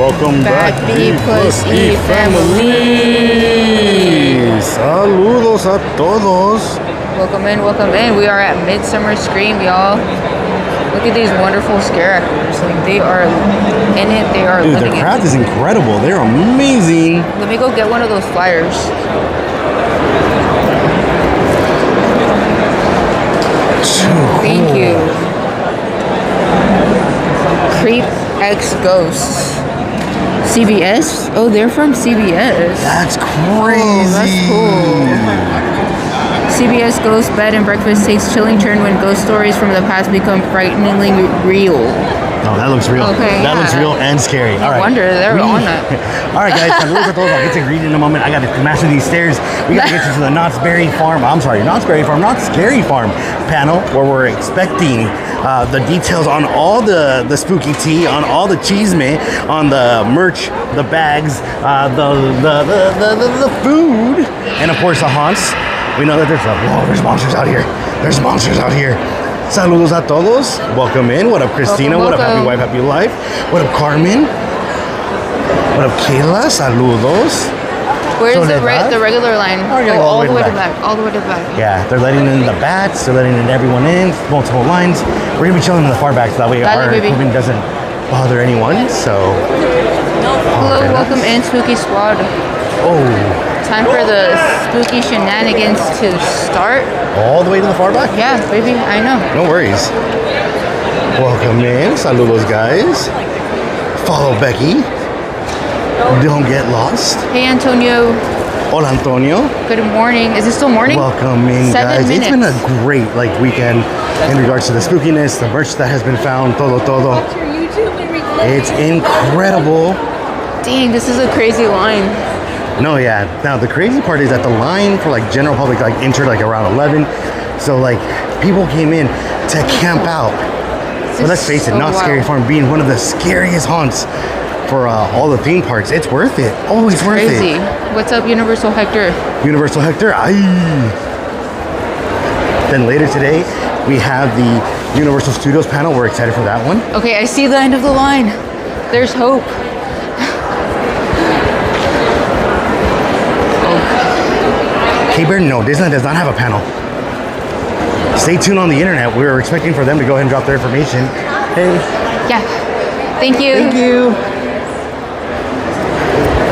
welcome back, B+E family. Saludos a todos. Welcome in. We are at Midsummer Scream, y'all. Look at these wonderful scare actors. Like, they are in it. They are Dude, living their it. craft is incredible. They're amazing. Let me go get one of those flyers. Thank you. Creep X Ghosts. CBS? Oh, they're from CBS. That's crazy. Oh, that's cool. CBS Ghost Bed and Breakfast takes chilling turn when ghost stories from the past become frighteningly real. Oh, that looks real. Okay, that looks real and scary. All right. No wonder they're on that. All right, guys. Saludos a todos. I'll get to greet in a moment. I got to master these stairs. We got to get to the Knott's Scary Farm panel where we're expecting the details on all the spooky tea, on all the chisme, on the merch, the bags, the food, and of course the haunts. We know that there's monsters out here. There's monsters out here. Saludos a todos. Welcome in. What up, Christina? Welcome. What up, happy wife, happy life? What up, Carmen? What up, Kayla? Saludos. Where's the regular line? All the way to the back. All the way to the back. Yeah, they're letting in the bats. They're letting in everyone in. Multiple lines. We're gonna be chilling in the far back so that way our equipment doesn't bother anyone. So. Hello, welcome in, Spooky Squad. Oh. Time for the spooky shenanigans to start. All the way to the far back? Yeah, baby, I know. No worries. Welcome in. Saludos, guys. Follow Becky. Don't get lost. Hey, Antonio. Hola, Antonio. Good morning. Is it still morning? Welcome in, 7 guys. minutes. It's been a great weekend in regards to the spookiness, the merch that has been found, todo. It's incredible. Dang, this is a crazy line. No, yeah. Now the crazy part is that the line for general public entered around 11, so people came in to camp out. But let's face it, Knott's Scary Farm being one of the scariest haunts for all the theme parks, it's worth it. Always worth crazy. it. What's up, Universal Hector? Universal Hector. Aye. Then later today, we have the Universal Studios panel. We're excited for that one. Okay, I see the end of the line. There's hope. Hey, Buren, no, Disneyland does not have a panel. Stay tuned on the internet. We're expecting for them to go ahead and drop their information. Hey. Yeah. Thank you. Thank you.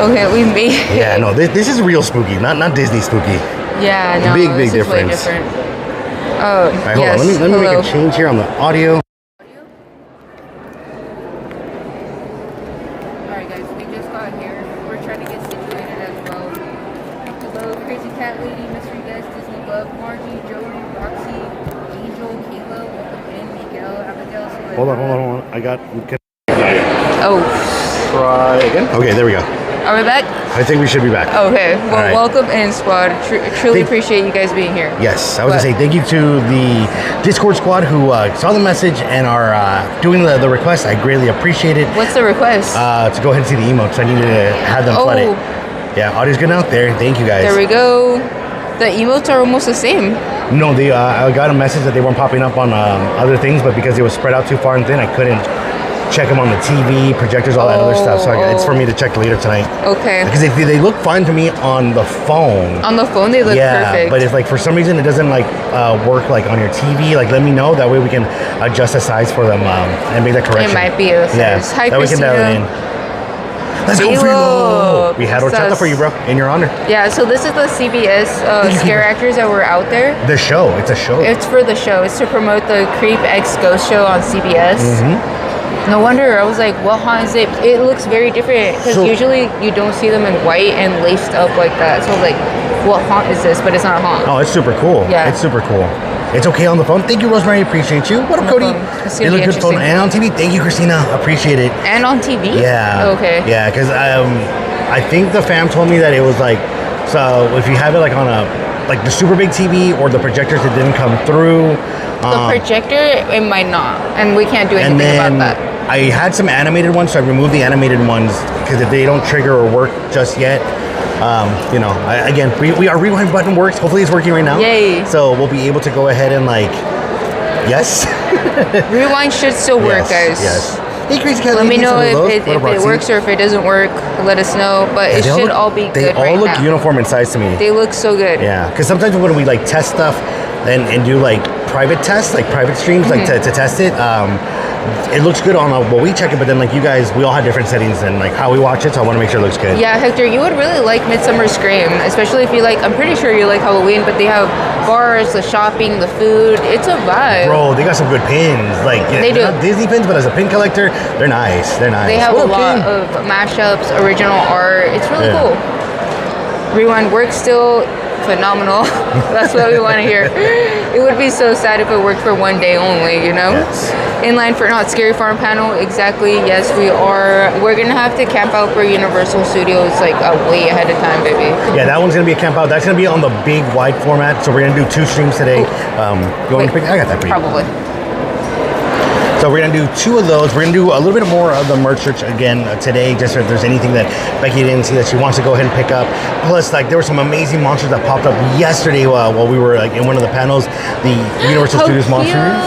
Okay, we made it. Yeah, no, this is real spooky, not Disney spooky. Yeah, no, big this difference. Is way different. Oh, All right, hold on. Let me make a change here on the audio. Alright, guys, we just got here. We're trying to get situated as well. Hello, Crazy Cat Lady, Mystery Guest, Disney Glove, Margie, Jody, Roxy, Angel, Kayla, welcome in, Miguel, Abigail. Hold on. Oh. Try again. Okay, there we go. Are we back? I think we should be back. Okay. Well, right. Welcome in, squad. Truly appreciate you guys being here. Yes, I was going to say thank you to the Discord squad who saw the message and are doing the request. I greatly appreciate it. What's the request? To go ahead and see the emotes. I need to have them flood it. Yeah, audio's good out there. Thank you, guys. There we go. The emotes are almost the same. No, I got a message that they weren't popping up on other things, but because it was spread out too far and thin, I couldn't check them on the TV, projectors, all that other stuff. So it's for me to check later tonight. Okay. Because they look fine to me on the phone. On the phone, they look perfect. But if for some reason it doesn't work on your TV, let me know. That way we can adjust the size for them and make that correction. It might be a size. Yeah, Hi, that Christina. we can dial it in. Let's go, Frilo! We had horchata for you, bro, in your honor. Yeah, so this is the CBS scare actors that were out there. The show. It's a show. It's for the show. It's to promote the Creep X Ghost show on CBS. Mm-hmm. No wonder. I was like, what haunt is it? It looks very different because usually you don't see them in white and laced up like that. So I was like, what haunt is this? But it's not a haunt. Oh, it's super cool. Yeah. It's super cool. It's okay on the phone. Thank you, Rosemary. Appreciate you. What up, Cody? They look good phone and on TV. Thank you, Christina. Appreciate it. And on TV? Yeah. Okay. Yeah, because I think the fam told me that it was so if you have it on a the super big TV or the projectors that didn't come through. The projector, it might not, and we can't do anything about that. I had some animated ones, so I removed the animated ones because if they don't trigger or work just yet, again, our rewind button works. Hopefully it's working right now. Yay. So we'll be able to go ahead and yes. Rewind should still work, guys. Yes. hey, Crazy Cat Let me ladies, know some of if those. it works or if it doesn't work. Let us know. But it should all be good They all right look now. uniform in size to me. They look so good. Yeah, because sometimes when we like test stuff and do like private tests, like private streams, like to test it, it looks good on what we check it. But then like you guys, we all have different settings and like how we watch it. So I want to make sure it looks good. Yeah, Hector, you would really like Midsummer Scream, especially if you like. I'm pretty sure you like Halloween, but they have bars, the shopping, the food. It's a vibe. Bro, they got some good pins. Like They do. Not Disney pins, but as a pin collector, they're nice. They're nice. They have What a up, lot King? of mashups, original art. It's really Yeah. cool. Rewind works still phenomenal. That's what we want to hear. It would be so sad if it worked for one day only, you know? Yes. In line for Knott Scary Farm panel, exactly. Yes, we are. We're gonna have to camp out for Universal Studios like way ahead of time, baby. Yeah, that one's gonna be a camp out. That's gonna be on the big wide format. So we're gonna do 2 streams today. You want me to pick? I got that for you. Probably. So we're gonna do 2 of those. We're gonna do a little bit more of the merch search again today, just if there's anything that Becky didn't see that she wants to go ahead and pick up. Plus, like there were some amazing monsters that popped up yesterday while we were like in one of the panels, the Universal Studios monsters.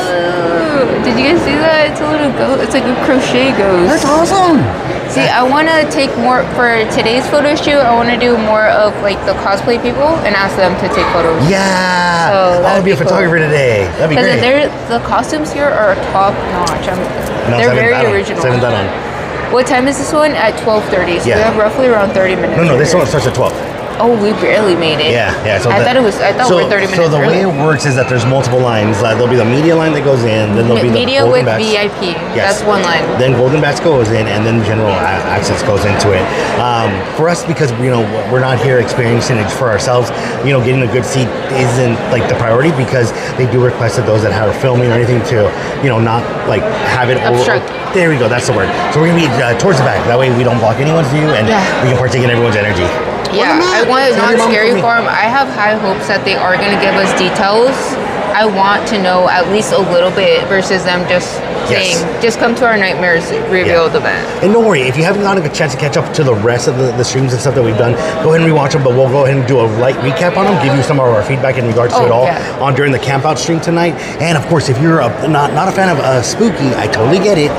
Did you guys see that? It's a little ghost. It's like a crochet ghost. That's awesome. See, I want to take more for today's photo shoot. I want to do more of like the cosplay people and ask them to take photos. Yeah. So I that'd would be a be photographer today. That'd be Because great. the costumes here are top notch. No, They're seven very that on. original. Seven that on. What time is this one? At 12:30. So Yeah. we have roughly around 30 minutes. No, right this here. one starts at 12. Oh, we barely made it. Yeah. So I thought we're 30 minutes So the early. way it works is that there's multiple lines. There'll be the media line that goes in, then there'll be the Media Golden with Bats. VIP. Yes. That's one line. Then Golden Bats goes in, and then general access goes into it. For us, because we're not here experiencing it for ourselves. Getting a good seat isn't like the priority because they do request that those that are filming or anything to, not like have it Obstruct. There we go. That's the word. So we're gonna be towards the back. That way we don't block anyone's view, and we can partake in everyone's energy. Yeah, I want Knott Scary Farm. I have high hopes that they are going to give us details. I want to know at least a little bit versus them just saying, just come to our Nightmares revealed event. And don't worry, if you haven't gotten a chance to catch up to the rest of the streams and stuff that we've done, go ahead and rewatch them, but we'll go ahead and do a light recap on them, give you some of our feedback in regards to it all on during the camp out stream tonight. And of course, if you're not a fan of spooky, I totally get it.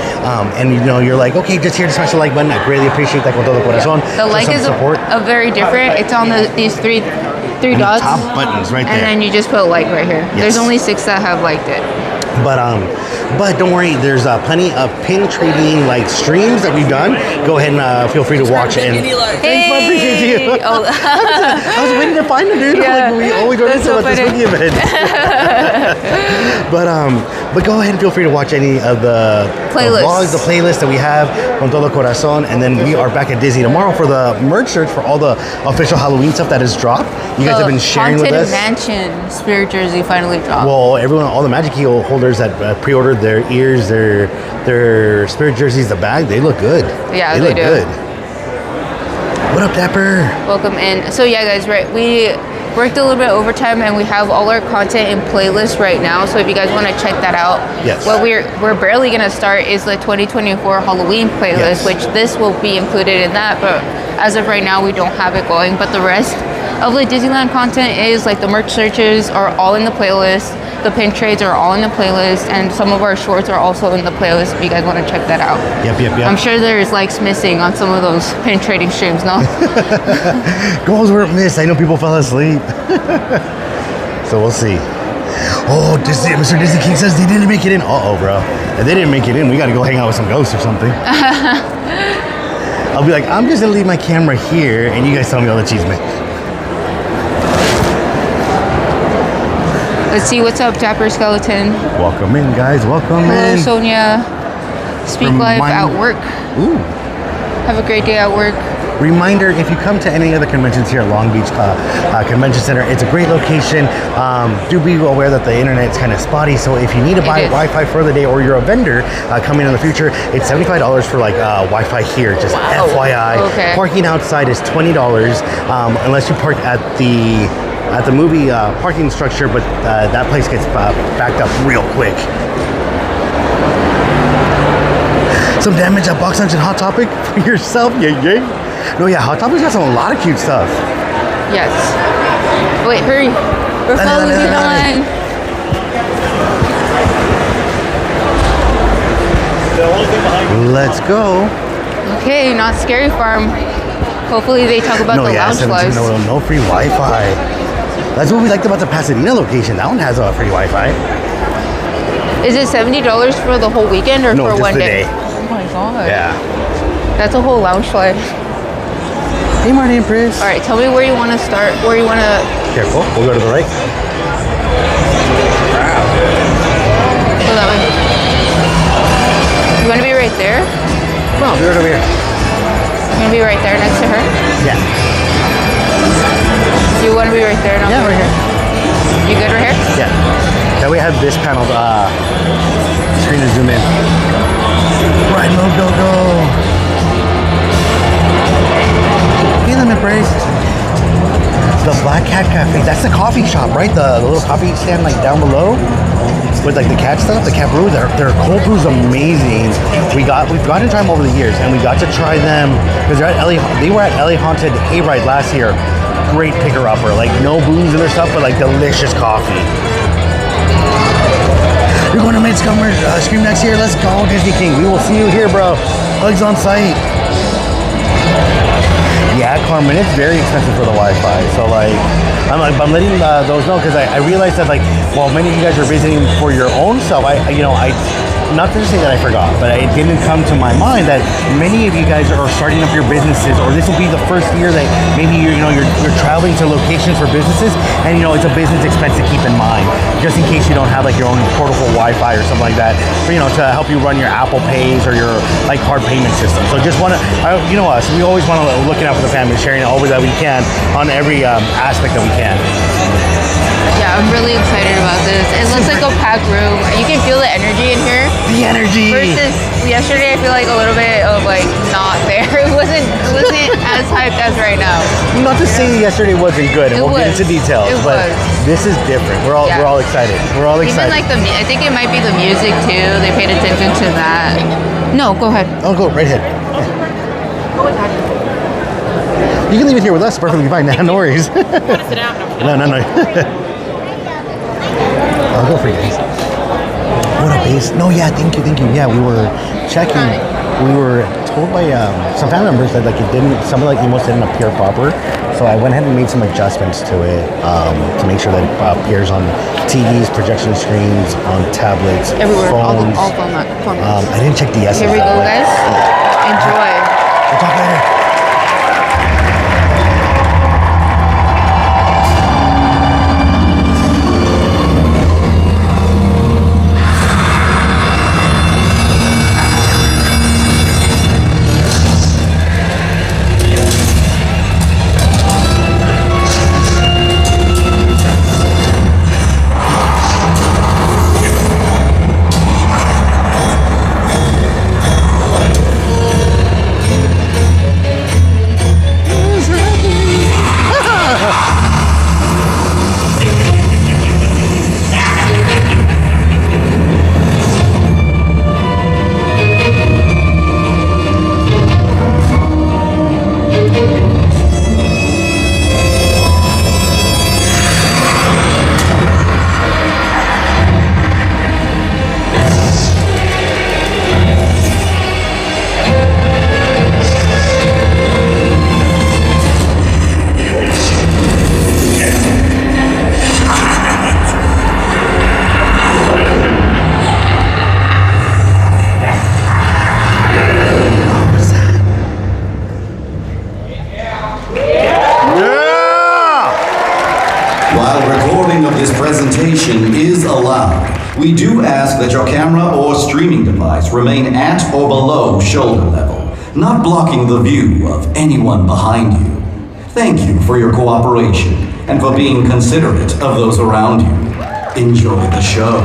And you're like, okay, just here to smash the like button. I greatly appreciate that con todo corazón. The like is a very different. It's on these three dots. Top buttons right there. And then you just put like right here. Yes. There's only 6 that have liked it. But don't worry, there's plenty of pin trading like streams that we've done. Go ahead and feel free to watch it. Thanks, I appreciate you. Oh. I was waiting to find it, dude. Yeah. Like, we always run into at this spooky event. But go ahead and feel free to watch any of the vlogs, the playlist that we have con todo corazón, and then we are back at Disney tomorrow for the merch search for all the official Halloween stuff that has dropped. You guys have been sharing with us. Haunted Mansion spirit jersey finally dropped. Well, all the Magic Key holders that pre-ordered their ears, their spirit jerseys, the bag, they look good. Yeah, they look do. good. What up, Dapper? Welcome in. So yeah, guys, right? We worked a little bit overtime and we have all our content in playlist right now. So if you guys want to check that out, what we're barely gonna start is the 2024 Halloween playlist, which this will be included in that. But as of right now, we don't have it going. But the rest of the Disneyland content is like the merch searches are all in the playlist. The pin trades are all in the playlist, and some of our shorts are also in the playlist if you guys want to check that out. Yep. I'm sure there's likes missing on some of those pin trading streams, no? Goals weren't missed. I know people fell asleep. So we'll see. Oh, Mr. Disney King says they didn't make it in. Uh-oh, bro. If they didn't make it in, we got to go hang out with some ghosts or something. I'll be like, I'm just going to leave my camera here, and you guys tell me all the cheese, man. Let's see what's up, Dapper Skeleton. Welcome in, guys. Welcome Hello, in. Sonia. Speak live at work. Ooh. Have a great day at work. Reminder, if you come to any other conventions here at Long Beach Convention Center, it's a great location. Do be aware that the internet's kind of spotty, so if you need to buy Wi-Fi for the day or you're a vendor coming in the future, it's $75 for like Wi-Fi here, just FYI. Okay. Parking outside is $20 unless you park at the movie parking structure, but that place gets backed up real quick. Some damage at Box Lunch and Hot Topic for yourself, yay. No, Hot Topic's got a lot of cute stuff. Yes. Wait, hurry. We're following the line. Let's go. Okay, not scary farm. Hopefully they talk about the lounge 17, lives. no free Wi-Fi. That's what we liked about the Pasadena location. That one has a free Wi-Fi. Is it $70 for the whole weekend or No, for just one the day? day. Oh my god. Yeah. That's a whole lounge life. Hey, Marty and Pris. All right, tell me where you want to start. Where you want to? Careful. We'll go to the right. Go that way. You want to be right there? No, we're right over here. You want to be right there next to her? Yeah. You want to be right there? And I'll Yeah, be right here. You good right here? Yeah. That way I have this panel screen to zoom in. Ride mode, go. Hey, lemon brace. The Black Cat Cafe. That's the coffee shop, right? The little coffee stand like down below with like the cat stuff, the cat brew. Their cold brew's amazing. We've gotten to try them over the years, and we got to try them because they were at LA Haunted Hayride last year. Great picker upper, like no booze in their stuff, but like delicious coffee. You're going to Midsummer Scream next year. Let's go, Disney King. We will see you here, bro. Hugs on site. Yeah, Carmen, it's very expensive for the Wi-Fi. So like, I'm letting those know because I realized that like, while many of you guys are visiting for your own self, I not to say that I forgot, but it didn't come to my mind that many of you guys are starting up your businesses, or this will be the first year that maybe you're traveling to locations for businesses, and it's a business expense to keep in mind, just in case you don't have like your own portable Wi-Fi or something like that, for, to help you run your Apple Pays or your like card payment system. So just want to, us, we always want to looking out for the family, sharing all that we can on every aspect that we can. Yeah, I'm really excited about this. It looks like a packed room. You can feel the energy in here. The energy. Versus yesterday, I feel like a little bit of like not there. It wasn't as hyped as right now. Not to say yesterday wasn't good, and we'll get into details. But this is different. We're all excited. We're all excited. Even like I think it might be the music too. They paid attention to that. No, go ahead. Oh, go right ahead. Go ahead. You can leave it here with us. Perfectly fine. No worries. Want to sit down? No. I'll go for you guys. What a base. No, yeah, thank you. Yeah, we were checking. We were told by some family members that like some of like the emotes didn't appear proper. So I went ahead and made some adjustments to it to make sure that it appears on TVs, projection screens, on tablets, everywhere, phones. all formats. I didn't check DS. Here we go, guys. Enjoy. We'll talk later. Is allowed. We do ask that your camera or streaming device remain at or below shoulder level, not blocking the view of anyone behind you. Thank you for your cooperation and for being considerate of those around you. Enjoy the show.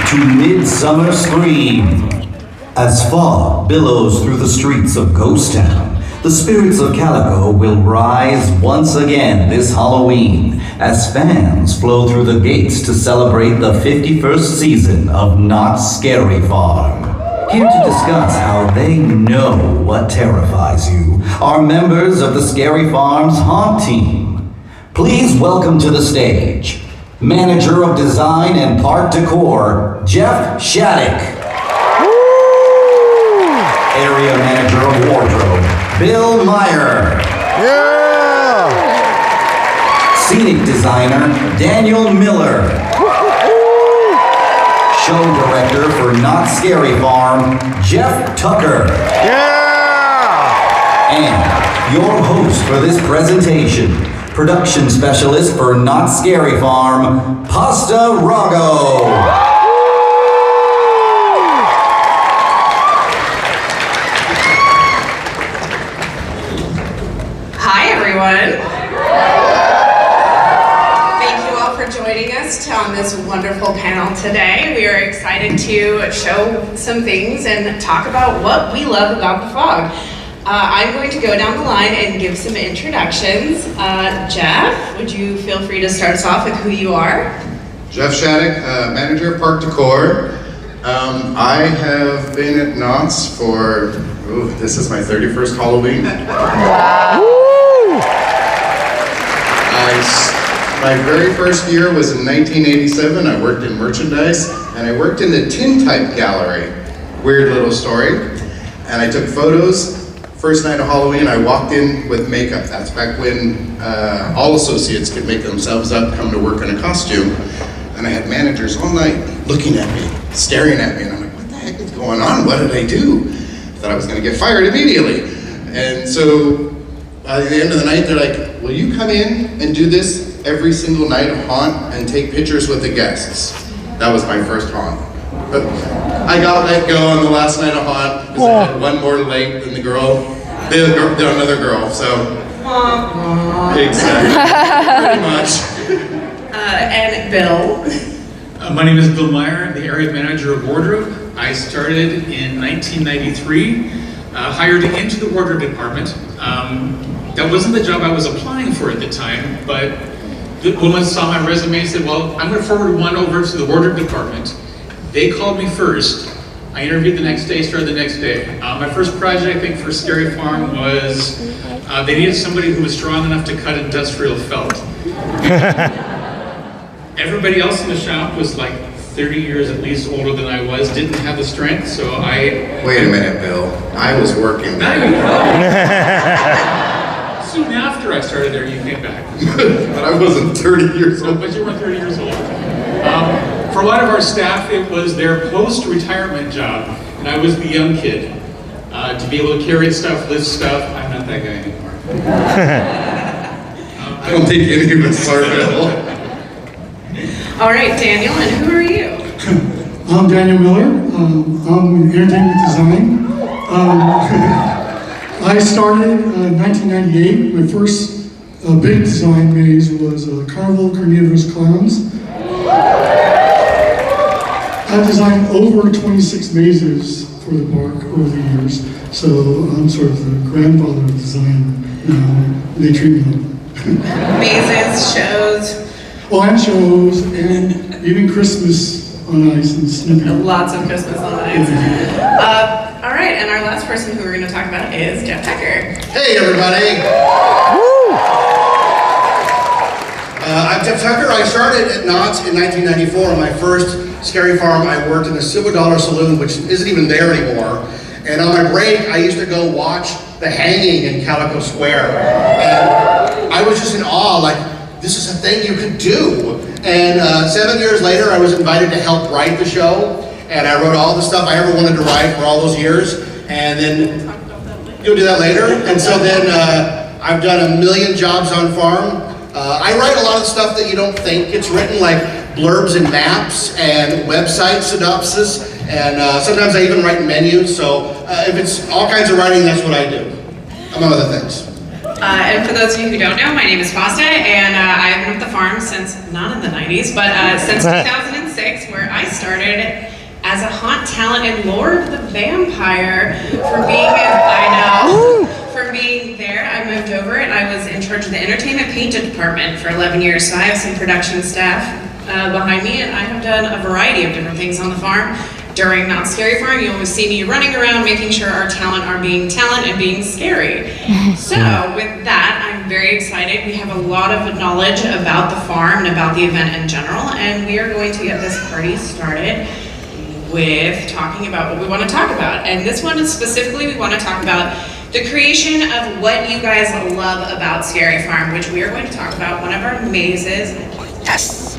to Midsummer Scream. As fog billows through the streets of Ghost Town, the spirits of Calico will rise once again this Halloween as fans flow through the gates to celebrate the 51st season of Knott's Scary Farm. Here to discuss how they know what terrifies you are members of the Scary Farm's Haunt Team. Please welcome to the stage, Manager of Design and Park Decor, Jeff Shattuck. Area Manager of Wardrobe, Bill Meyer. Yeah! Scenic Designer, Daniel Miller. Show Director for Knott's Scary Farm, Jeff Tucker. Yeah! And your host for this presentation, Production Specialist for Knott's Scary Farm, Pasta Rago. Hi, everyone. Thank you all for joining us on this wonderful panel today. We are excited to show some things and talk about what we love about the fog. I'm going to go down the line and give some introductions. Jeff, would you feel free to start us off with who you are? Jeff Shattuck, Manager of Park Decor. I have been at Knott's for, this is my 31st Halloween. My very first year was in 1987. I worked in merchandise, and I worked in the Tintype Gallery. Weird little story. And I took photos. First night of Halloween, I walked in with makeup. That's back when all associates could make themselves up, come to work in a costume. And I had managers all night looking at me, staring at me, and I'm like, what the heck is going on? What did I do? I thought I was gonna get fired immediately. And so by the end of the night, they're like, will you come in and do this every single night of haunt and take pictures with the guests? That was my first haunt. But I got let go on the last night of haunt because I had one more late than the another girl, so. Exactly, pretty much. And Bill. My name is Bill Meyer, the Area Manager of Wardrobe. I started in 1993, hired into the wardrobe department. That wasn't the job I was applying for at the time, but the woman saw my resume and said, well, I'm going to forward one over to the wardrobe department. They called me first. I interviewed the next day, started the next day. My first project, I think, for Scary Farm was they needed somebody who was strong enough to cut industrial felt. Everybody else in the shop was like 30 years at least older than I was, didn't have the strength, so I... Wait a minute, Bill. I was working there. Soon after I started there, you came back. But I wasn't 30 years old. But you were 30 years old. For a lot of our staff, it was their post-retirement job, and I was the young kid. To be able to carry stuff, lift stuff, I'm not that guy anymore. I don't think any of us are, Bill. All right, Daniel, and who are you? I'm Daniel Miller. I'm in entertainment design. I started in 1998. My first big design maze was Carnival Carnivorous Clowns. I've designed over 26 mazes for the park over the years, so I'm sort of the grandfather of design now. They treat me like Mazes, shows. well, and shows, and even Christmas on Ice and Snoopy. Lots of Christmas on Ice. All right, and our last person who we're going to talk about is Jeff Tucker. Hey, everybody. I'm Jeff Tucker. I started at Knott's in 1994 on my first Scary Farm. I worked in the Silver Dollar Saloon, which isn't even there anymore. And on my break, I used to go watch the hanging in Calico Square. And I was just in awe, like, this is a thing you could do. And 7 years later, I was invited to help write the show. And I wrote all the stuff I ever wanted to write for all those years. And then, you'll do that later. And so then I've done a million jobs on farm. I write a lot of stuff that you don't think gets written, like blurbs and maps and website synopsis. And sometimes I even write menus. So if it's all kinds of writing, that's what I do, among other things. And for those of you who don't know, my name is Pasta, and I've been at the farm since, not in the 90s, but since 2006, where I started as a haunt talent and Lord the Vampire for being there. I moved over and I was in charge of the entertainment paint department for 11 years. So I have some production staff behind me, and I have done a variety of different things on the farm. During Not Scary Farm, you always see me running around making sure our talent are being talent and being scary. So with that, I'm very excited. We have a lot of knowledge about the farm and about the event in general, and we are going to get this party started with talking about what we want to talk about. And this one is specifically, we want to talk about the creation of what you guys love about Scary Farm, which we are going to talk about one of our mazes. Yes!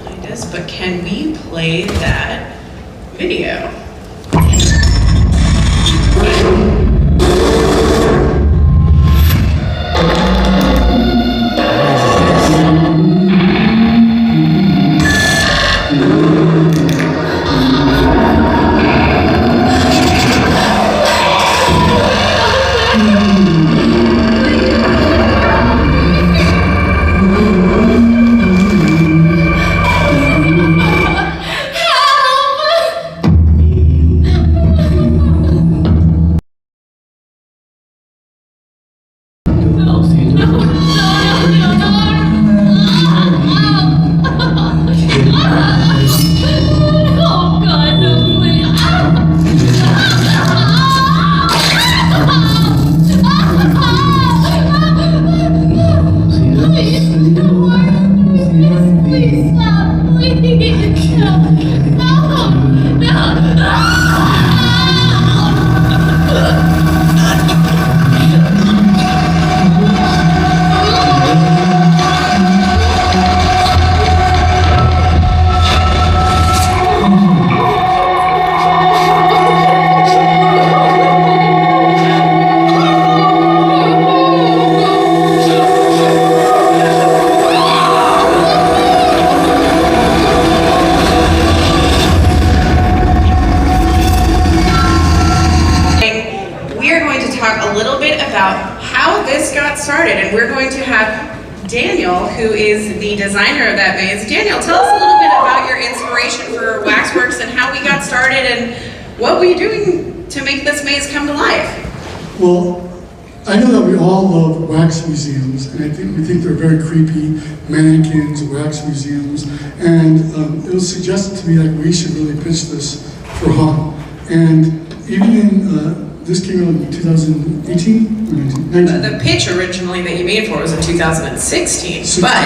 But can we play that video? Who is the designer of that maze. Daniel, tell us a little bit about your inspiration for Waxworks and how we got started and what were you doing to make this maze come to life? Well, I know that we all love wax museums, and we think they're very creepy, mannequins, wax museums, and it was suggested to me that we should really pitch this for haunt. And even in this came out in 2018 or 19? The pitch originally that you made for was in 2016, but...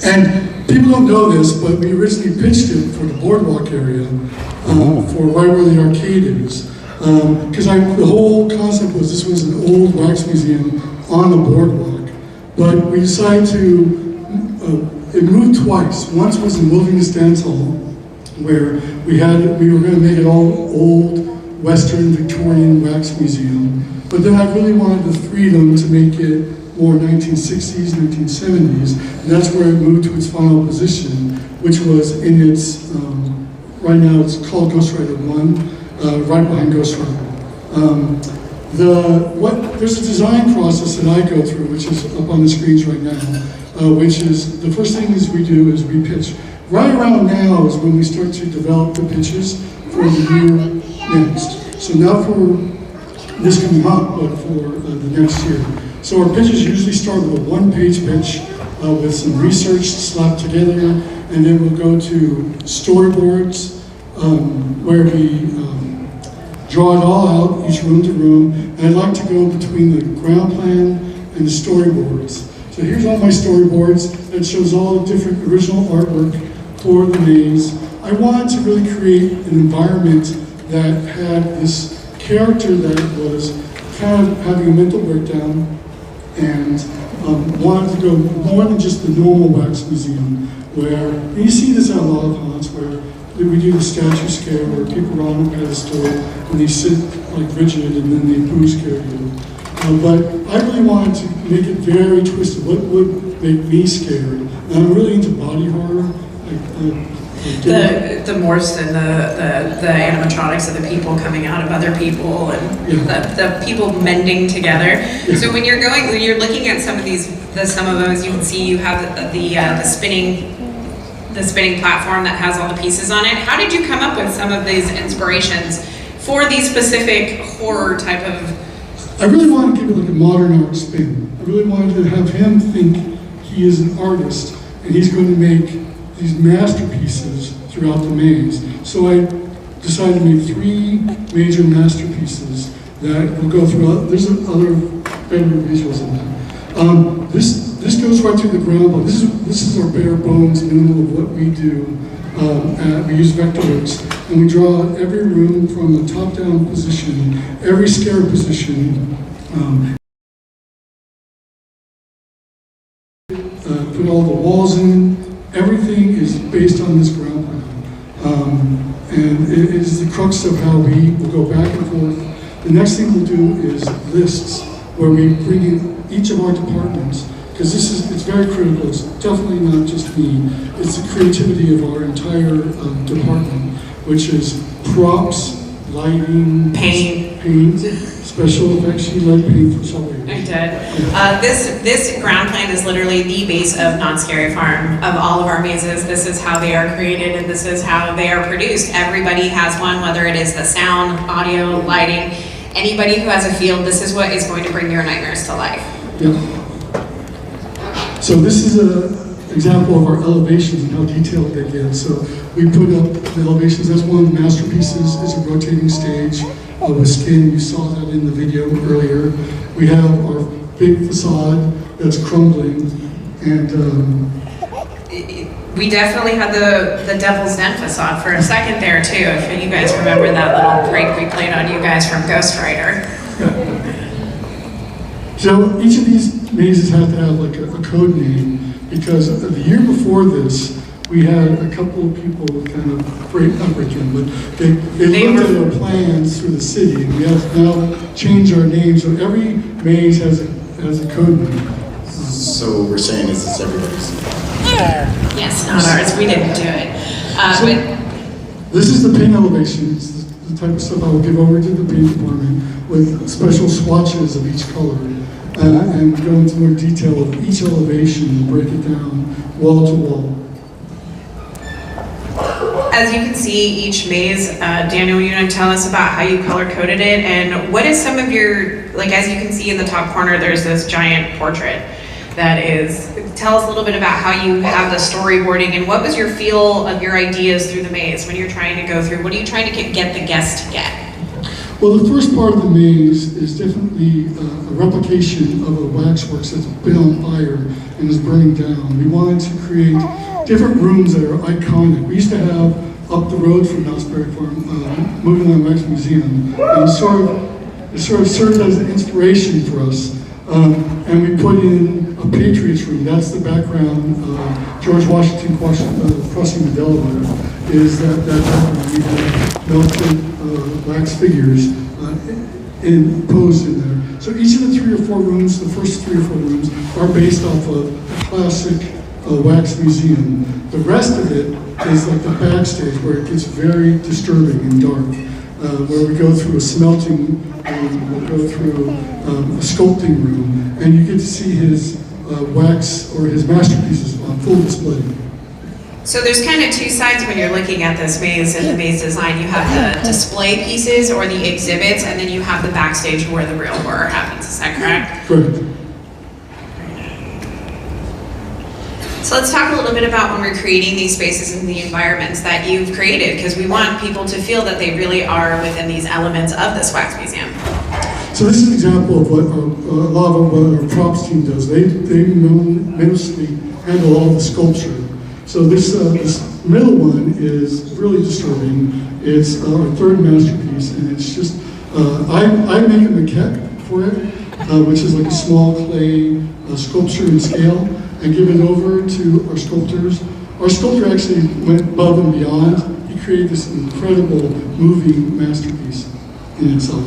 And people don't know this, but we originally pitched it for the boardwalk area, for right where the arcade is. Because the whole concept was this was an old wax museum on the boardwalk. But we decided to, it moved twice. Once was in Wilderness Dance Hall, where we were going to make it all old, Western Victorian wax museum, but then I really wanted the freedom to make it more 1960s, 1970s, and that's where it moved to its final position, which was in its, right now it's called Ghost Rider 1, right behind Ghost Rider. There's a design process that I go through, which is up on the screens right now, which is, the first thing is we do is we pitch. Right around now is when we start to develop the pitches for the year next. So not for this coming up, but for the next year. So our pitches usually start with a one-page pitch with some research slapped together, and then we'll go to storyboards where we draw it all out, each room to room, and I'd like to go between the ground plan and the storyboards. So here's all my storyboards that shows all the different original artwork for the maze. I wanted to really create an environment that had this character that was kind of having a mental breakdown and wanted to go more than just the normal wax museum, where you see this at a lot of haunts where we do the statue scare where people are on a pedestal and they sit like rigid and then they boo scare you. But I really wanted to make it very twisted. What would make me scared? And I'm really into body horror. The morphs and the animatronics of the people coming out of other people and the people mending together. Yeah. So when you're looking at some of them, as you can see, you have the spinning the spinning platform that has all the pieces on it. How did you come up with some of these inspirations for these specific horror type of? I really wanted to give it like a modern art spin. I really wanted to have him think he is an artist and he's going to make these masterpieces throughout the maze. So I decided to make 3 major masterpieces that will go throughout. There's other better visuals in that. This goes right through the ground, but this is our bare bones minimal of what we do. We use Vectorworks, and we draw every room from a top-down position, every scare position. Put all the walls in. Everything is based on this ground plan. And it is the crux of how we will go back and forth. The next thing we'll do is lists, where we bring in each of our departments, because it's very critical. It's definitely not just me. It's the creativity of our entire department, which is props, lighting, paint, special effects. She liked paint for some reason. I did. This ground plan is literally the base of Not Scary Farm. Of all of our mazes, this is how they are created and this is how they are produced. Everybody has one, whether it is the sound, audio, lighting. Anybody who has a field, this is what is going to bring your nightmares to life. Yeah. So this is an example of our elevations and how detailed they get. So we put up the elevations. That's one of the masterpieces. It's a rotating stage with skin. You saw that in the video earlier. We have our big facade that's crumbling, and we definitely had the Devil's Den facade for a second there too. If you guys remember that little prank we played on you guys from Ghost Rider. So each of these mazes have to have like a code name, because the year before this, we had a couple of people kind of not breaking, but they looked at our plans through the city, and we have to now change our name. So every maze has a code name. So we're saying, is this everybody's? Yes, not ours. We didn't do it. This is the paint elevation. It's the type of stuff I will give over to the paint department with special swatches of each color. And go into more detail of each elevation and break it down wall to wall. As you can see, each maze, Daniel, you want to tell us about how you color coded it, and what is some of your, like as you can see in the top corner, there's this giant portrait that is, tell us a little bit about how you have the storyboarding and what was your feel of your ideas through the maze when you're trying to go through, what are you trying to get the guest to get? Well, the first part of the maze is definitely a replication of a waxworks that's been on fire and is burning down. We wanted to create different rooms that are iconic. We used to have up the road from Knott's Berry Farm, Moving On Wax Museum, and it sort of served as an inspiration for us. And we put in a Patriots room. That's the background. George Washington crossing the Delaware is that background. We have melted wax figures posed in there. So each of the 3 or 4 rooms, the first 3 or 4 rooms, are based off of a classic wax museum. The rest of it is like the backstage, where it gets very disturbing and dark, where we go through a smelting room, we'll go through a sculpting room, and you get to see his wax or his masterpieces on full display. So there's kind of 2 sides when you're looking at this maze and the maze design. You have the display pieces or the exhibits, and then you have the backstage where the real horror happens. Is that correct? Correct. So let's talk a little bit about when we're creating these spaces and the environments that you've created, because we want people to feel that they really are within these elements of this wax museum. So this is an example of what a lot of what our props team does. They mostly handle all the sculpture. So this middle one is really disturbing. It's our 3rd masterpiece, and it's just, I make a maquette for it, which is like a small clay sculpture in scale, and give it over to our sculptors. Our sculptor actually went above and beyond. He created this incredible moving masterpiece in itself.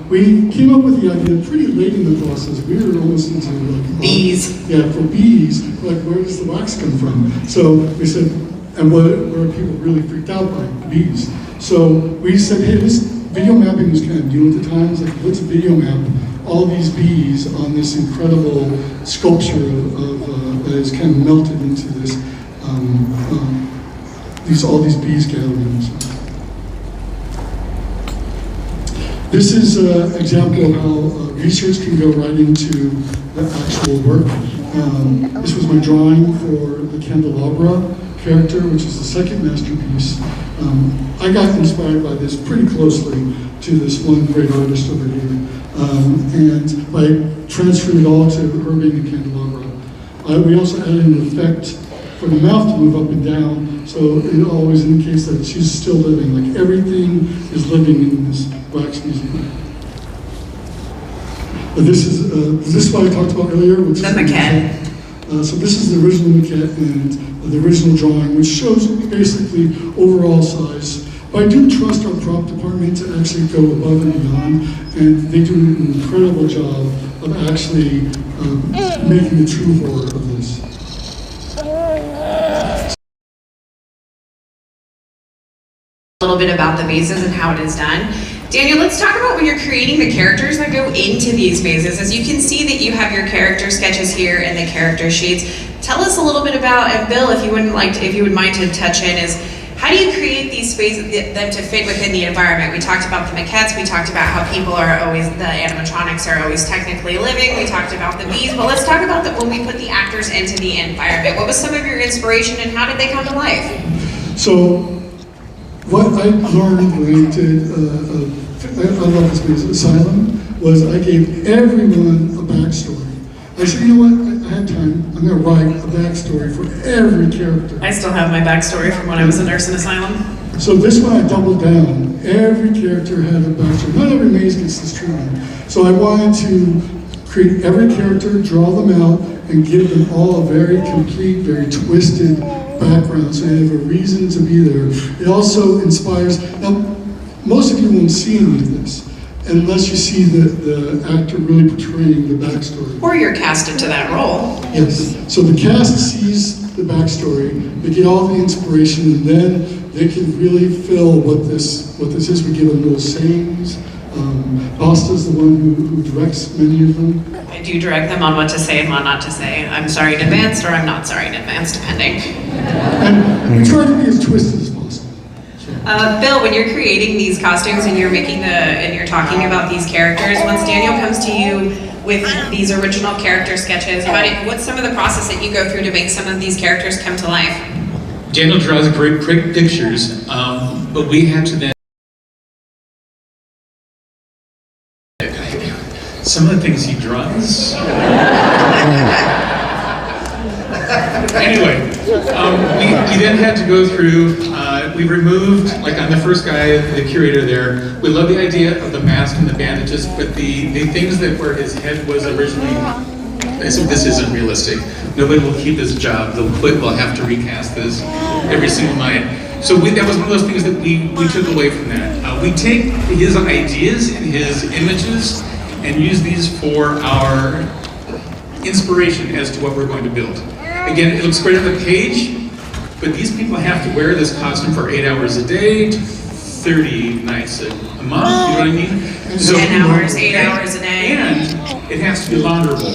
We came up with the idea pretty late in the process. We were almost into like bees. Yeah, for bees. Like, where does the wax come from? So we said, and what are people really freaked out by? Bees. So we said, hey, this video mapping was kind of new at the time. It's like, let's video map all these bees on this incredible sculpture that is kind of melted into this all these bees gathering. This is an example of how research can go right into the actual work. This was my drawing for the candelabra character, which is the second masterpiece. I got inspired by this pretty closely to this one great artist over here. And I transferred it all to her being a candelabra. We also added an effect for the mouth to move up and down, so it always indicates that she's still living. Like everything is living in this wax museum. But this is what I talked about earlier, which The is maquette. So this is the original maquette and the original drawing, which shows basically overall size. But I do trust our prop department to actually go above and beyond, and they do an incredible job of actually making the true horror of this. A little bit about the mazes and how it is done. Daniel, let's talk about when you're creating the characters that go into these mazes. As you can see that you have your character sketches here and the character sheets. Tell us a little bit about, and Bill, if you would mind to touch in, is how do you create these spaces, them to fit within the environment? We talked about the maquettes, we talked about how people are always, the animatronics are always technically living, we talked about the bees, but let's talk about when we put the actors into the environment. What was some of your inspiration and how did they come to life? So, what I learned when I did, I love this maze, Asylum, was I gave everyone a backstory. I said, you know what, I have time, I'm gonna write a backstory for every character. I still have my backstory from when I was a nurse in Asylum. So this one I doubled down. Every character had a backstory. Not every maze gets this treatment. So I wanted to create every character, draw them out, and give them all a very complete, very twisted background, so they have a reason to be there. It also inspires, now most of you won't see any of this unless you see the actor really portraying the backstory. Or you're cast into that role. Yes, so the cast sees the backstory, they get all the inspiration, and then they can really feel what this is. We give them little sayings. Basta's the one who directs many of them. I do direct them on what to say and what not to say. I'm sorry in advance, or I'm not sorry in advance, depending. And we try to be as twisted as possible. Bill, when you're creating these costumes and you're talking about these characters, once Daniel comes to you with these original character sketches, what's some of the process that you go through to make some of these characters come to life? Daniel draws great pictures, but we have to then some of the things he draws. Anyway, we then had to go through, we removed, like on the first guy, the curator there, we love the idea of the mask and the bandages, but the things that where his head was originally, so this isn't realistic. Nobody will keep this job, they'll quit, we'll have to recast this every single night. So that was one of those things that we took away from that. We take his ideas and his images and use these for our inspiration as to what we're going to build. Again, it looks great on the page, but these people have to wear this costume for 8 hours a day, 30 nights a month, you know what I mean? So, 10 hours, 8 hours a day. And it has to be launderable.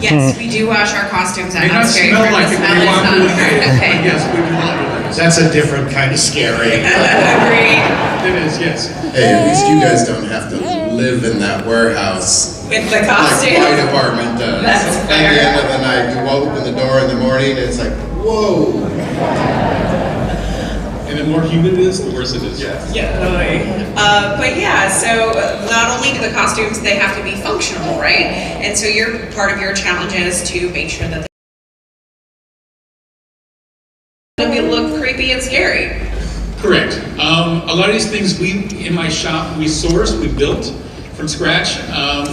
Yes, we do wash our costumes. They not smell like it when you walk away. Okay. Yes, we do launder them. That's a different kind of scary. Agreed. It is, yes. Hey, at least you guys don't have to live in that warehouse With the like costume. my department does. That's At fair. the end of the night, you open the door in the morning, it's like, whoa. And the more humid it is, the worse it is. Yes. Yeah, but yeah, so not only do the costumes, they have to be functional, right? And so part of your challenge is to make sure that they look creepy and scary. Correct. A lot of these things in my shop, we sourced, we built from scratch.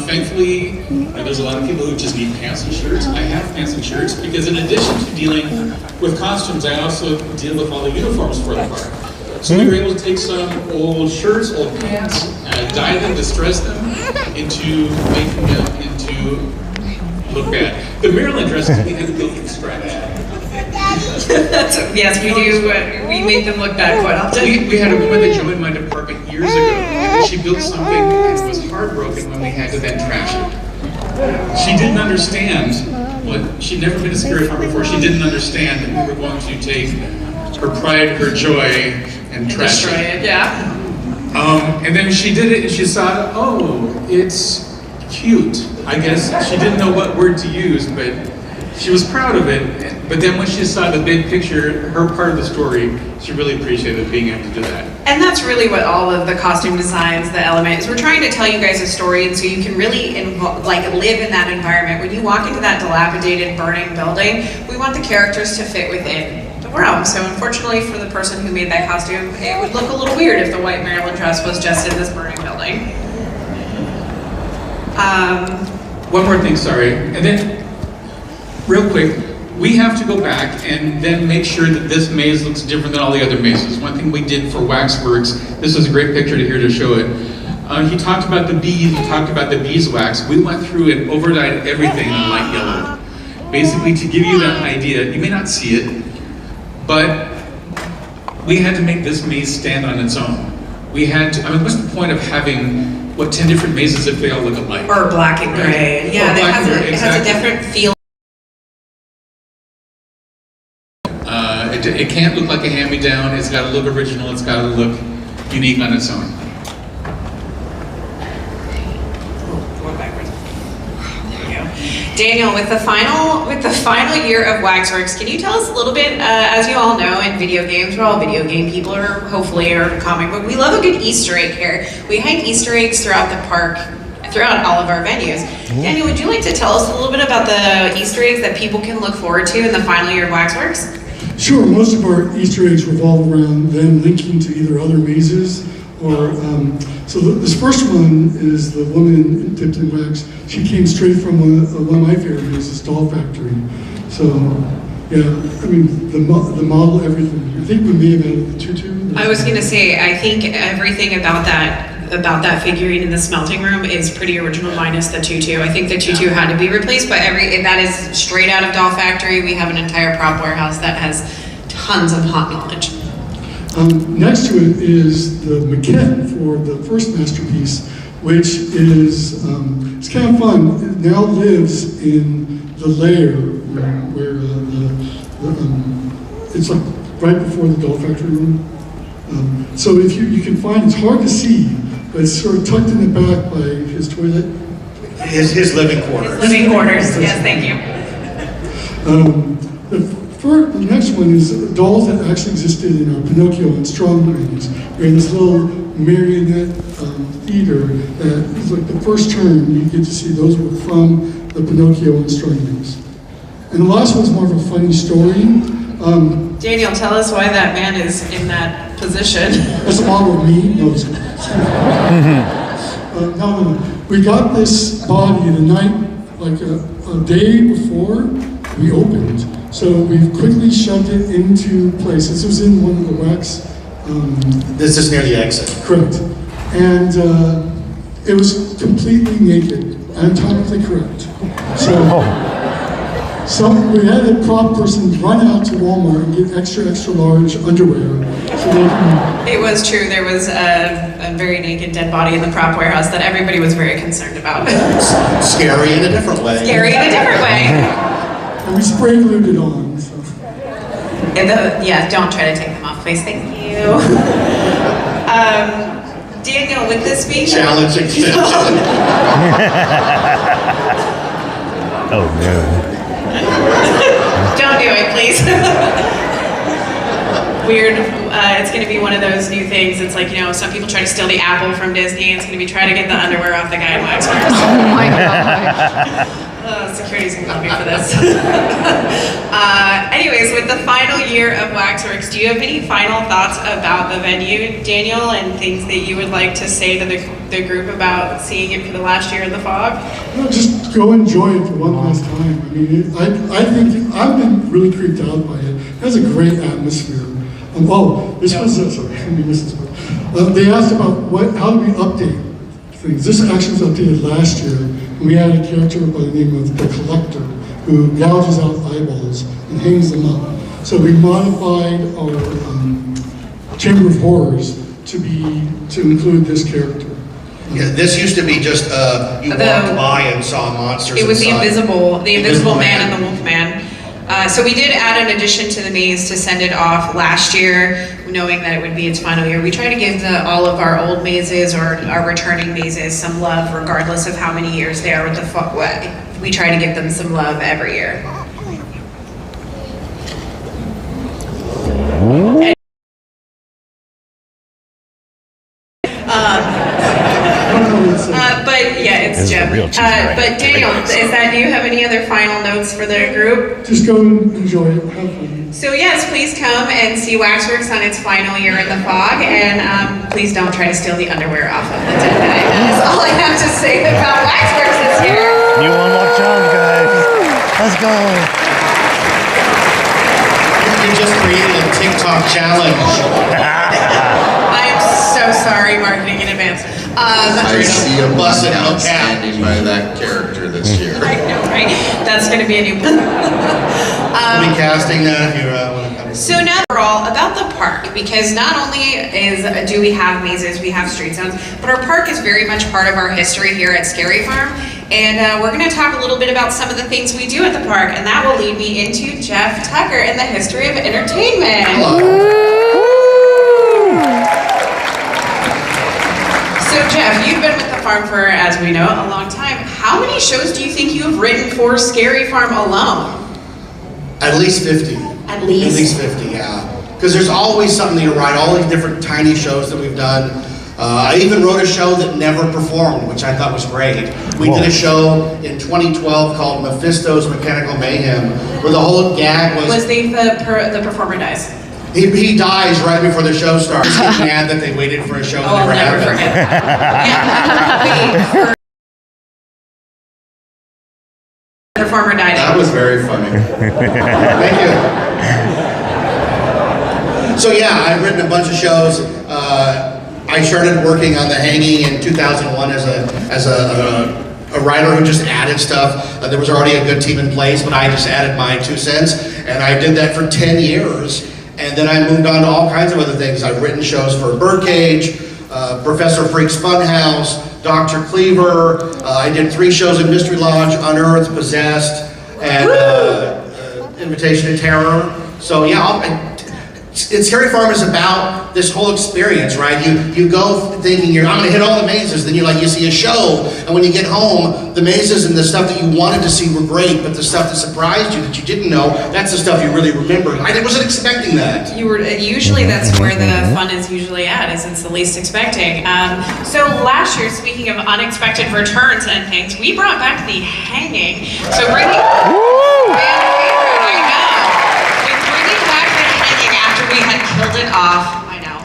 Thankfully, there's a lot of people who just need pants and shirts. I have pants and shirts because in addition to dealing with costumes, I also deal with all the uniforms for the park. So we were able to take some old shirts, old pants, dye them, distress them into making them into look bad. The Maryland dresses we had to build from scratch. Yes, we do. We make them look bad quite often. We had a woman that joined my department years ago, and she built something that was heartbroken when we had to then trash it. She didn't understand she'd never been a scary farm before. She didn't understand that we were going to take her pride, her joy, and trash Destroy it. it, yeah. And then she did it, and she saw, oh, it's cute. I guess she didn't know what word to use, but she was proud of it. But then when she saw the big picture, her part of the story, she really appreciated being able to do that. And that's really what all of the costume designs, the elements, we're trying to tell you guys a story, and so you can really live in that environment. When you walk into that dilapidated, burning building, we want the characters to fit within the realm. So unfortunately for the person who made that costume, it would look a little weird if the white Maryland dress was just in this burning building. One more thing, sorry. And then, real quick, we have to go back and then make sure that this maze looks different than all the other mazes. One thing we did for Waxworks, this is a great picture to here to show it. He talked about the bees, he talked about the beeswax. We went through and overdyed everything in light yellow. Basically to give you that idea, you may not see it, but we had to make this maze stand on its own. We had to, I mean, what's the point of having, 10 different mazes if they all look alike? Or black and gray. Right? Yeah, Or black and gray, it has a different feel. It can't look like a hand-me-down. It's got to look original. It's got to look unique on its own. Going backwards. There we go. Daniel, with the final year of Waxworks, can you tell us a little bit? As you all know, in video games, we're all video game people, or hopefully, or comic book. We love a good Easter egg here. We hang Easter eggs throughout the park, throughout all of our venues. Daniel, would you like to tell us a little bit about the Easter eggs that people can look forward to in the final year of Waxworks? Sure, most of our Easter eggs revolve around them linking to either other mazes or, so this first one is the woman dipped in wax. She came straight from one of my favorite mazes, Doll Factory. So, yeah, I mean, the model, everything. I think we may have added the tutu. I was gonna say, I think everything about that figurine in the smelting room is pretty original, minus the tutu. I think the tutu had to be replaced, but that is straight out of Doll Factory. We have an entire prop warehouse that has tons of hot knowledge. Next to it is the maquette for the first masterpiece, which is, it's kind of fun. It now lives in the lair where it's like right before the Doll Factory room. So if you can find, it's hard to see, but it's sort of tucked in the back by his toilet. His living quarters. Living quarters, yes, thank you. The next one is dolls that actually existed in our Pinocchio and Strong rings. We're in this little marionette theater that is like the first term you get to see. Those were from the Pinocchio and Strong rings. And the last one's more of a funny story. Daniel, tell us why that man is in that position. That's a model of me. No, it's no. We got this body the night, like a day before we opened. So we've quickly shoved it into place. This was in one of the wax. This is near the exit. Correct. And it was completely naked, anatomically correct. So we had a prop person run out to Walmart and get extra large underwear. So they can, It was true. There was a very naked dead body in the prop warehouse that everybody was very concerned about. Scary in a different way. Scary in a different way. and we spray glued it on. So. Yeah, don't try to take them off, please. Thank you. Daniel, with this being Challenge accepted. Oh no. Don't do it, please. Weird. It's going to be one of those new things. It's like, some people try to steal the apple from Disney. It's going to be trying to get the underwear off the guy in Waxworks. Oh my god. Security's going to love me for this. Anyways, with the final year of Waxworks, do you have any final thoughts about the venue, Daniel, and things that you would like to say to the group about seeing it for the last year in the fog? No, just go enjoy it for one last time. I mean, I think I've been really creeped out by it. It has a great atmosphere. This was sorry, let me miss this one. They asked about how do we update things. This actually was updated last year, and we had a character by the name of the Collector who gouges out eyeballs and hangs them up. So we modified our Chamber of Horrors to include this character. Yeah, this used to be just you walked by and saw monsters. It was the inside. Invisible Man and the Wolf Man. So we did add an addition to the maze to send it off last year, knowing that it would be its final year. We try to give all of our old mazes or our returning mazes some love, regardless of how many years they are with the we try to give them some love every year. But yeah, it's Jim. But Daniel, do you have any other final notes for the group? Just go and enjoy it, have fun. So yes, please come and see Waxworks on its final year in the fog, and please don't try to steal the underwear off of the dead guy. That's all I have to say about Waxworks this year. New one more challenge, guys. Let's go. You just created a TikTok challenge. I'm so sorry, marketing in advance. I see a bus Busted standing by that character this year. I know, right? That's going to be a new book. We'll be casting that if you want to come. So now we're all about the park, because not only do we have mazes, we have street zones, but our park is very much part of our history here at Scary Farm. And we're going to talk a little bit about some of the things we do at the park, and that will lead me into Jeff Tucker and the history of entertainment. So Jeff, you've been with the farm for, as we know, a long time. How many shows do you think you have written for Scary Farm alone? At least 50. At least? At least 50, yeah. Because there's always something to write, all these different tiny shows that we've done. I even wrote a show that never performed, which I thought was great. We did a show in 2012 called Mephisto's Mechanical Mayhem, where the whole gag was the performer dies. He dies right before the show starts. He's mad that they waited for a show that I'll never never happened. forget that. The performer died. That was very funny. Thank you. So yeah, I've written a bunch of shows. I started working on The Hanging in 2001 as a writer who just added stuff. There was already a good team in place, but I just added my 2 cents, and I did that for 10 years. And then I moved on to all kinds of other things. I've written shows for Birdcage, Professor Freak's Funhouse, Dr. Cleaver. I did 3 shows in Mystery Lodge, Unearthed, Possessed, and Invitation to Terror. So yeah, Scary Farm is about this whole experience, right? You go thinking I'm gonna hit all the mazes, then you see a show, and when you get home, the mazes and the stuff that you wanted to see were great, but the stuff that surprised you that you didn't know, that's the stuff you really remember. I wasn't expecting that. Usually that's where the fun is usually at, is it's the least expecting. So last year, speaking of unexpected returns and things, we brought back The Hanging. So bringing we had killed it off. I know.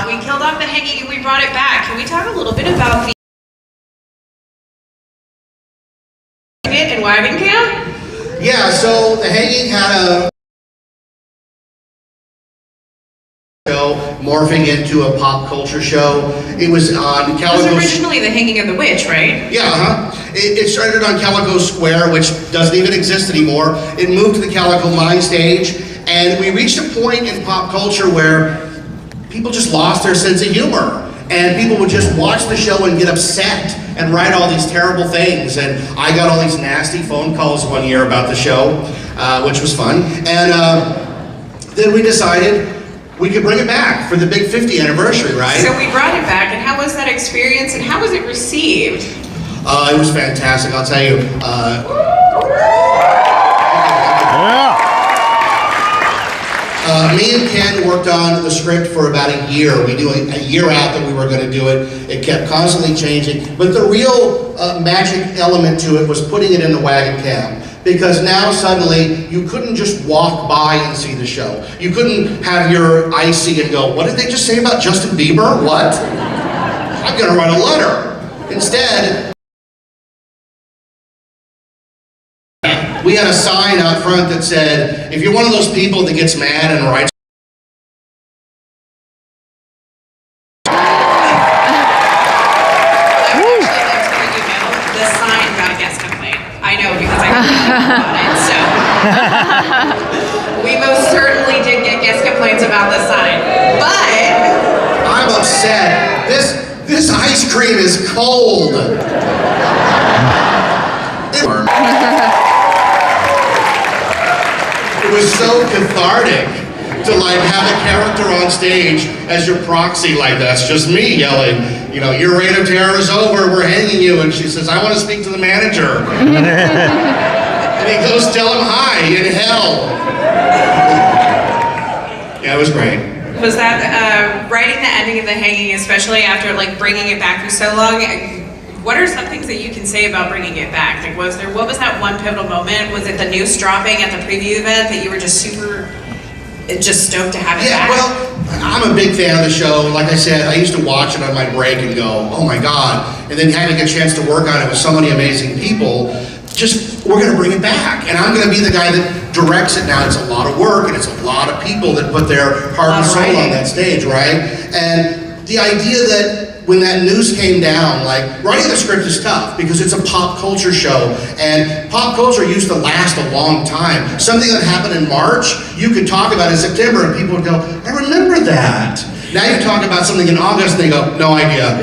We killed off The Hanging and we brought it back. Can we talk a little bit about the and Wagon Camp? Yeah, so The Hanging had a show morphing into a pop culture show. It was on Calico. It was originally The Hanging of the Witch, right? Yeah, it started on Calico Square, which doesn't even exist anymore. It moved to the Calico Mine stage. And we reached a point in pop culture where people just lost their sense of humor. And people would just watch the show and get upset and write all these terrible things. And I got all these nasty phone calls one year about the show, which was fun. And then we decided we could bring it back for the big 50th anniversary, right? So we brought it back, and how was that experience, and how was it received? It was fantastic, I'll tell you. Me and Ken worked on the script for about a year. We knew a year out that we were going to do it. It kept constantly changing. But the real magic element to it was putting it in the wagon cab. Because now suddenly you couldn't just walk by and see the show. You couldn't have your icy and go, what did they just say about Justin Bieber? What? I'm going to write a letter. Instead, we had a sign out front that said, if you're one of those people that gets mad and writes the sign got a guest complaint. I know because I heard about it, so we most certainly did get guest complaints about the sign. But I'm upset. This ice cream is cold. It was so cathartic to like have a character on stage as your proxy, like that's just me yelling, you know, your reign of terror is over, we're hanging you, and she says, I want to speak to the manager. And he goes, tell him hi in hell. Yeah, it was great. Was that writing the ending of The Hanging, especially after like bringing it back for so long? What are some things that you can say about bringing it back? Like, what was that one pivotal moment? Was it the news dropping at the preview event that you were just stoked to have it back? Well, I'm a big fan of the show. Like I said, I used to watch it on my break and go, oh my God. And then having a chance to work on it with so many amazing people, we're gonna bring it back. And I'm gonna be the guy that directs it now. It's a lot of work and it's a lot of people that put their heart and soul on that stage, right? And the idea that when that news came down, like, writing the script is tough because it's a pop culture show, and pop culture used to last a long time. Something that happened in March, you could talk about in September and people would go, I remember that. Now you talk about something in August and they go, no idea.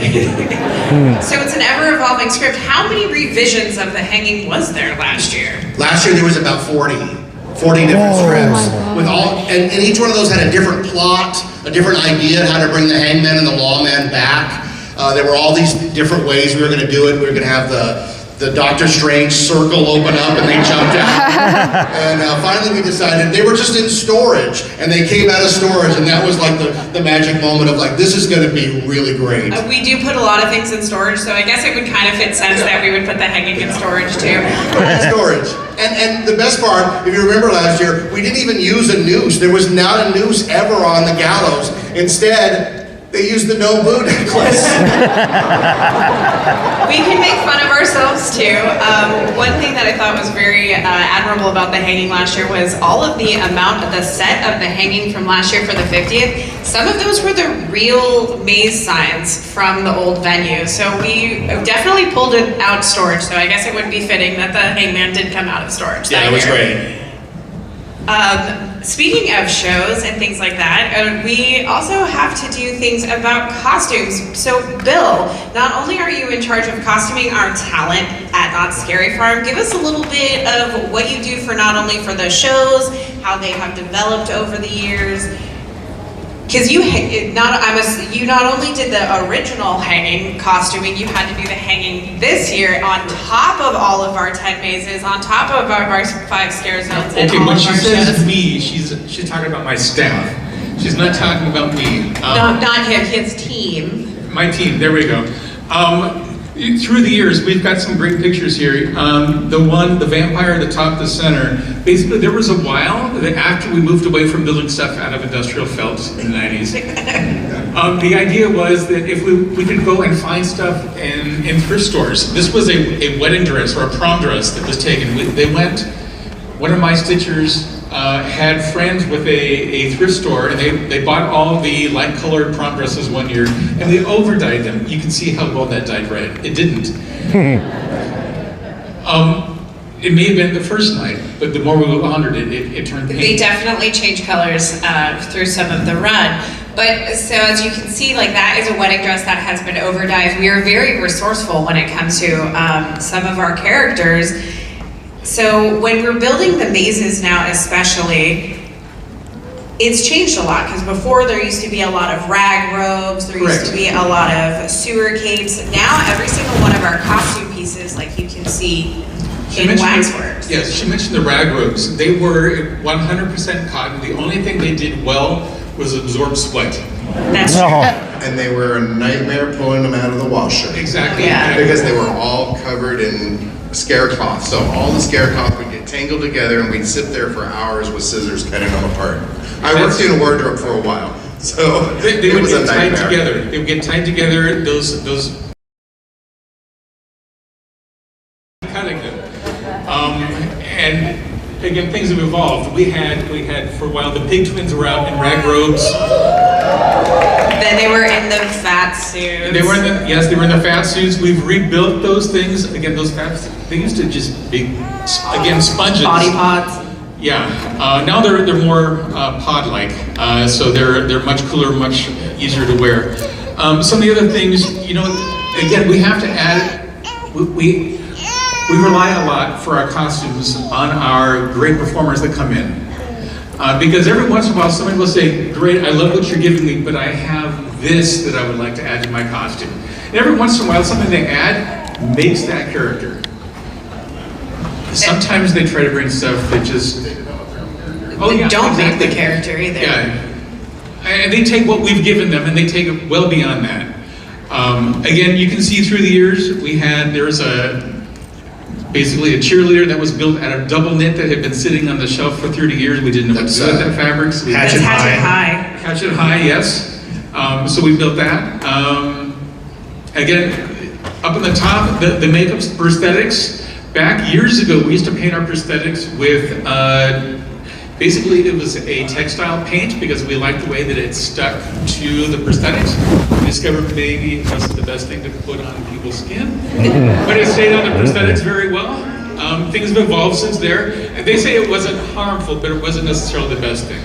So it's an ever-evolving script. How many revisions of The Hanging was there last year? Last year there was about 40 different scripts. With and each one of those had a different plot, a different idea how to bring the hangman and the lawman back. There were all these different ways we were going to do it. We were going to have the Doctor Strange circle open up and they jumped out. And finally we decided they were just in storage and they came out of storage, and that was like the magic moment of like, this is going to be really great. We do put a lot of things in storage, so I guess it would kind of fit sense that we would put The Hanging in storage too. Storage. And the best part, if you remember last year, we didn't even use a noose. There was not a noose ever on the gallows. Instead, they used the no boo necklace. We can make fun of ourselves too. One thing that I thought was very admirable about The Hanging last year was all of the amount of the set of The Hanging from last year for the 50th. Some of those were the real maze signs from the old venue. So we definitely pulled it out of storage. So I guess it would be fitting that the Hangman did come out of storage that year. Yeah, it was great. Speaking of shows and things like that, we also have to do things about costumes. So Bill, not only are you in charge of costuming our talent at Knott's Scary Farm, give us a little bit of what you do for not only for the shows, how they have developed over the years. Because you not only did the original Hanging costuming, you had to do the Hanging this year on top of all of our 10 mazes, on top of our 5 scare zones, and all when of she our says shows. me, she's talking about my staff. She's not talking about me. No, not him, his team. My team, there we go. Through the years, we've got some great pictures here. The vampire at the top, the center. Basically, there was a while that after we moved away from building stuff out of industrial felt in the 90s, the idea was that if we could go and find stuff in thrift stores. This was a wedding dress or a prom dress that was taken. One of my stitchers had friends with a thrift store, and they bought all the light-colored prom dresses one year, and they over-dyed them. You can see how well that dyed red. It didn't. It may have been the first night, but the more we laundered it turned pink. They definitely change colors through some of the run. But so as you can see, like that is a wedding dress that has been over-dyed. We are very resourceful when it comes to some of our characters. So when we're building the mazes now especially, it's changed a lot, because before there used to be a lot of rag robes, there used to be a lot of sewer capes. Now every single one of our costume pieces, like you can see in Waxworks. Yes, she mentioned the rag robes. They were 100% cotton. The only thing they did well was absorb sweat. That's true. And they were a nightmare pulling them out of the washer. Exactly. Yeah. Because they were all covered in scare cloth. So all the scare cloth would get tangled together and we'd sit there for hours with scissors cutting them apart. I worked in a wardrobe for a while, so They it would was get a tied nightmare. together. They would get tied together. Those cutting them, and again, things have evolved. We had for a while the Pig Twins were out in rag robes. Then they were in the fat suits. They were in the fat suits. We've rebuilt those things. Again, those fat, they used to just be, again, sponges. Body pods. Yeah. Now they're more pod-like. So they're much cooler, much easier to wear. Some of the other things, you know, again, we have to add, we rely a lot for our costumes on our great performers that come in. Because every once in a while somebody will say, great, I love what you're giving me, but I have this that I would like to add to my costume. And every once in a while something they add makes that character. Sometimes they try to bring stuff that just... don't make the character either. Yeah. And they take what we've given them and they take it well beyond that. Again, you can see through the years, there's basically a cheerleader that was built out of double knit that had been sitting on the shelf for 30 years. We didn't know what to do with that fabric. So Hatchet High. Hatchet High, yes. So we built that. Again, up on the top, the makeup prosthetics. Back years ago, we used to paint our prosthetics with, basically it was a textile paint because we liked the way that it stuck to the prosthetics. We discovered maybe it wasn't the best thing to put on people's skin, but it stayed on the prosthetics very well. Things have evolved since there. And they say it wasn't harmful, but it wasn't necessarily the best thing.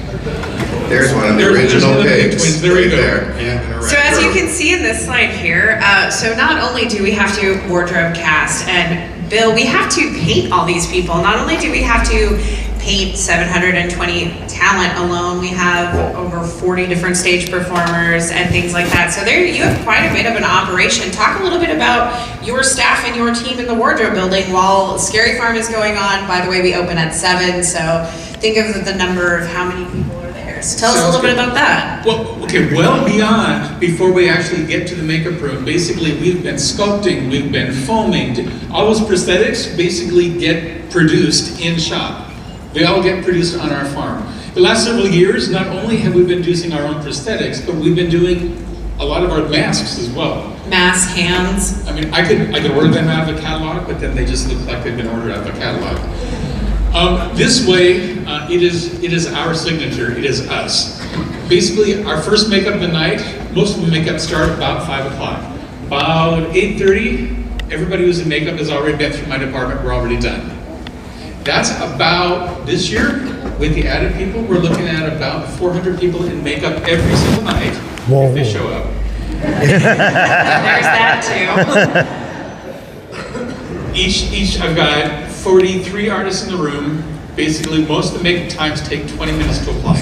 There's one of the original pigs. There we go. Yeah. So as you can see in this slide here, so not only do we have to wardrobe cast and Bill, we have to paint all these people. Not only do we have to paint 720 talent alone, we have over 40 different stage performers and things like that. So there you have quite a bit of an operation. Talk a little bit about your staff and your team in the wardrobe building while Scary Farm is going on. By the way, we open at 7, so think of the number of how many people are there. So tell us a little bit about that. Well, okay, well beyond, before we actually get to the makeup room, basically we've been sculpting, we've been foaming. All those prosthetics basically get produced in shop. They all get produced on our farm. The last several years, not only have we been producing our own prosthetics, but we've been doing a lot of our masks as well. Mask hands. I mean, I could order them out of a catalog, but then they just look like they've been ordered out of a catalog. This way, it is our signature. It is us. Basically, our first makeup of the night, most of the makeup start about 5 o'clock. About 8:30, everybody who's in makeup has already been through my department. We're already done. That's about, this year, with the added people, we're looking at about 400 people in makeup every single night if they show up. There's that too. I've got 43 artists in the room. Basically, most of the makeup times take 20 minutes to apply.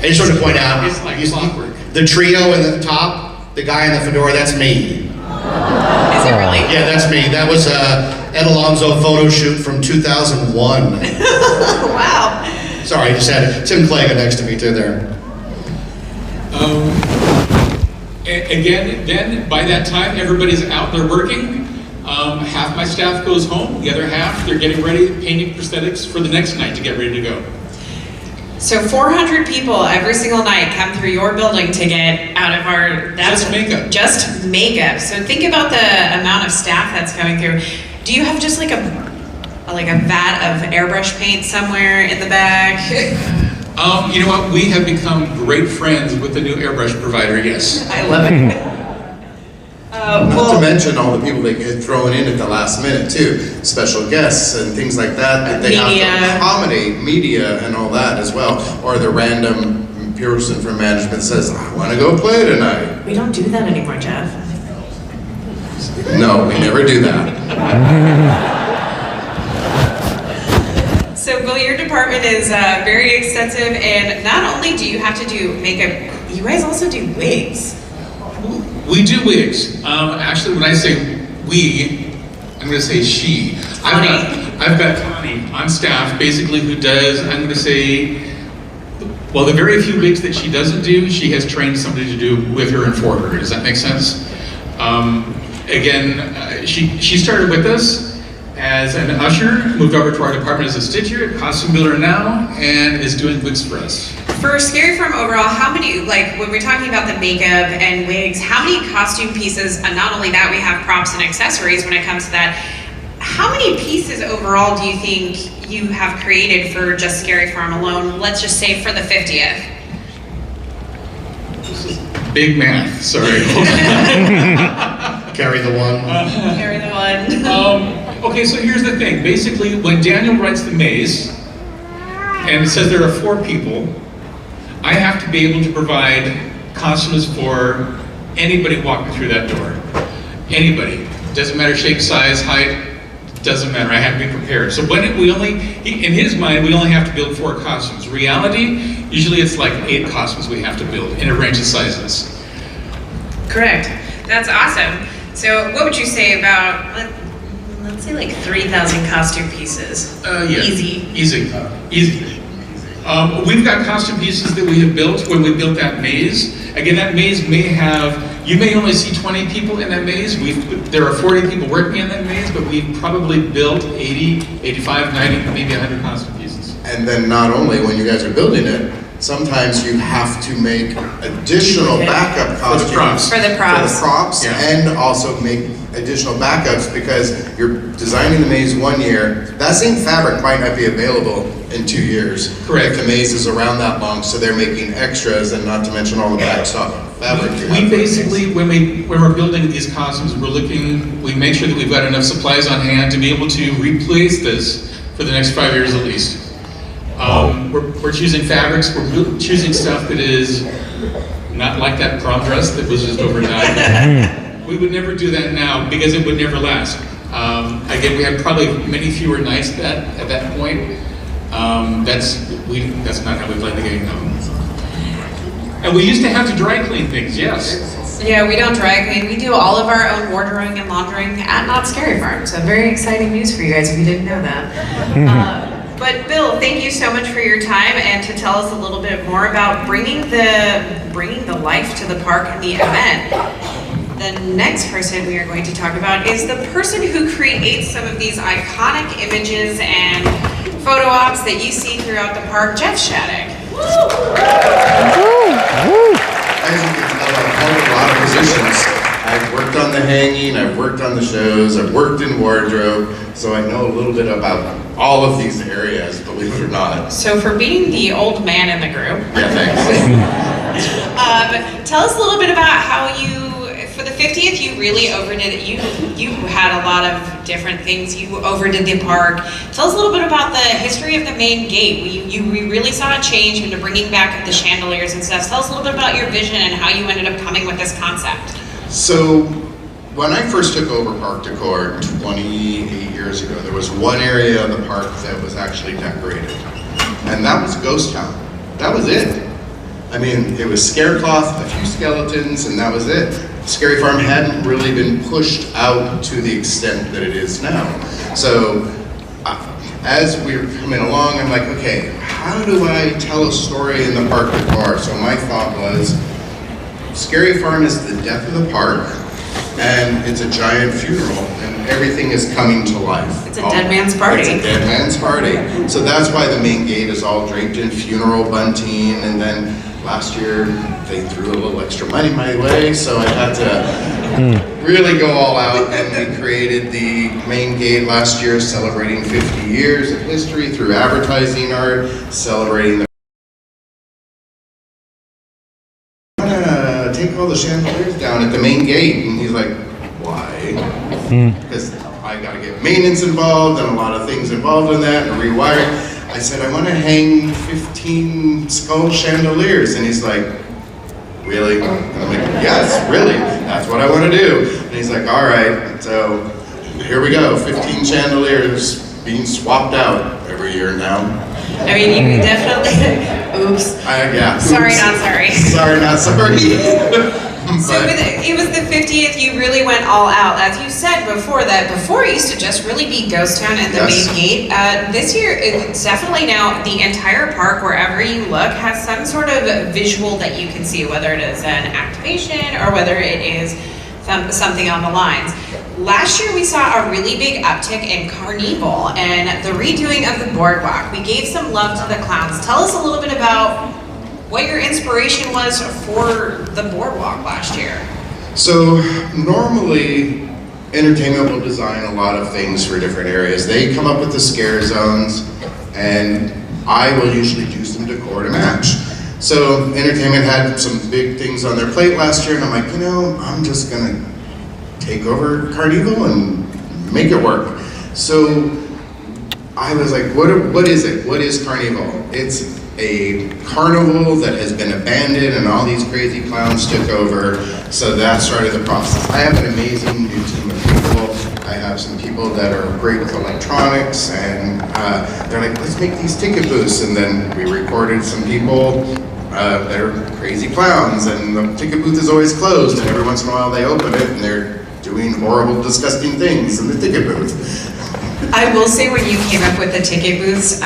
I just want to point out, It's like clockwork. the trio in the top, the guy in the fedora, that's me. Is it really? Yeah, that's me. That was Ed Alonso photo shoot from 2001. Wow. Sorry, I just had Tim Clegg next to me too there. Again, then by that time, everybody's out there working. Half my staff goes home. The other half, they're getting ready, painting prosthetics for the next night to get ready to go. So 400 people every single night come through your building to get out of our... Just makeup. Just makeup. So think about the amount of staff that's coming through. Do you have just like a vat of airbrush paint somewhere in the back? You know what? We have become great friends with the new airbrush provider, yes. I love it. Not to mention all the people that get thrown in at the last minute too, special guests and things like that that they Media. have to accommodate, media and all that as well. Or the random person from management says, I want to go play tonight. We don't do that anymore, Jeff. No, we never do that. So, Bill, your department is very extensive, and not only do you have to do makeup, you guys also do wigs. We do wigs. Actually, when I say we, I'm going to say she. I've got Connie on staff, basically, who does, I'm going to say, well, the very few wigs that she doesn't do, she has trained somebody to do with her and for her. Does that make sense? Again, she started with us as an usher, moved over to our department as a stitcher, costume builder now, and is doing wigs for us. For Scary Farm overall, how many, like when we're talking about the makeup and wigs, how many costume pieces, and not only that, we have props and accessories when it comes to that. How many pieces overall do you think you have created for just Scary Farm alone? Let's just say for the 50th. This is big math, sorry. Carry the one. Carry the one. Okay, so here's the thing. Basically, when Daniel writes the maze, and it says there are 4 people, I have to be able to provide costumes for anybody walking through that door. Anybody. Doesn't matter shape, size, height, doesn't matter. I have to be prepared. So when in his mind, we only have to build 4 costumes. Reality, usually it's like 8 costumes we have to build in a range of sizes. Correct. That's awesome. So what would you say about, let's say like 3,000 costume pieces? Yeah. Easy. We've got costume pieces that we have built when we built that maze. Again, that maze may have, you may only see 20 people in that maze. There are 40 people working in that maze, but we've probably built 80, 85, 90, maybe 100 costume pieces. And then not only when you guys are building it, sometimes you have to make additional backup costumes. For the props. Yeah. And also make additional backups because you're designing the maze 1 year. That same fabric might not be available in 2 years. Correct. If the maze is around that long, so they're making extras, and not to mention all the backstop fabric. We basically, when we're building these costumes, we make sure that we've got enough supplies on hand to be able to replace this for the next 5 years at least. We're choosing fabrics, we're choosing stuff that is not like that prom dress that was just overnight. We would never do that now because it would never last. Again, we had probably many fewer nights at that point. That's not how we play the game now. And we used to have to dry clean things, yes. Yeah, we don't dry clean. We do all of our own wardrobing and laundering at Knott Scary Farm. So very exciting news for you guys if you didn't know that. But Bill, thank you so much for your time and to tell us a little bit more about bringing the life to the park and the event. The next person we are going to talk about is the person who creates some of these iconic images and photo ops that you see throughout the park, Jeff Shattuck. As you can tell, I've held a lot of positions. I've worked on the hanging, I've worked on the shows, I've worked in wardrobe, so I know a little bit about all of these areas, believe it or not. So for being the old man in the group, Yeah, thanks. tell us a little bit about how for the 50th, you really overdid it. You had a lot of different things. You overdid the park. Tell us a little bit about the history of the main gate. We really saw a change into bringing back the chandeliers and stuff. Tell us a little bit about your vision and how you ended up coming with this concept. So, when I first took over Park Decor 28 years ago, there was one area of the park that was actually decorated, and that was Ghost Town. That was it. I mean, it was Scarecloth, a few skeletons, and that was it. Scary Farm hadn't really been pushed out to the extent that it is now. So, as we were coming along, I'm like, okay, how do I tell a story in the Park Decor? So my thought was, Scary Farm is the death of the park, and it's a giant funeral, and everything is coming to life. It's a dead man's party. It's a dead man's party. So that's why the main gate is all draped in funeral bunting, and then last year they threw a little extra money my way, so I had to really go all out, and we created the main gate last year, celebrating 50 years of history through advertising art, celebrating the take all the chandeliers down at the main gate. And he's like, why? Because I got to get maintenance involved and a lot of things involved in that and rewiring. I said, I want to hang 15 skull chandeliers. And he's like, really? And I'm like, yes, really. That's what I want to do. And he's like, all right. So here we go. 15 chandeliers being swapped out every year now. I mean, you definitely, oops. Yeah. Sorry, oops. not sorry. Sorry, not sorry. So it was the 50th, you really went all out. As you said before, it used to just really be Ghost Town and the main gate. This year, it's definitely now the entire park, wherever you look, has some sort of visual that you can see, whether it is an activation or whether it is something on the lines. Last year we saw a really big uptick in Carnival and the redoing of the boardwalk. We gave some love to the clowns. Tell us a little bit about what your inspiration was for the boardwalk last year. So normally entertainment will design a lot of things for different areas. They come up with the scare zones and I will usually do some decor to match. So entertainment had some big things on their plate last year and I'm like, I'm just gonna take over Carnival and make it work. So I was like, what is it? What is Carnival? It's a carnival that has been abandoned and all these crazy clowns took over. So that started the process. I have an amazing new team of people. I have some people that are great with electronics, and they're like, let's make these ticket booths. And then we recorded some people that are crazy clowns, and the ticket booth is always closed, and every once in a while they open it and they're doing horrible, disgusting things in the ticket booth. I will say when you came up with the ticket booths,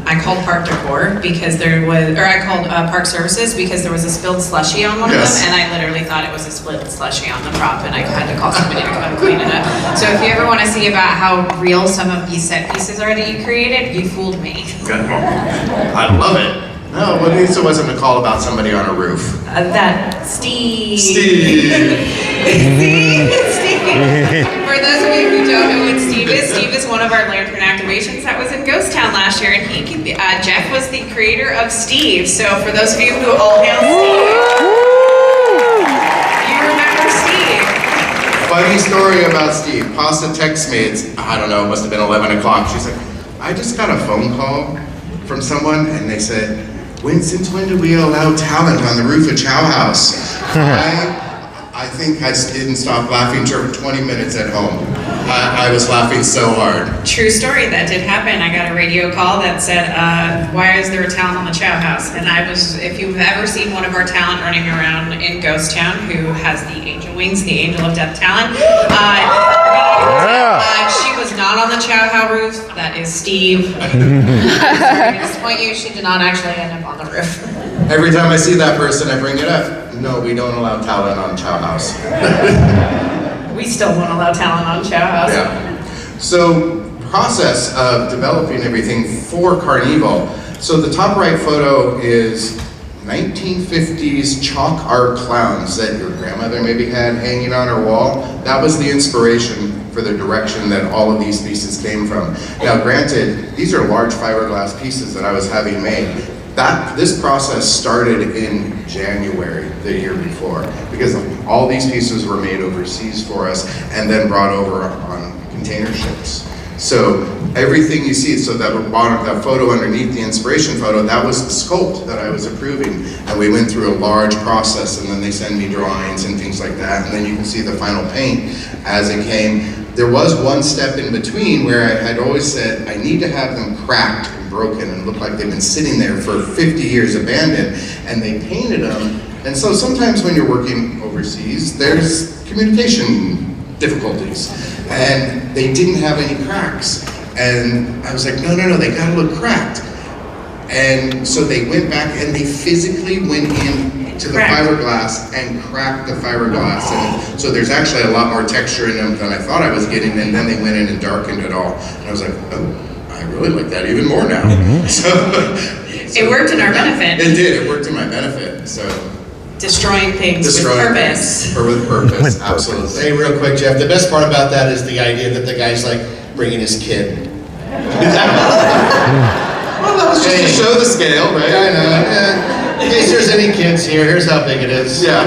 I called Park Decor because there was, or I called Park Services because there was a spilled slushie on one of them, and I literally thought it was a spilled slushie on the prop, and I had to call somebody to come clean it up. So if you ever want to see about how real some of these set pieces are that you created, you fooled me. I love it. No, what needs wasn't a call about somebody on a roof. That Steve. Steve. Steve. For those of you who don't know what Steve is one of our lantern activations that was in Ghost Town last year, and Jeff was the creator of Steve. So for those of you who all hail Steve, you remember Steve. Funny story about Steve. Pasta texts me, I don't know, it must have been 11 o'clock. She's like, I just got a phone call from someone, and they said, since when do we allow talent on the roof of Chow House? I think I didn't stop laughing for 20 minutes at home. I was laughing so hard. True story, that did happen. I got a radio call that said, why is there a talent on the Chow House? And if you've ever seen one of our talent running around in Ghost Town who has the angel wings, the angel of death talent, she was not on the Chow House roof. That is Steve. Sorry to disappoint you, she did not actually end up on the roof. Every time I see that person, I bring it up. No, we don't allow talent on Chow House. We still won't allow talent on Chow House. Yeah. So, process of developing everything for Carnival. So the top right photo is 1950s chalk art clowns that your grandmother maybe had hanging on her wall. That was the inspiration for the direction that all of these pieces came from. Now granted, these are large fiberglass pieces that I was having made. This process started in January the year before, because all these pieces were made overseas for us and then brought over on container ships. So everything you see, so that photo underneath the inspiration photo, that was the sculpt that I was approving, and we went through a large process, and then they send me drawings and things like that, and then you can see the final paint as it came. There was one step in between where I had always said, I need to have them cracked and broken and look like they've been sitting there for 50 years abandoned, and they painted them. And so sometimes when you're working overseas, there's communication difficulties, and they didn't have any cracks. And I was like, no, they gotta look cracked. And so they went back and they physically went in to the fiberglass and cracked the fiberglass. And so there's actually a lot more texture in them than I thought I was getting, and then they went in and darkened it all. And I was like, oh, I really like that even more now. So it worked in our benefit. It did, it worked in my benefit, so. Destroying things with purpose. With purpose, absolutely. Hey, real quick, Jeff, the best part about that is the idea that the guy's like bringing his kid. Well, that was just to show the scale, right? I know. In case there's any kids here, here's how big it is. Yeah.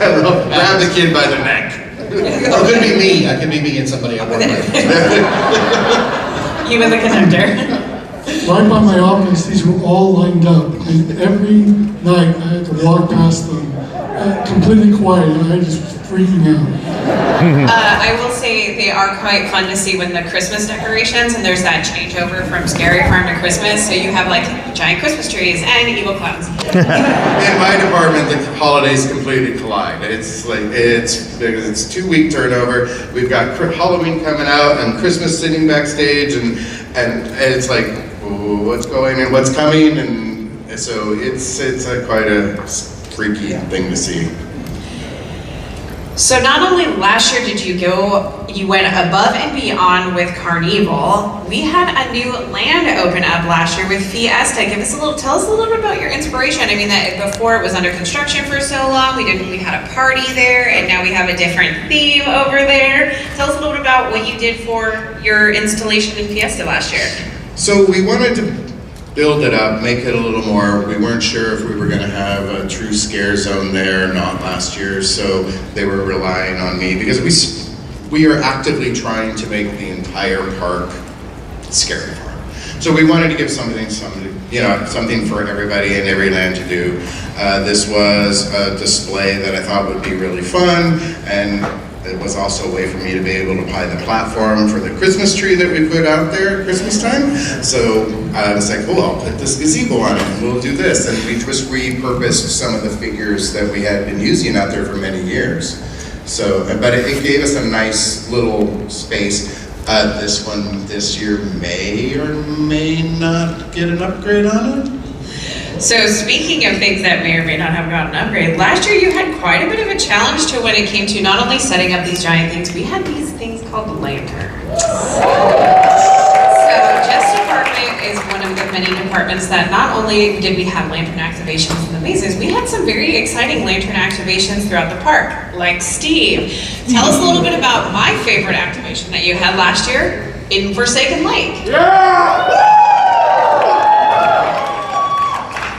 I love that. Grab the kid by the neck. Or it could be me. I could be me and somebody at work. You and the conductor. Right by my office, these were all lined up, and every night I had to walk past them, completely quiet, and I just was freaking out. I will say they are quite fun to see when the Christmas decorations, and there's that changeover from Scary Farm to Christmas, so you have like giant Christmas trees and evil clowns. In my department, the holidays completely collide. It's like, it's 2-week turnover. We've got Halloween coming out and Christmas sitting backstage, and it's like, what's going and what's coming, and so it's quite a freaky thing to see. So not only last year did you went above and beyond with Carnival, we had a new land open up last year with Fiesta. Tell us a little bit about your inspiration. I mean, that before it was under construction for so long, we had a party there, and now we have a different theme over there. Tell us a little bit about what you did for your installation in Fiesta last year. So we wanted to build it up, make it a little more. We weren't sure if we were going to have a true scare zone there, not last year, so they were relying on me, because we are actively trying to make the entire park Scary Farm. So we wanted to give something for everybody in every land to do. This was a display that I thought would be really fun, and it was also a way for me to be able to apply the platform for the Christmas tree that we put out there at Christmas time. So I was like, oh, I'll put this gazebo on it, and we'll do this. And we just repurposed some of the figures that we had been using out there for many years. So, but it gave us a nice little space. This one this year may or may not get an upgrade on it. So speaking of things that may or may not have gotten an upgrade, last year you had quite a bit of a challenge to when it came to not only setting up these giant things, we had these things called lanterns. So Jeff's department is one of the many departments that not only did we have lantern activations in the mazes, we had some very exciting lantern activations throughout the park. Like Steve, tell us a little bit about my favorite activation that you had last year in Forsaken Lake. Yeah!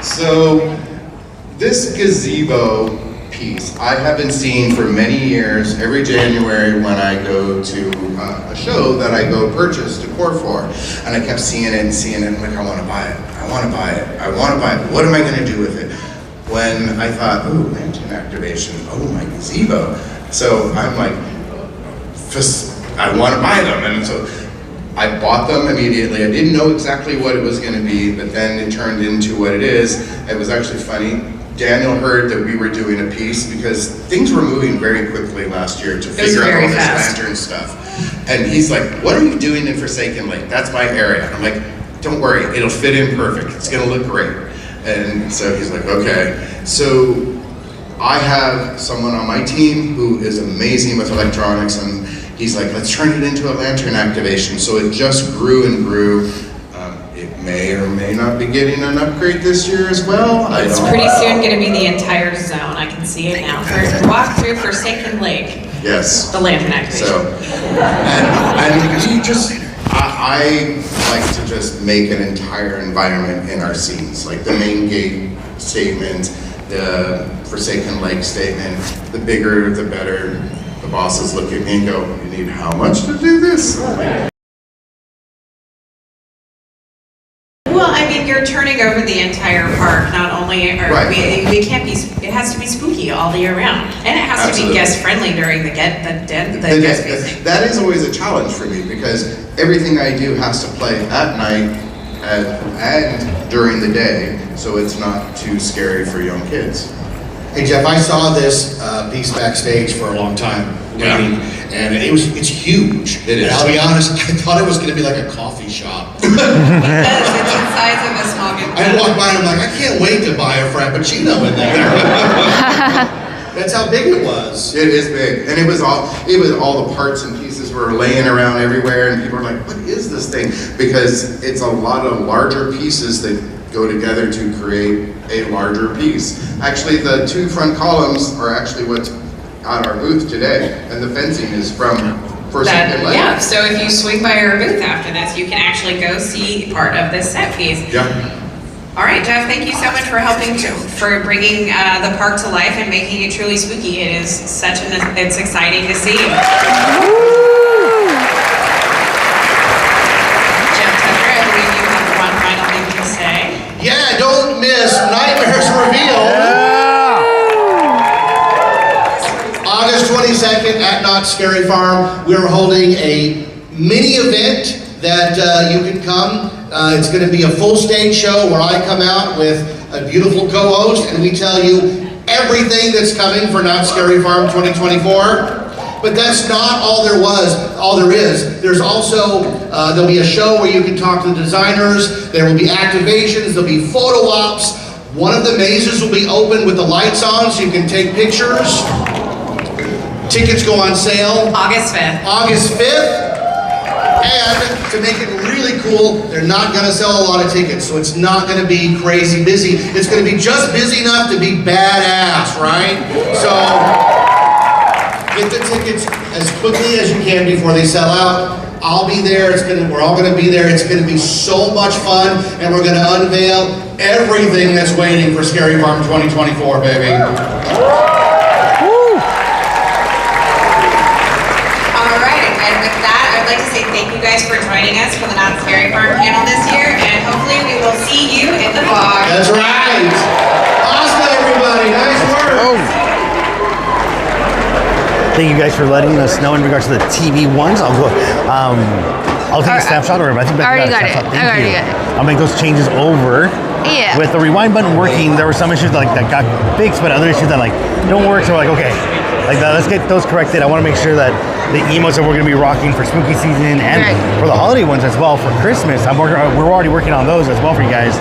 So this gazebo piece I have been seeing for many years every January when I go to a show that I go purchase decor for. And I kept seeing it and seeing it, and I'm like, I want to buy it, I want to buy it, I want to buy it. What am I going to do with it? When I thought, oh, lantern activation, oh, my gazebo. So I'm like, I want to buy them. And so I bought them immediately. I didn't know exactly what it was going to be, but then it turned into what it is. It was actually funny. Daniel heard that we were doing a piece because things were moving very quickly last year to figure out all this lantern stuff. And he's like, what are you doing in Forsaken Lake? That's my area. I'm like, don't worry, it'll fit in perfect. It's going to look great. And so he's like, okay. So I have someone on my team who is amazing with electronics, and he's like, let's turn it into a lantern activation. So it just grew and grew. It may or may not be getting an upgrade this year as well. It's pretty soon going to be the entire zone. I can see it now. Walk through Forsaken Lake. Yes. The lantern activation. So, and we just, I like to just make an entire environment in our scenes, like the main gate statement, the Forsaken Lake statement. The bigger, the better. The bosses look at me and go, you need how much to do this? Well, I mean, you're turning over the entire park. Not only are we can't be. It has to be spooky all the year round, and it has to be guest friendly during the guest facing. That is always a challenge for me because everything I do has to play at night and during the day, so it's not too scary for young kids. Hey Jeff, I saw this piece backstage for a long time waiting, and it's huge. It is. And I'll be honest, I thought it was going to be like a coffee shop. It's the size of a small good. I walked by and I'm like, I can't wait to buy a Frappuccino in there. That's how big it was. It is big, and it was all the parts and pieces were laying around everywhere, and people are like, what is this thing? Because it's a lot of larger pieces that go together to create a larger piece. Actually, the two front columns are actually what's on our booth today, and the fencing is from Forsaken Lake. Yeah, so if you swing by our booth after this, you can actually go see part of this set piece. Yeah. All right, Jeff, thank you so much for for bringing the park to life and making it truly spooky. It is it's exciting to see. Yeah, don't miss Nightmares Revealed. August 22nd at Knott Scary Farm. We're holding a mini event that you can come. It's going to be a full stage show where I come out with a beautiful co-host and we tell you everything that's coming for Knott Scary Farm 2024. But that's not all there is. There's also, there'll be a show where you can talk to the designers, there will be activations, there'll be photo ops. One of the mazes will be open with the lights on so you can take pictures. Tickets go on sale. August 5th. August 5th. And to make it really cool, they're not gonna sell a lot of tickets, so it's not gonna be crazy busy. It's gonna be just busy enough to be badass, right? So, get the tickets as quickly as you can before they sell out. I'll be there. We're all gonna be there. It's gonna be so much fun, and we're gonna unveil everything that's waiting for Scary Farm 2024, baby. All right, and with that, I'd would like to say thank you guys for joining us for the Not Scary Farm panel this year, and hopefully we will see you in the vlog. That's right. Awesome, everybody. Nice work. Thank you guys for letting us know in regards to the TV ones. I'll go. I'll take a snapshot or I think I already got it. Thank I already you. got it. I'll make those changes over. Yeah. With the rewind button working, there were some issues that got fixed, but other issues that don't work. So we're like, okay, let's get those corrected. I want to make sure that the emotes that we're going to be rocking for spooky season and for the holiday ones as well for Christmas, we're already working on those as well for you guys.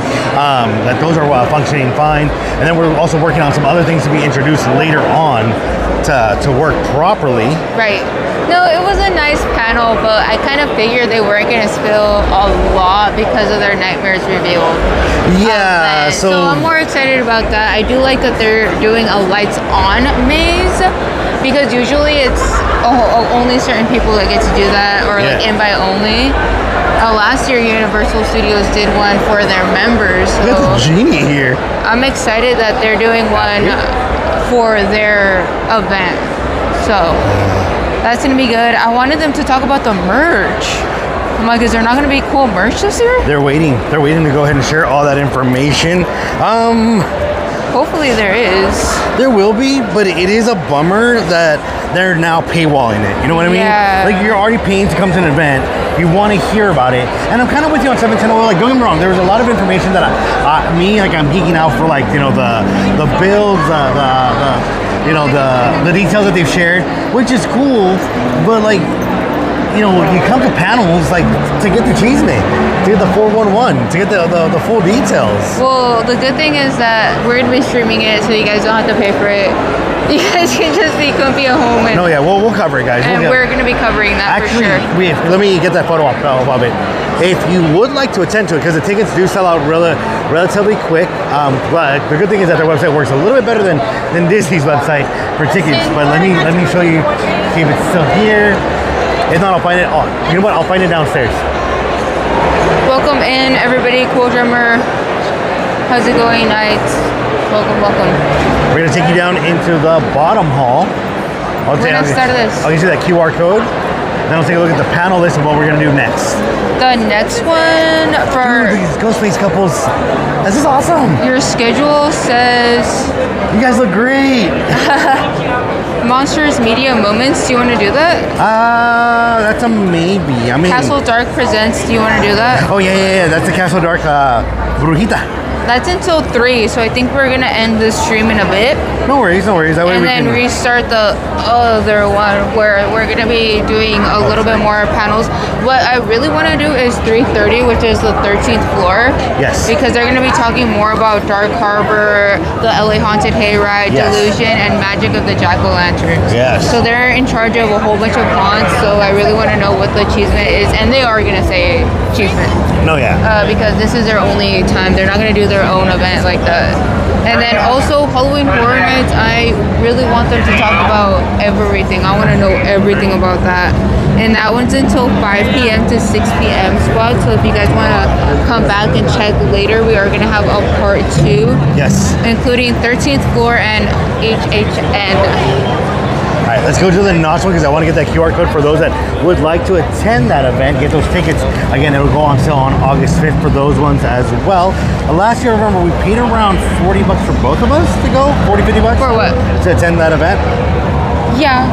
That those are functioning fine, and then we're also working on some other things to be introduced later on to work properly. Right. No, it was a nice panel, but I kind of figured they weren't going to spill a lot because of their Nightmares revealed. Yeah, so I'm more excited about that. I do like that they're doing a lights on maze because usually it's only certain people that get to do that or like invite only. Last year Universal Studios did one for their members. So look at the genie here. I'm excited that they're doing one for their event. So that's gonna be good. I wanted them to talk about the merch. I'm like, is there not gonna be cool merch this year? They're waiting. They're waiting to go ahead and share all that information. Hopefully there is. There will be, but it is a bummer that they're now paywalling it. You know what I mean? Yeah. Like, you're already paying to come to an event. You want to hear about it. And I'm kind of with you on 710. Like, don't get me wrong. There was a lot of information that I'm geeking out for, like, you know, the builds, the details that they've shared, which is cool. But, like, you know, you come to panels like to get the cheese made, to get the 411, to get the full details. Well, the good thing is that we're gonna be streaming it, so you guys don't have to pay for it. You guys can just be comfy at home. And, no, yeah, we'll cover it, guys. And we're gonna be covering that actually, for sure. Let me get that photo of it. If you would like to attend to it, because the tickets do sell out relatively quick, but the good thing is that their website works a little bit better than Disney's website for tickets. But let me show you, see if it's still here. If not, I'll find it. Oh, you know what? I'll find it downstairs. Welcome in, everybody. Cool Drummer. How's it going, Knight? Welcome. We're gonna take you down into the bottom hall. We're gonna start this. I'll give you that QR code. Then I'll take a look at the panel list of what we're gonna do next. The next one for these Ghostface couples. This is awesome. Your schedule says you guys look great. Monsters Media Moments. Do you want to do that? That's a maybe. I mean, Castle Dark Presents. Do you want to do that? Oh yeah. That's the Castle Dark Brujita. That's until 3, so I think we're gonna end this stream in a bit. No worries. That way and then restart the other one where we're gonna be doing a little bit more panels. What I really want to do is 330, which is the 13th floor. Yes. Because they're gonna be talking more about Dark Harbor, the LA Haunted Hayride, Delusion, and Magic of the Jack-O-Lanterns. Yes. So they're in charge of a whole bunch of haunts. So I really want to know what the achievement is, and they are gonna say achievement. No, yeah. Because this is their only time. They're not gonna do their own event like that. And then also Halloween Horror Nights, I really want them to talk about everything. I want to know everything about that. And that one's until 5 p.m. to 6 p.m. squad. So if you guys want to come back and check later, we are going to have a part 2. Yes. Including 13th floor and HHN. All right, let's go to the Knott one because I want to get that QR code for those that would like to attend that event. Get those tickets. Again, it will go on sale on August 5th for those ones as well. Last year, remember, we paid around $40 for both of us to go? 40, 50 bucks? For what? To attend that event? Yeah,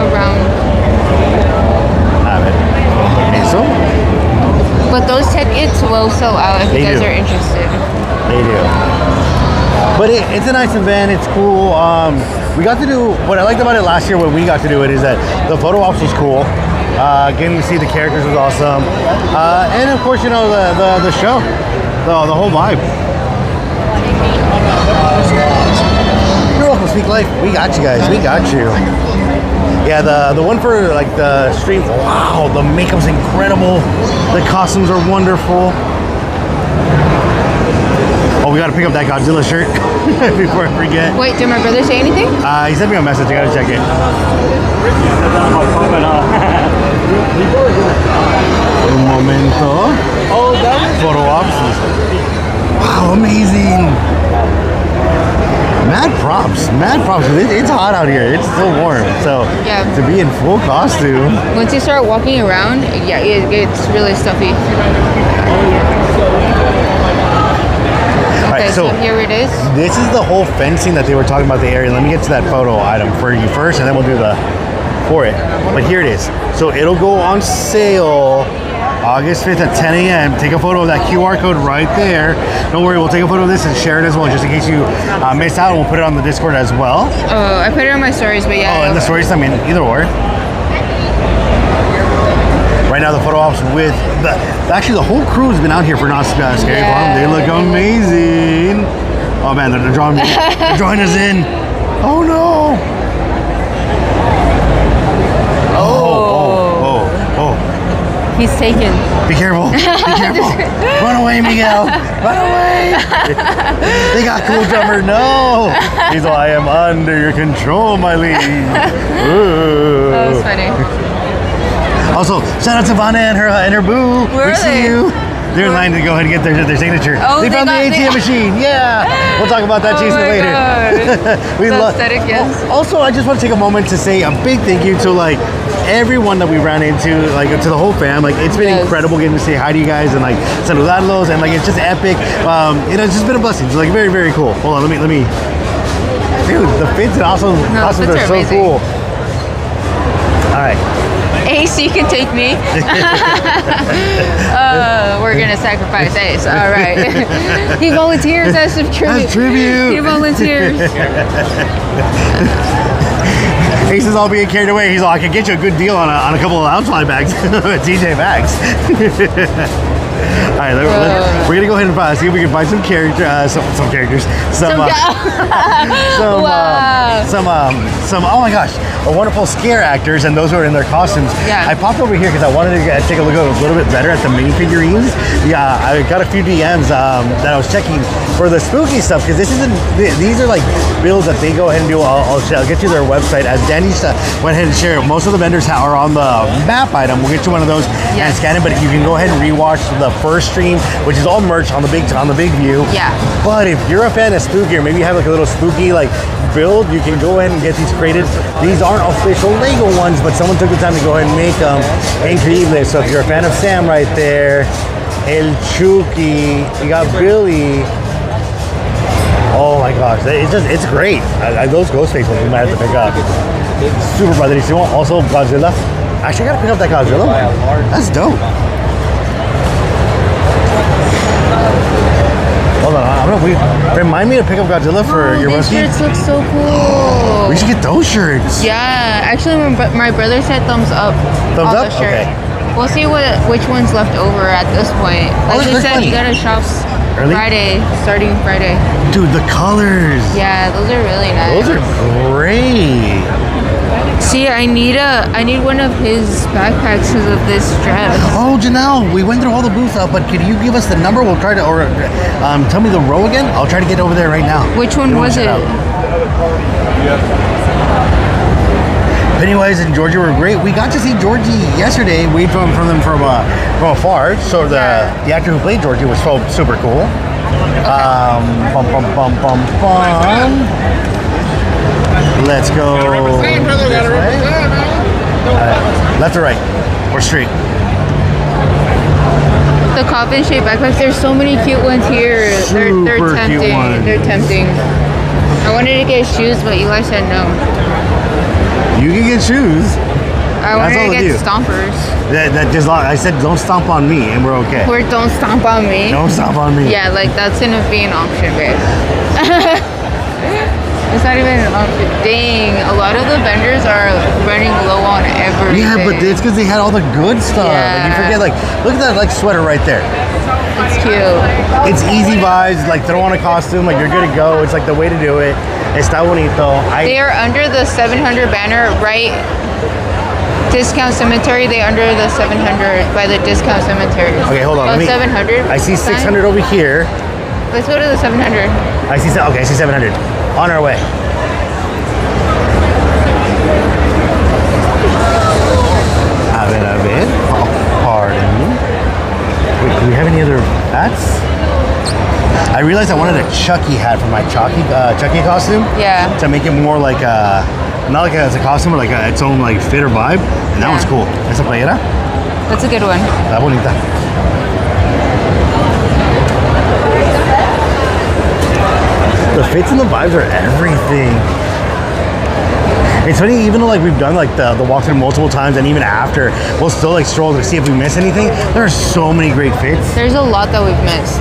around. Have it. Okay, so? But those tickets will sell out if you guys are interested. They do. But it's a nice event. It's cool. We got to do, what I liked about it last year when we got to do it is that the photo ops was cool. Getting to see the characters was awesome. And of course, you know, the show, the whole vibe. You're welcome, Speak Life. We got you guys. We got you. Yeah, the one for like the stream, wow, the makeup's incredible. The costumes are wonderful. Oh, we gotta pick up that Godzilla shirt before I forget. Wait, did my brother say anything? He sent me a message. I gotta check it. Un momento. Photo ops. Wow, amazing. mad props. It's hot out here. It's still warm. So Yeah. to be in full costume. Once you start walking around, yeah, it gets really stuffy. Okay, Alright, so here it is. This is the whole fencing that they were talking about the area. Let me get to that photo item for you first, and then we'll do the for it. But here it is. So it'll go on sale August 5th at 10 a.m. Take a photo of that QR code right there. Don't worry, we'll take a photo of this and share it as well, just in case you missed out. We'll put it on the Discord as well. Oh, I put it on my stories, but yeah. Oh, and the stories, I mean, either or. Right now, the photo ops with actually the whole crew has been out here for Not Scary Farm. They look amazing. Oh man, they're drawing they're drawing us in. Oh no. Oh. He's taken. Be careful. Be careful. Run away, Miguel. Run away. They got cool drummer. No. He's all, I am under your control, my lead. That was funny. Also, shout out to Vanna and her boo. Where we are see they? you. They're in line to go ahead and get their signature. Oh, they found the ATM machine. Yeah. We'll talk about that, Jason, later. We The love aesthetic, yes. Also, I just want to take a moment to say a big thank you to like everyone that we ran into, like to the whole fam. Like it's been incredible getting to say hi to you guys and like saludarlos, and like it's just epic. It's just been a blessing. It's like very, very cool. Hold on, let me. Dude, the fits and also costumes are so amazing. cool. All right. Ace, you can take me. We're gonna sacrifice Ace. All right. He volunteers as a tribute. As tribute. He volunteers. Ace is all being carried away. He's all, I can get you a good deal on a couple of Outfly bags at TJ Maxx. All right, we're gonna go ahead and see if we can find some characters. Some characters. Some. Oh my gosh, a wonderful scare actors and those who are in their costumes. Yeah. I popped over here because I wanted to take a look a little bit better at the mini figurines. Yeah, I got a few DMs that I was checking for the spooky stuff, because these are like builds that they go ahead and do. I'll get you their website. As Danny went ahead and shared, most of the vendors are on the map item. We'll get you one of those and scan it. But you can go ahead and rewatch the first stream, which is all merch on the big view. Yeah. But if you're a fan of spooky, or maybe you have like a little spooky like build, you can go ahead and get these created. These aren't official Lego ones, but someone took the time to go ahead and make them. Increíble. So if you're a fan of Sam right there, El Chucky, you got Billy. Oh my gosh, it's great. Those Ghostface ones we might have to pick up. Super padrísimo. Also Godzilla. Actually, I gotta pick up that Godzilla. That's dope. Hold on, remind me to pick up Godzilla for your These monkey. shirts look so cool. We should get those shirts. Yeah, actually, my brother said thumbs up. Thumbs on up? the shirt. Okay. We'll see which one's left over at this point. Like we they're said, funny. you gotta shop Early? starting Friday. Dude, the colors. Yeah, those are really nice. Those are great. See, I need one of his backpacks because of this dress. Oh, Janelle, we went through all the booths, but could you give us the number? We'll try to, or tell me the row again. I'll try to get over there right now. Which one was it? Pennywise and Georgie were great. We got to see Georgie yesterday. We from them from afar. So the actor who played Georgie was super cool. Let's go. Left or right? Or straight? The coffin-shaped backpacks. There's so many cute ones here. They're Super tempting. cute ones. They're tempting. I wanted to get shoes, but Eli said no. You can get shoes. I wanted to get stompers. I said don't stomp on me, and we're okay. Or don't stomp on me. Don't stomp on me. Yeah, like that's gonna be an option, babe. It's not even an option. Dang, a lot of the vendors are running low on everything. Yeah, but it's because they had all the good stuff. Yeah. Like you forget, like look at that like sweater right there. It's cute. It's easy vibes. Like throw on a costume, like you're good to go. It's like the way to do it. Está bonito. They are under the 700 banner, right? Discount Cemetery. They under the 700 by the Discount Cemetery. Okay, hold on. Oh, 700. I see 600 over here. Let's go to the 700. I see 700. On our way. A ver. Pardon me. Wait, do we have any other bats? I realized I wanted a Chucky hat for my Chucky costume. Yeah. To make it more like not like as a costume, but like its own like fit or vibe. And that one's cool. Esa playera. That's a good one. Está bonita. The fits and the vibes are everything. It's funny, even though like we've done like the walkthrough multiple times, and even after, we'll still like stroll to see if we miss anything. There are so many great fits. There's a lot that we've missed.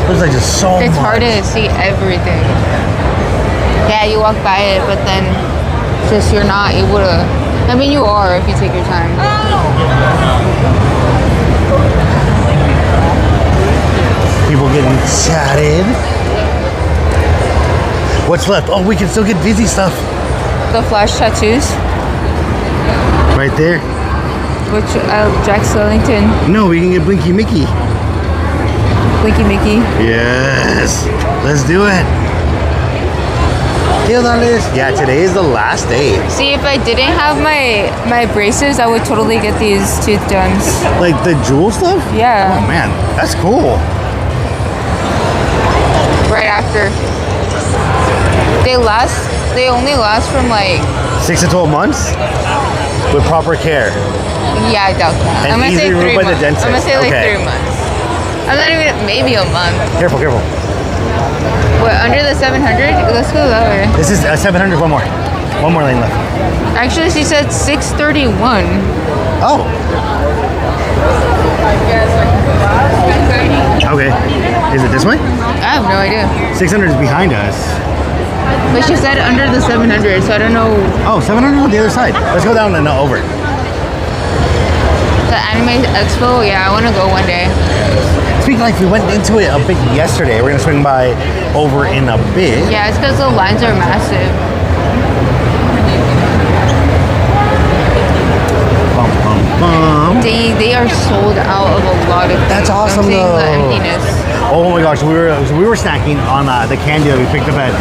There's like just so It's much. hard to see everything. Yeah, you walk by it, but then just you're not able to. I mean, you are if you take your time. People getting chatted. What's left? Oh, we can still get Disney stuff. The flash tattoos, Right there. which Jack Skellington, No, we can get Blinky Mickey. Blinky Mickey. Yes. Let's do it. Yeah, today is the last day. See, if I didn't have my braces, I would totally get these tooth gems. Like the jewel stuff? Yeah. Oh man, that's cool. Right after. They only last from like, 6 to 12 months with proper care. yeah, I doubt that. And I'm gonna say easily 3 removed by the months. dentist. I'm gonna say like Okay. 3 months. I'm not even, maybe a month. Careful, careful. What, under the 700? Let's go that way. This is 700, one more. One more lane left. Actually, she said 631. Oh. Okay. Is it this way? I have no idea. 600 is behind us. But she said under the 700, so I don't know. Oh, 700 on the other side. Let's go down and over. The Anime Expo, yeah, I want to go one day. Speaking like we went into it a bit yesterday. We're gonna swing by over in a bit. Yeah, it's because the lines are massive. Bum, bum, bum. They are sold out of a lot of things. That's awesome, I'm seeing though. the emptiness. Oh my gosh, we were snacking on the candy that we picked up at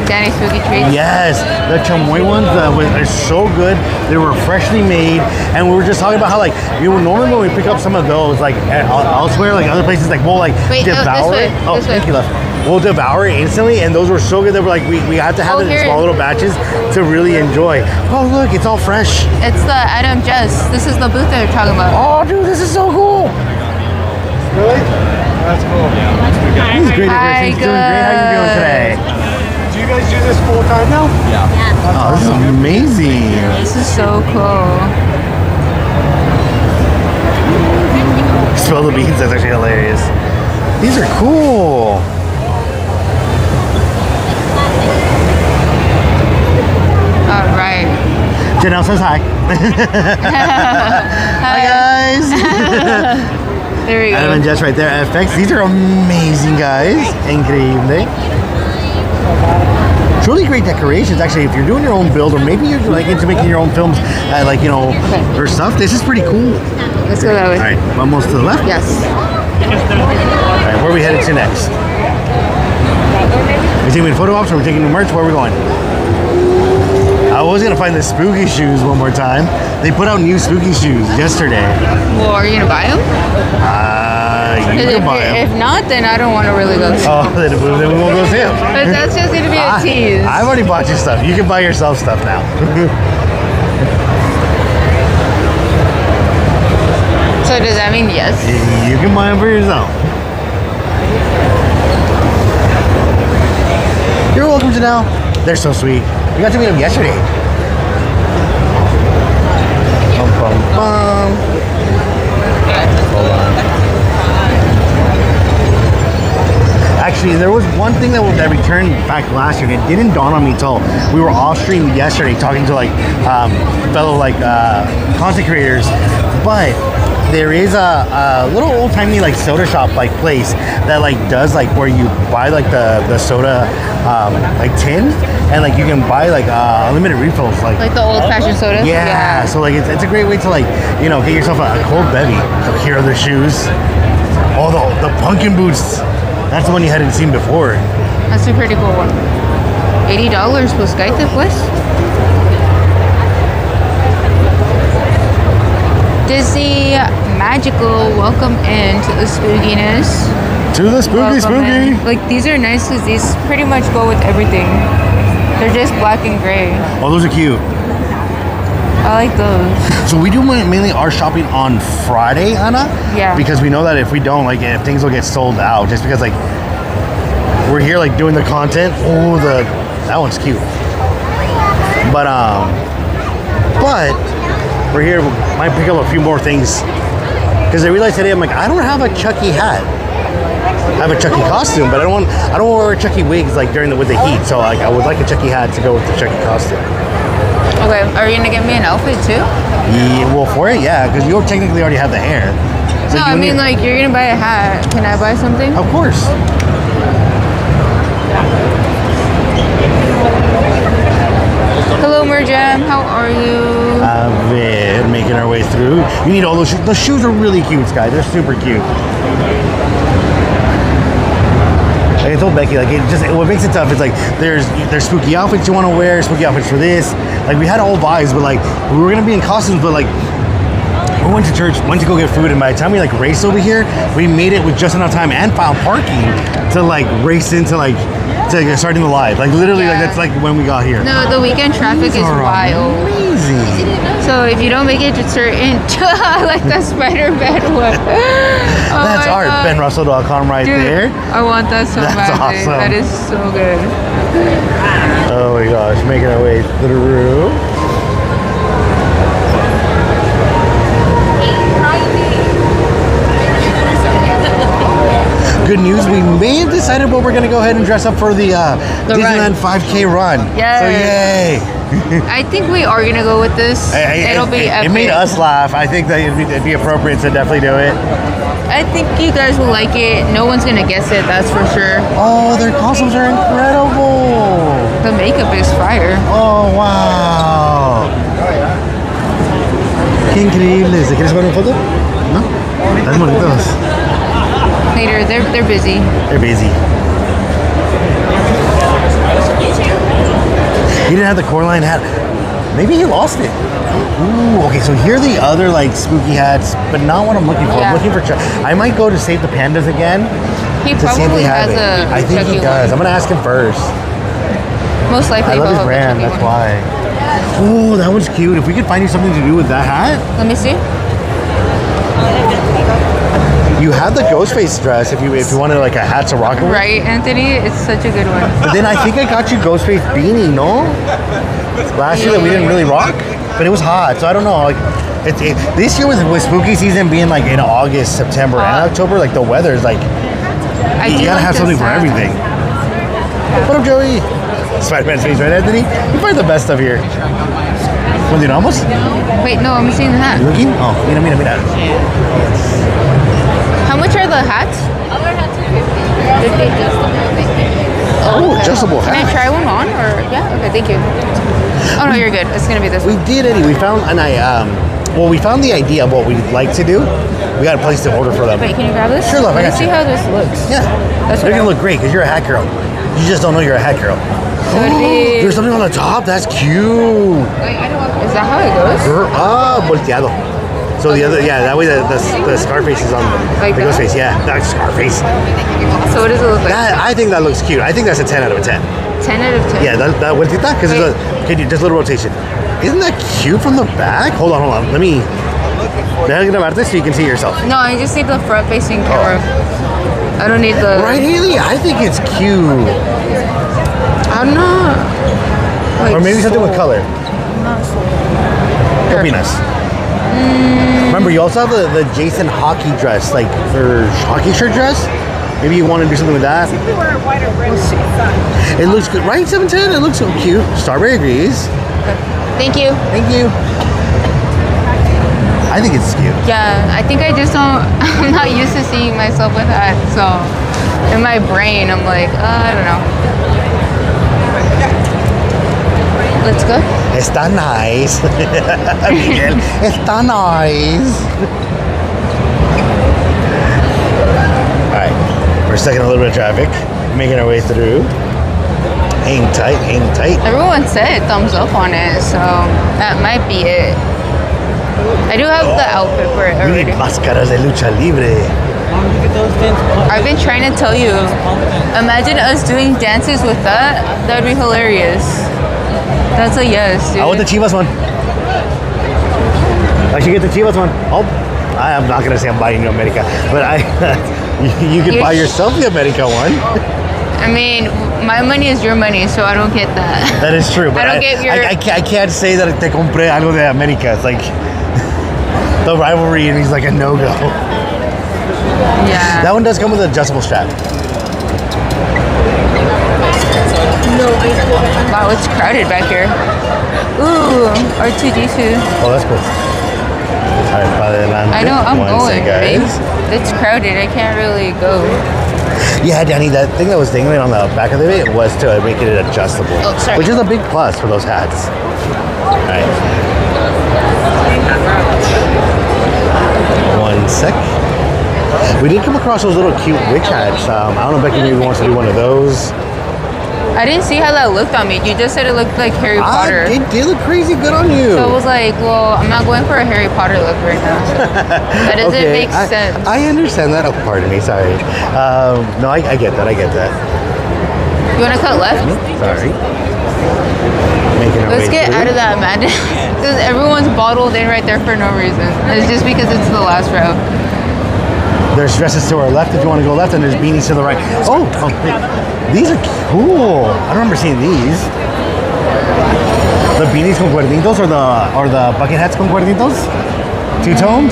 Danny Spooky Treats. yes, the chamoy ones are so good. They were freshly made, and we were just talking about how like normally when we pick up some of those like elsewhere, like other places, like we'll like Wait, devour this way, it. Oh, this way. thank you, love. We'll devour it instantly, and those were so good that we're like we have to have it in here. small little batches to really enjoy. Oh look, it's all fresh. It's the Adam Jess. This is the booth they're talking about. Oh dude, this is so cool. Really? That's cool. This is great Hi, decorations. Doing great. How you doing today? Do you guys do this full time now? Oh, this is amazing. This is so cool. Spill the beans. That's actually hilarious. These are cool. All right. Janelle says hi. Hi guys. There we go. Adam and Jess right there. FX. These are amazing, guys. Increíble. It's really great decorations. Actually, if you're doing your own build, or maybe you're like into making your own films, like or stuff, this is pretty cool. Let's go that way. All right, vamos to the left. Yes. All right, where are we headed to next? Are we taking photo ops, or are we taking the merch? Where are we going? I was gonna find the spooky shoes one more time. They put out new spooky shoes yesterday. Well, are you gonna buy them? You can buy them. If not, then I don't want to really go. Oh, then we won't go see them. But that's just gonna be a tease. I've already bought you stuff. You can buy yourself stuff now. So does that mean yes? You can buy them for yourself. You're welcome, Janelle. They're so sweet. We got to meet them yesterday. Bum, bum, bum. Hold on. Actually, there was one thing that returned back last year, and it didn't dawn on me until we were off stream yesterday talking to like fellow like content creators. But there is a little old timey like soda shop like place that like does like where you buy like the soda like tin, and like you can buy like unlimited refills like Like the old-fashioned sodas? yeah. So like it's a great way to like get yourself a cold bevy. So here are the shoes. Oh, the pumpkin boots. That's the one you hadn't seen before. That's a pretty cool one. $80 plus Skype, pues. Disney Magical, welcome into the spookiness. To the spooky, Welcome spooky. in. Like these are nice because these pretty much go with everything. They're just black and gray. Oh, those are cute. I like those. So we do mainly our shopping on Friday, Anna. Yeah. Because we know that if we don't, like, if things will get sold out, just because like we're here like doing the content. Oh, that one's cute. But we're here. Might pick up a few more things because I realized today I'm like I don't have a Chucky hat. I have a Chucky costume, but I don't want to wear Chucky wigs like with the heat. So like I would like a Chucky hat to go with the Chucky costume. Okay, are you gonna get me an outfit too? Yeah, well, for it, yeah, because you technically already have the hair. So No, I mean like you're gonna buy a hat. Can I buy something? Of course. Hello, Merjam. How are you? We're making our way through. You need all those shoes. Those shoes are really cute, guys. They're super cute. Like I told Becky, like what makes it tough is like there's spooky outfits you want to wear, spooky outfits for this. Like we had all vibes, but like we were gonna be in costumes, but like we went to church, went to go get food, and by the time we like raced over here, we made it with just enough time and found parking to like race into like to starting the live. Like literally, like that's like when we got here. No, the weekend traffic is wild. Amazing. So if you don't make it to certain, like the Spider-Man one. Oh That's my art. God. BenRussell.com right Dude, there. I want that so That's badly. awesome. That is so good. Oh my gosh, making our way through. Good news, we may have decided what we're going to go ahead and dress up for the Disneyland 5K run. Yes. So yay. I think we are gonna go with this. It'll be epic. It made us laugh. I think that it'd be appropriate to definitely do it. I think you guys will like it. No one's gonna guess it, that's for sure. Oh, their costumes are incredible. The makeup is fire. Oh, wow. Qué increíble. ¿Se quieres ver un foto? No? Están bonitos. Later, they're busy. They're busy. He didn't have the Coraline hat. Maybe he lost it. Ooh, okay, so here are the other like spooky hats, but not what I'm looking for. Yeah. I'm looking for I might go to Save the Pandas again. He to see if probably they have has it. a I think he Chucky does. one. I'm gonna ask him first. Most likely. I love his he'll have a brand, Chucky that's one. why. Ooh, that was cute. If we could find you something to do with that hat. Let me see. You have the Ghostface dress if you wanted like a hat to rock it with. Right, Anthony? It's such a good one. But then I think I got you Ghostface beanie, no? Last year that we didn't really rock, but it was hot, so I don't know. Like, this year with spooky season being like in August, September, and October, like the weather's like you gotta have something for everything. What up, Joey? Spider-Man's face, right, Anthony? You find the best stuff here. ¿Continuamos? Wait, no, I'm seeing the hat. You looking? Oh, mira. How much are the hats? Other hats are 50. Oh, adjustable Can I hat. try one on? Or yeah? Okay, thank you. Oh no, you're good. It's gonna be this We one. did, Eddie. We found, we found the idea of what we'd like to do. We got a place to order for them. Wait, can you grab this? Sure, love, I Let me got see you. how this looks. Yeah, That's they're what gonna look great because you're a hat girl. You just don't know you're a hat girl. Could be. There's something on the top. That's cute. Is that how it goes? Volteado. So the other, yeah, that way the Scarface is on Like the that? Ghostface. Yeah, that's Scarface. So what does it look like? I think that looks cute. I think that's a 10 out of a 10. 10 out of 10. Yeah, that vueltita, because just a little rotation. Isn't that cute from the back? Hold on. Let me. Deja grabarte so you can see yourself. No, I just need the front-facing camera. I don't need the. Right, Haley? I think it's cute. I'm not. Like, Or maybe something with color. Not so. Could be nice. Remember, you also have the Jason hockey dress, like, or hockey shirt dress. Maybe you want to do something with that. We'll see. It looks good, right? 710. It looks so cute. Starberry agrees. Thank you. Thank you. I think it's cute. Yeah, I think I just don't. I'm not used to seeing myself with that, so in my brain, I'm like, I don't know. Let's go. Está nice. Miguel, está nice. All right, we're stuck in a little bit of traffic, making our way through. Hang tight, hang tight. Everyone said thumbs up on it, so that might be it. I do have the outfit for it We need already. máscaras de lucha libre. I've been trying to tell you. Imagine us doing dances with that. That'd be hilarious. That's a yes, dude. I want the Chivas one. I should get the Chivas one. Oh, I'm not gonna say I'm buying you America, but you could buy yourself the America one. I mean, my money is your money, so I don't get that. That is true. But I don't get your. I can't say that te compré algo de America. It's like the rivalry, and he's like a no-go. Yeah. That one does come with an adjustable strap. Wow, it's crowded back here. Ooh, R2D2. Oh, that's cool. All right, para adelante. I know, I'm going, guys. babe. It's crowded. I can't really go. Yeah, Danny, that thing that was dangling on the back of the bit was to make it adjustable. Oh, sorry. Which is a big plus for those hats. All right. One sec. We did come across those little cute witch hats. I don't know if Becky maybe wants to do one of those. I didn't see how that looked on me. You just said it looked like Harry Potter. It did look crazy good on you. So I was like, well, I'm not going for a Harry Potter look right now. That doesn't make sense. I understand that. Oh, pardon me. Sorry. No, I get that. I get that. You want to cut left? Sorry. Making our Let's way get through. out of that, man. Because everyone's bottled in right there for no reason. It's just because it's the last route. There's dresses to our left if you want to go left, and there's beanies to the right. Oh, wait. These are cool. I don't remember seeing these. The beanies con cuernitos or the bucket hats con cuernitos? Two tones?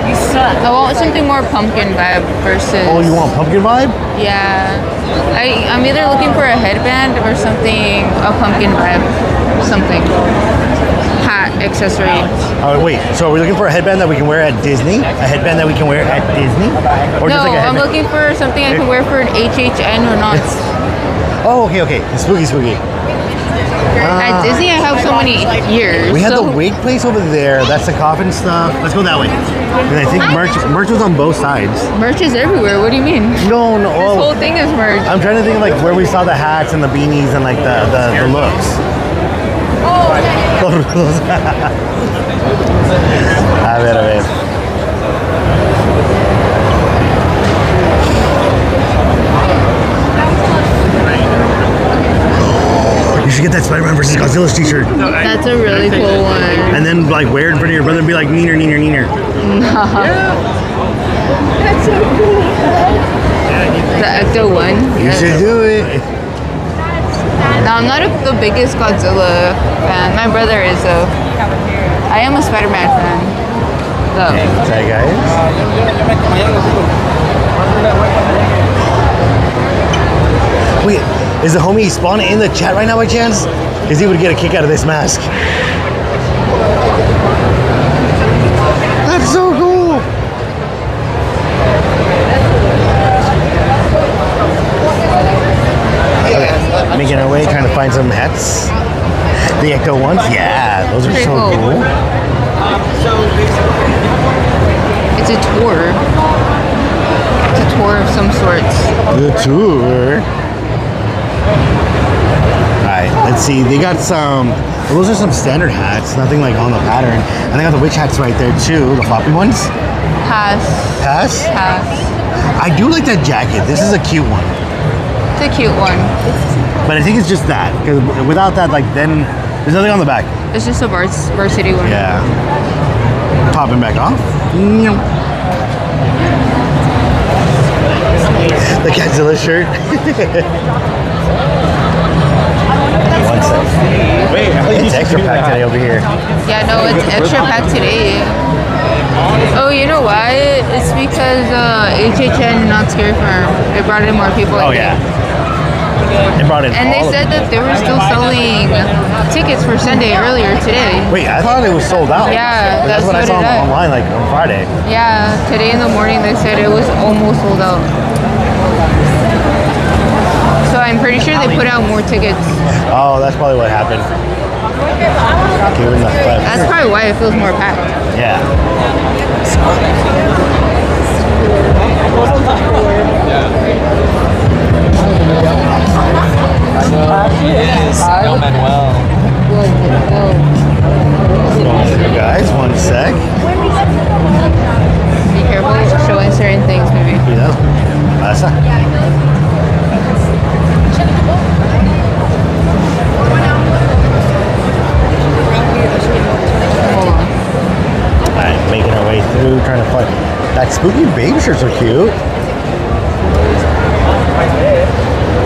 You suck. I want something more pumpkin vibe versus. Oh, you want pumpkin vibe? Yeah. I'm either looking for a headband or something, a pumpkin vibe. Something. Hat, accessory. Wait, so are we looking for a headband that we can wear at Disney? A headband that we can wear at Disney? Or No, just like a I'm headband? looking for something I can wear for an HHN or not. Oh, okay. Spooky. At Disney, I have so many years. We had so the wig place over there. That's the coffin stuff. Let's go that way. And I think merch was on both sides. merch is everywhere. What do you mean? No. This whole thing is merch. I'm trying to think of like where we saw the hats and the beanies and like the looks. A ver. You should get that Spider-Man versus Godzilla t-shirt. That's a really cool one. And then like wear it in front of your brother and be like, neener. That's so cool. The Ecto one. You should do it. No, I'm not the biggest Godzilla fan. My brother is though. I am a Spider-Man fan. Though. Sorry guys. Wait, is the homie Spawn in the chat right now by chance? Because he would get a kick out of this mask. That's so cool. Okay, making our way, trying to find some hats. The Ecto ones, yeah, those are Pretty so cool. It's a tour. It's a tour of some sorts. The tour. Alright, let's see. They got some. Well, those are some standard hats, nothing like on the pattern. And they got the witch hats right there too, the floppy ones. Pass. Pass? Pass. I do like that jacket. This is a cute one. It's a cute one. But I think it's just that. Because without that, like, then there's nothing on the back. It's just a varsity one. Yeah. Popping back off. The Godzilla shirt. One sec. Wait, it's extra packed today over here. Yeah, no, it's extra packed today. Oh, you know why? It's because HHN Not Scary Farm. They brought in more people. Oh, yeah. They brought in And they said that they were still selling tickets for Sunday earlier today. Wait, I thought it was sold out. Yeah, that's what I saw online, like on Friday. Yeah, today in the morning they said it was almost sold out. So I'm pretty sure they put out more tickets. Oh, that's probably what happened. That's probably why it feels more packed. Yeah. Guys, one sec. spooky baby shirts are cute.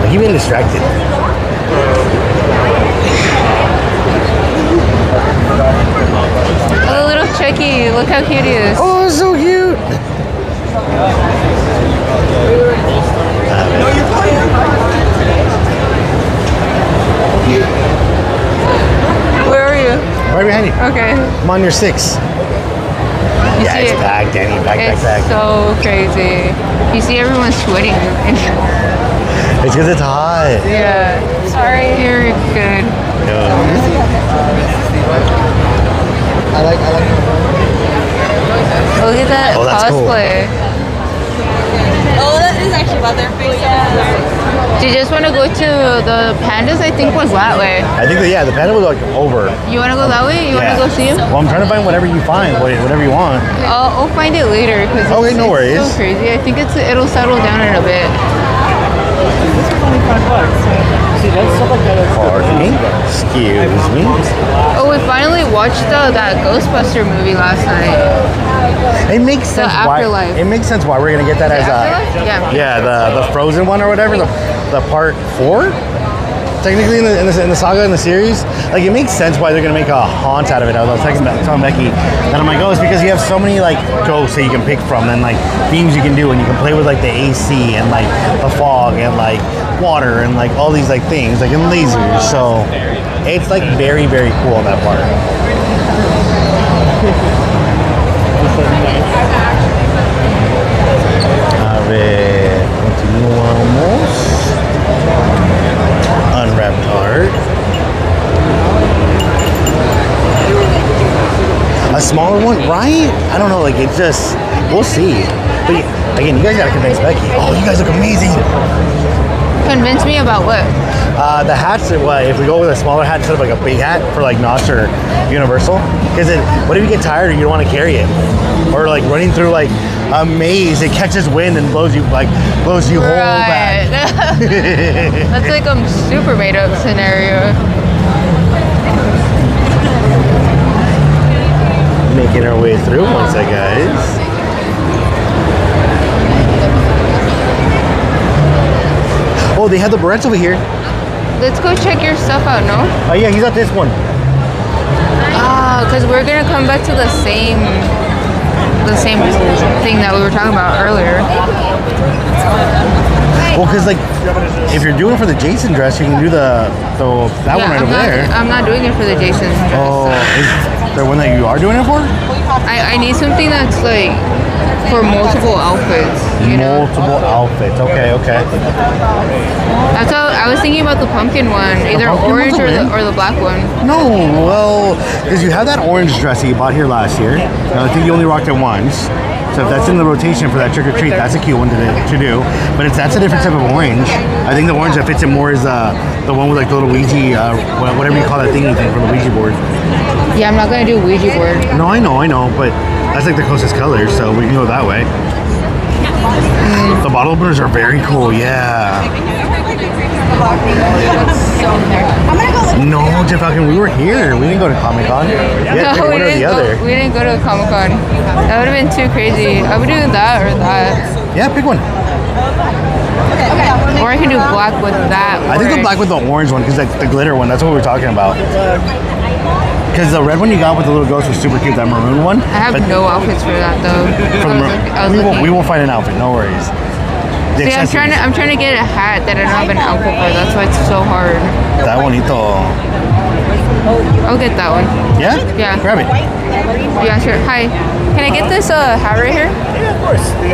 I keep getting distracted. Oh, little Chucky. Look how cute he is. Oh, it's so cute. Where are you? Right behind you. Okay. I'm on your 6. You Yeah, see it's it? back, Danny. Back. It's so crazy. You see everyone sweating in here. It's because it's hot. Yeah. Sorry. You're good. Look at that Oh, that's cool. cosplay. Oh, that is actually about their face. Do you just want to go to the pandas? I think was that way. I think that, yeah, the panda was like over. You want to go that way? You want to go see him? Well, I'm trying to find whatever you find, whatever you want. I'll find it later because Okay, no worries. so crazy. I think it'll settle down in a bit. Pardon me. Excuse me. Oh, we finally watched that Ghostbuster movie last night. It makes sense why. Afterlife. It makes sense why we're gonna get that as Afterlife? Yeah. the Frozen one or whatever, the part 4. Technically in the saga, in the series, like it makes sense why they're gonna make a haunt out of it. I was telling Becky that I'm like, oh, it's because you have so many like ghosts that you can pick from and like themes you can do, and you can play with like the AC and like the fog and like water and like all these like things like in lasers. So it's like very cool in that part. A ver, continuamos. Unwrapped art. A smaller one, right? I don't know, like it just, we'll see. But again, you guys gotta convince Becky. Oh, you guys look amazing. Convince me about what? The hats, if we go with a smaller hat instead of like a big hat for like Knott or Universal? Because what if you get tired and you don't want to carry it? Or like running through like a maze, it catches wind and blows you whole back. That's like a super made up scenario. Making our way through once again, guys. Oh, they have the Burens over here. Let's go check your stuff out, no? Oh yeah, he's at this one. Ah, because we're gonna come back to the same thing that we were talking about earlier. Well, because like, if you're doing it for the Jason dress, you can do that one right over there. I'm not doing it for the Jason dress. Oh, is there one that you are doing it for? I need something that's like for multiple outfits. You know? Multiple outfits. Okay. That's how I was thinking about the pumpkin one, either pumpkin orange one's a win. or the black one. No, well, because you have that orange dress that you bought here last year. Now, I think you only rocked it once. So if that's in the rotation for that trick or treat, that's a cute one to do. But that's a different type of orange. I think the orange that fits it more is the one with like the little Ouija, whatever you call that thing from the Ouija board. Yeah, I'm not gonna do Ouija board. No, I know, but that's like the closest color, so we can go that way. The bottle openers are very cool, yeah. No, Jeff Falcon, we were here. We didn't go to Comic Con. Yeah, No, one or the other. We didn't go to Comic Con. That would have been too crazy. I would do that or that. Yeah, pick one. Or I can do black with that. I think the black with the orange one, because like the glitter one, that's what we were talking about. Because the red one you got with the little ghost was super cute, that maroon one. I have no outfits for that though. We won't find an outfit, no worries. See, I'm trying to get a hat that I don't have an outfit for. That's why it's so hard. That bonito. I'll get that one. Yeah? Yeah. Grab it. Yeah, sure. Hi. Can I get this hat right here? Yeah, of course. The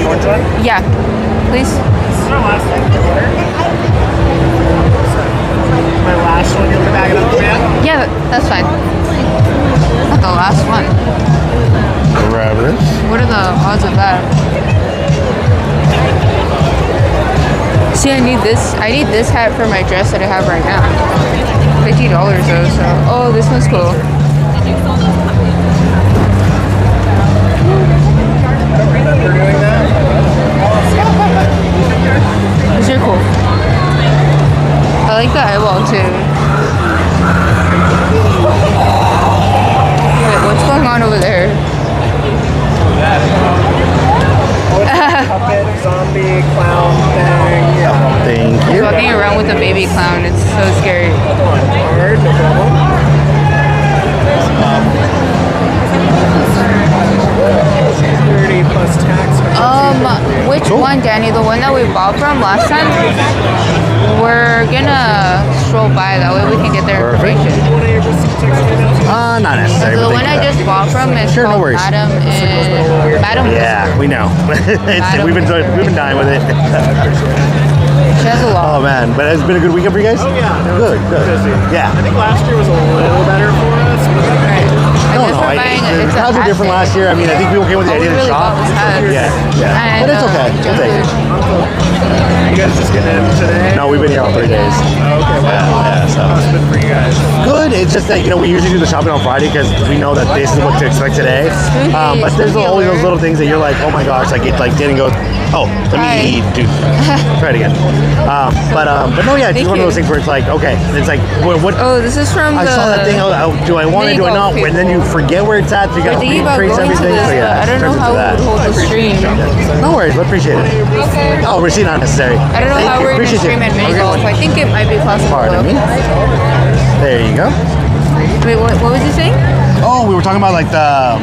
orange one? Yeah. Please. This is our last one. My last one, you'll be bagging up the man? Yeah, that's fine. Not the last one. Grab it. What are the odds of that? See, I need this hat for my dress that I have right now. $50 though, so. Oh, this one's cool. These are cool. I like the eyeball too. Wait, what's going on over there? baby clown thing. Yeah. Thank you. Walking around with a baby clown, it's so scary. Alright, no problem. Security plus tax. Which one, Danny? The one that we bought from last time? We're gonna stroll by, that way we can get their information. Not necessary. The but one thank I you. just bought from is Sure, no called worries. Madam. Yeah, we know. We've been dying with it. She has a lot. Oh man, but it's been a good weekend for you guys. Oh yeah, no, Good. busy. Yeah. I think last year was a little better for us, but Right. I No, guess no, we're buying the it's a crowds were hat different thing. last year. I mean, I think people came with the All we idea to really shop. bought was hats. Yeah. And, But it's okay. We'll take it. you guys just getting in today? No, we've been here all 3 days. Okay, well, Yeah, so. how's it been for you guys? Good. It's just that, we usually do the shopping on Friday because we know that this is what to expect today. But there's always those little things that you're like, oh my gosh, like it like didn't go. Oh, let me do. Try it again. But no, yeah, it's Thank one of those you. things where it's like, okay, it's like what. Oh, this is from I the... saw that thing. Oh, do I want it? Do I not? mini-golf And then you forget where it's at. So you We're got to thinking about retrace going to everything. this, So but yeah, I don't know turns how into we would hold the stream. No worries, we appreciate it. Oh, receipt not necessary. I don't know Thank how you. we're going to Appreciate stream it. at mini golf. I think it might be possible. Pardon me. There you go. Wait, what was you saying? Oh, we were talking about like the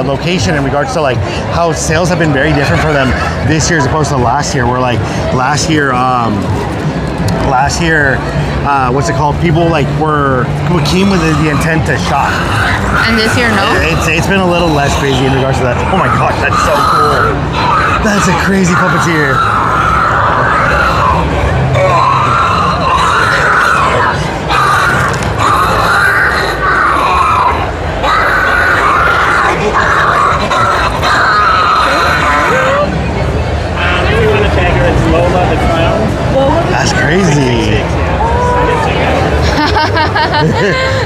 location in regards to like how sales have been very different for them this year as opposed to last year. Where like last year, what's it called? People like we came with the intent to shop. And this year, no? It's been a little less crazy in regards to that. Oh my gosh, that's so cool. That's a crazy puppeteer. That's crazy.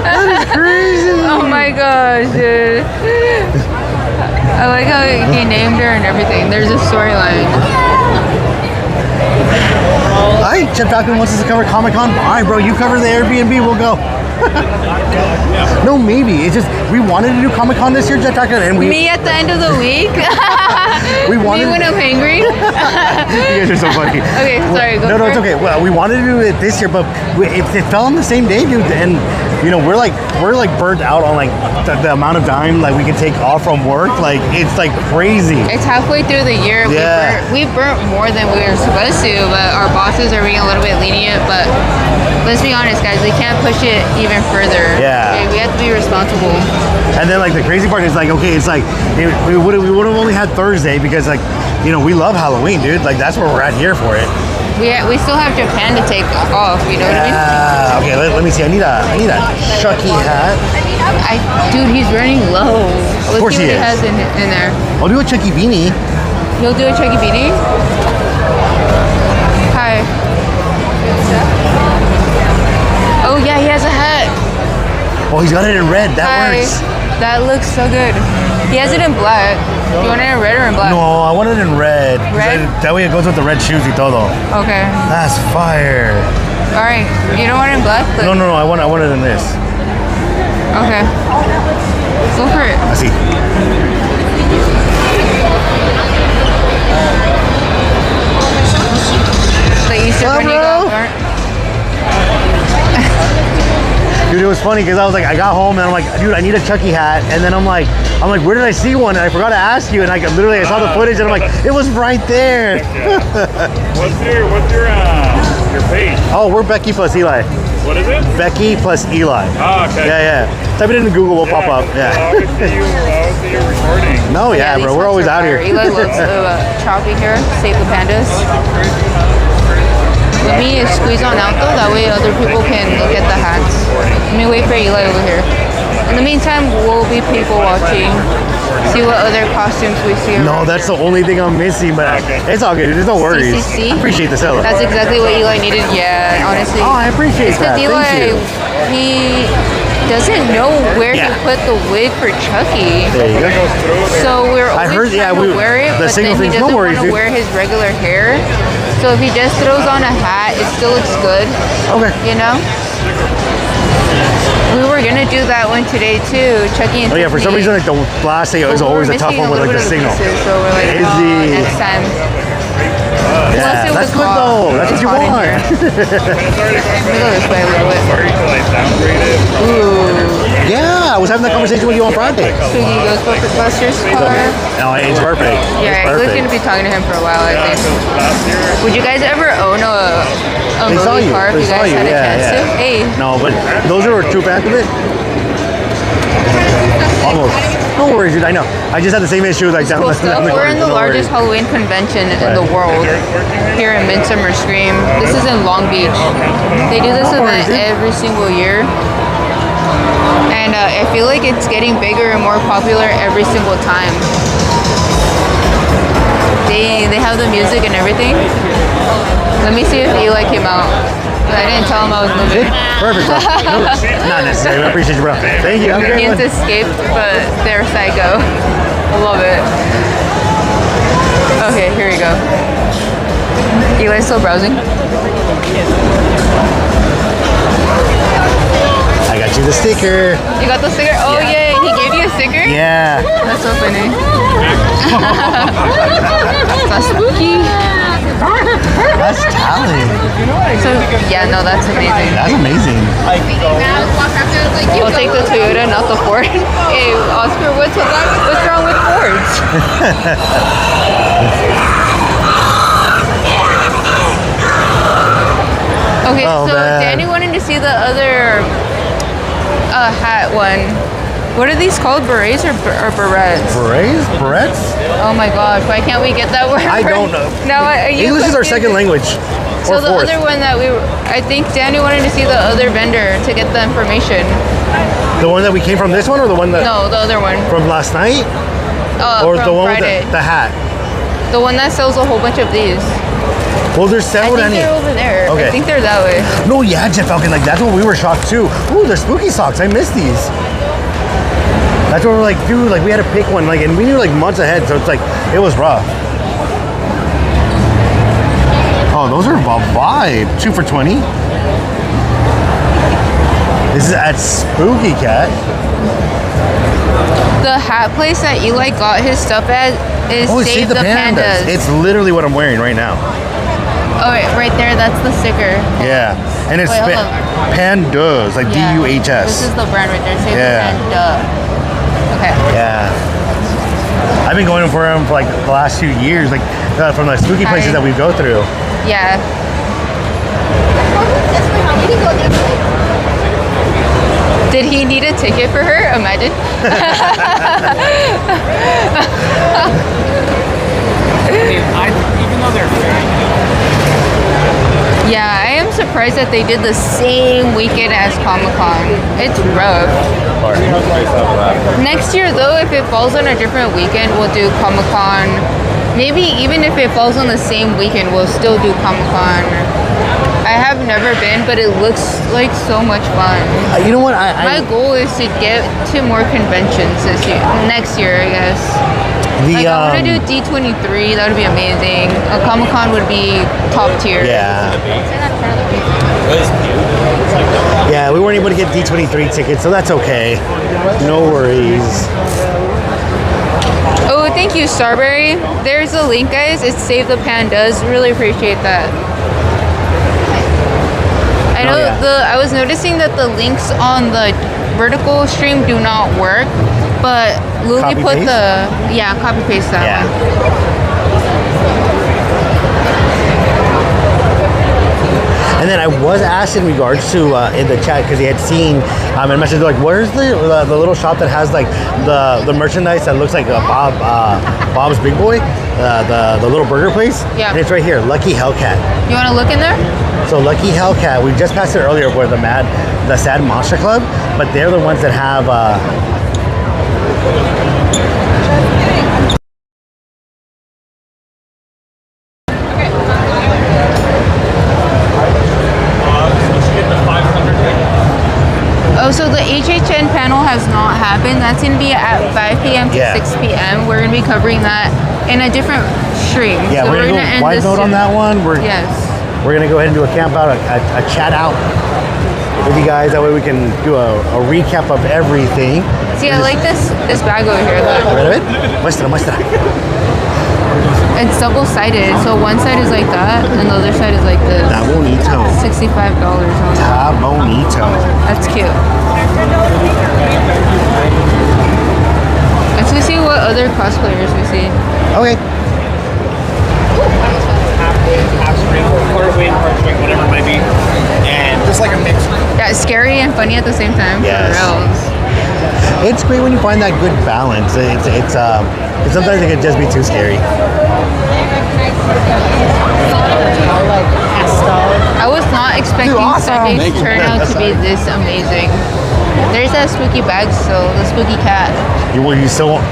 That is crazy. Oh my gosh, dude. I like how he named her and everything. There's a storyline. Hi, Jeff Falcon wants us to cover Comic-Con. All right, bro, you cover the Airbnb, we'll go. No, maybe. It's just, we wanted to do Comic-Con this year, Jeff Falcon, and Me at the end of the week? we wanted. Me when I'm hangry? You guys are so funny. Okay, sorry, go No, for it's it. okay. Well, we wanted to do it this year, but it fell on the same day, dude. And we're like burnt out on like the amount of time like we can take off from work. Like it's like crazy. It's halfway through the year. Yeah. We burnt more than we were supposed to, but our bosses are being a little bit lenient. But let's be honest, guys, we can't push it even further. Yeah. Okay, we have to be responsible. And then like the crazy part is like, okay, it's like we would have only had Thursday because like we love Halloween, dude. Like that's where we're at here for it. We still have Japan to take off. You know what I mean? Okay, let me see. I need a Chucky hat. Dude, he's running low. Let's course see he what is. he has in there. I'll do a Chucky beanie. He'll do a Chucky beanie. Hi. Oh yeah, he has a hat. Oh, he's got it in red. That Hi. works. That looks so good. He has it in black. Do you want it in red or in black? No, I want it in red. Red? That way it goes with the red shoes y todo. Okay. That's fire. All right. You don't want it in black? But No, I want it in this. Okay. Go for it. I see. The Easter bunny bro. got burnt. Dude, it was funny because I was like, I got home and I'm like, dude, I need a Chucky hat. And then I'm like, where did I see one? And I forgot to ask you. And I saw the footage and I'm like, it was right there. What's your page? Oh, we're Becky plus Eli. What is it? Becky plus Eli. Oh, okay. Yeah. Type it into Google, we'll pop up. I Yeah. always see you recording. No, yeah, these bro, we're always hats out are here. fire. Eli loves choppy here. Save the pandas. Let me squeeze on out though. That way other people can look at the hats. Let me wait for Eli over here. In the meantime, we'll be people watching. See what other costumes we see. No, that's the only thing I'm missing, but it's all good. There's no worries. CCC? I appreciate the seller. That's exactly what Eli needed. Yeah, honestly. Oh, I appreciate It's that. because Thank Eli, you. he doesn't know where Yeah. to put the wig for Chucky. There you go. So we're I heard- always yeah, trying to wear it, the but then single he things, doesn't no worries, want to dude. wear his regular hair. So if he just throws on a hat, it still looks good. Okay. You know? We were gonna do that one today too, Chucky and Oh yeah, for some Tiffany. reason like the last day is But we always were a tough missing one with like little the bit of signal. pieces, so we're like, Is oh, he? next time. Unless it that's was good hot. though. That's what It's you hot in want. here. Let me go this way a little bit. Sorry to like downgrade it. Ooh. Yeah, I was having that conversation with you on Friday. Should he go Buster's car? No, it's perfect. Yeah, it's Luke's perfect. gonna be talking to him for a while, I think. Last year, Would you guys ever own a They saw movie you. car if They you saw guys you. had a Yeah, chance yeah. to? Hey. No, but those are true fans of it. Almost. No worries, dude. I know. I just had the same issue like down Cool the stuff. We're in the no largest worries. Halloween convention in the world here in Midsummer Scream. This is in Long Beach. They do this event every single year. And I feel like it's getting bigger and more popular every single time. They have the music and everything. Let me see if Eli came out. I didn't tell him I was moving. Perfect. Bro. No, not necessary. I appreciate you, bro. Thank you. Have a great Can't one. escape, but they're psycho. I love it. Okay, here we go. Eli's still browsing. I got you the sticker. You got the sticker? Oh yeah, he gave you a sticker? Yeah. That's so funny. That's spooky. That's talent. So yeah, no, that's amazing. That's amazing. I'll take the Toyota, not the Ford. Hey, Oscar, what's wrong with Fords? Okay, Oh, so man. Danny wanted to see the other hat one. What are these called? Berets or berets? Berets? Berets? Oh my gosh, why can't we get that word? I don't know. Now, are you English is our confused? second language. So Or the fourth. other one that I think Danny wanted to see the other vendor to get the information. The one that we came from, this one, or the one that No, the other one. from last night, or From the one Friday. with the hat? The one that sells a whole bunch of these. Well, there's I several. think Danny. they're over there. Okay. I think they're that way. No, yeah, Jeff Falcon. Like that's what we were shocked too. Ooh, they're spooky socks. I missed these. That's what we're like, dude. Like we had to pick one, like, and we knew like months ahead, so it's like it was rough. Oh, those are a vibe. 2 for $20. This is at Spooky Cat. The hat place that Eli got his stuff at is Oh, Save the Pandas. It's literally what I'm wearing right now. Oh, right there. That's the sticker. Yeah, and it's Wait, hold on. Pandas, like Yeah. D-U-H-S. This is the brand right there. Save Yeah. the Panda. Okay. Yeah. I've been going for them for like the last 2 years, like from the spooky places Hi. that we go through. Yeah. Did he need a ticket for her? Imagine. Even though they're Yeah, I am surprised that they did the same weekend as Comic-Con. It's rough. Next year, though, if it falls on a different weekend, we'll do Comic-Con. Maybe even if it falls on the same weekend, we'll still do Comic-Con. I have never been, but it looks like so much fun. You know what? My goal is to get to more conventions this year. Next year, I guess. Like, I want to do D23. That would be amazing. A Comic-Con would be top tier. Yeah. Yeah, we weren't able to get D23 tickets, so that's okay. No worries. Oh, thank you, Starberry. There's a link, guys. It's Save the Pandas. Really appreciate that. I know I was noticing that the links on the vertical stream do not work, but Luli Copy put paste? Copy paste that one. And then I was asked in regards to in the chat because he had seen and messaged like, where's the little shop that has like the merchandise that looks like a Bob's Big Boy, the little burger place. Yeah. And it's right here, Lucky Hellcat. You want to look in there? So Lucky Hellcat, we just passed it earlier for the Sad Monster Club, but they're the ones that have. Oh, so the HHN panel has not happened. That's going to be at 5 p.m. to 6 p.m. We're going to be covering that in a different stream. Yeah, so we're gonna go wide note on that one. We're gonna go ahead and do a camp out, a chat out with you guys. That way we can do a recap of everything. See, I like this bag over here. Look. Rid of it? Muestra. It's double-sided, so one side is like that, and the other side is like this. That bonito. $65 on it. That bonito. That's cute. Let's go see what other cosplayers we see. Okay. Half sprinkle, quarter weight, quarter swing, whatever it might be. And just like a mix. Yeah, it's scary and funny at the same time. Yes. For reals. It's great when you find that good balance. Sometimes it can just be too scary. I was not expecting Sunday to turn out to be this amazing. There's that spooky bag still, the spooky cat. You still want...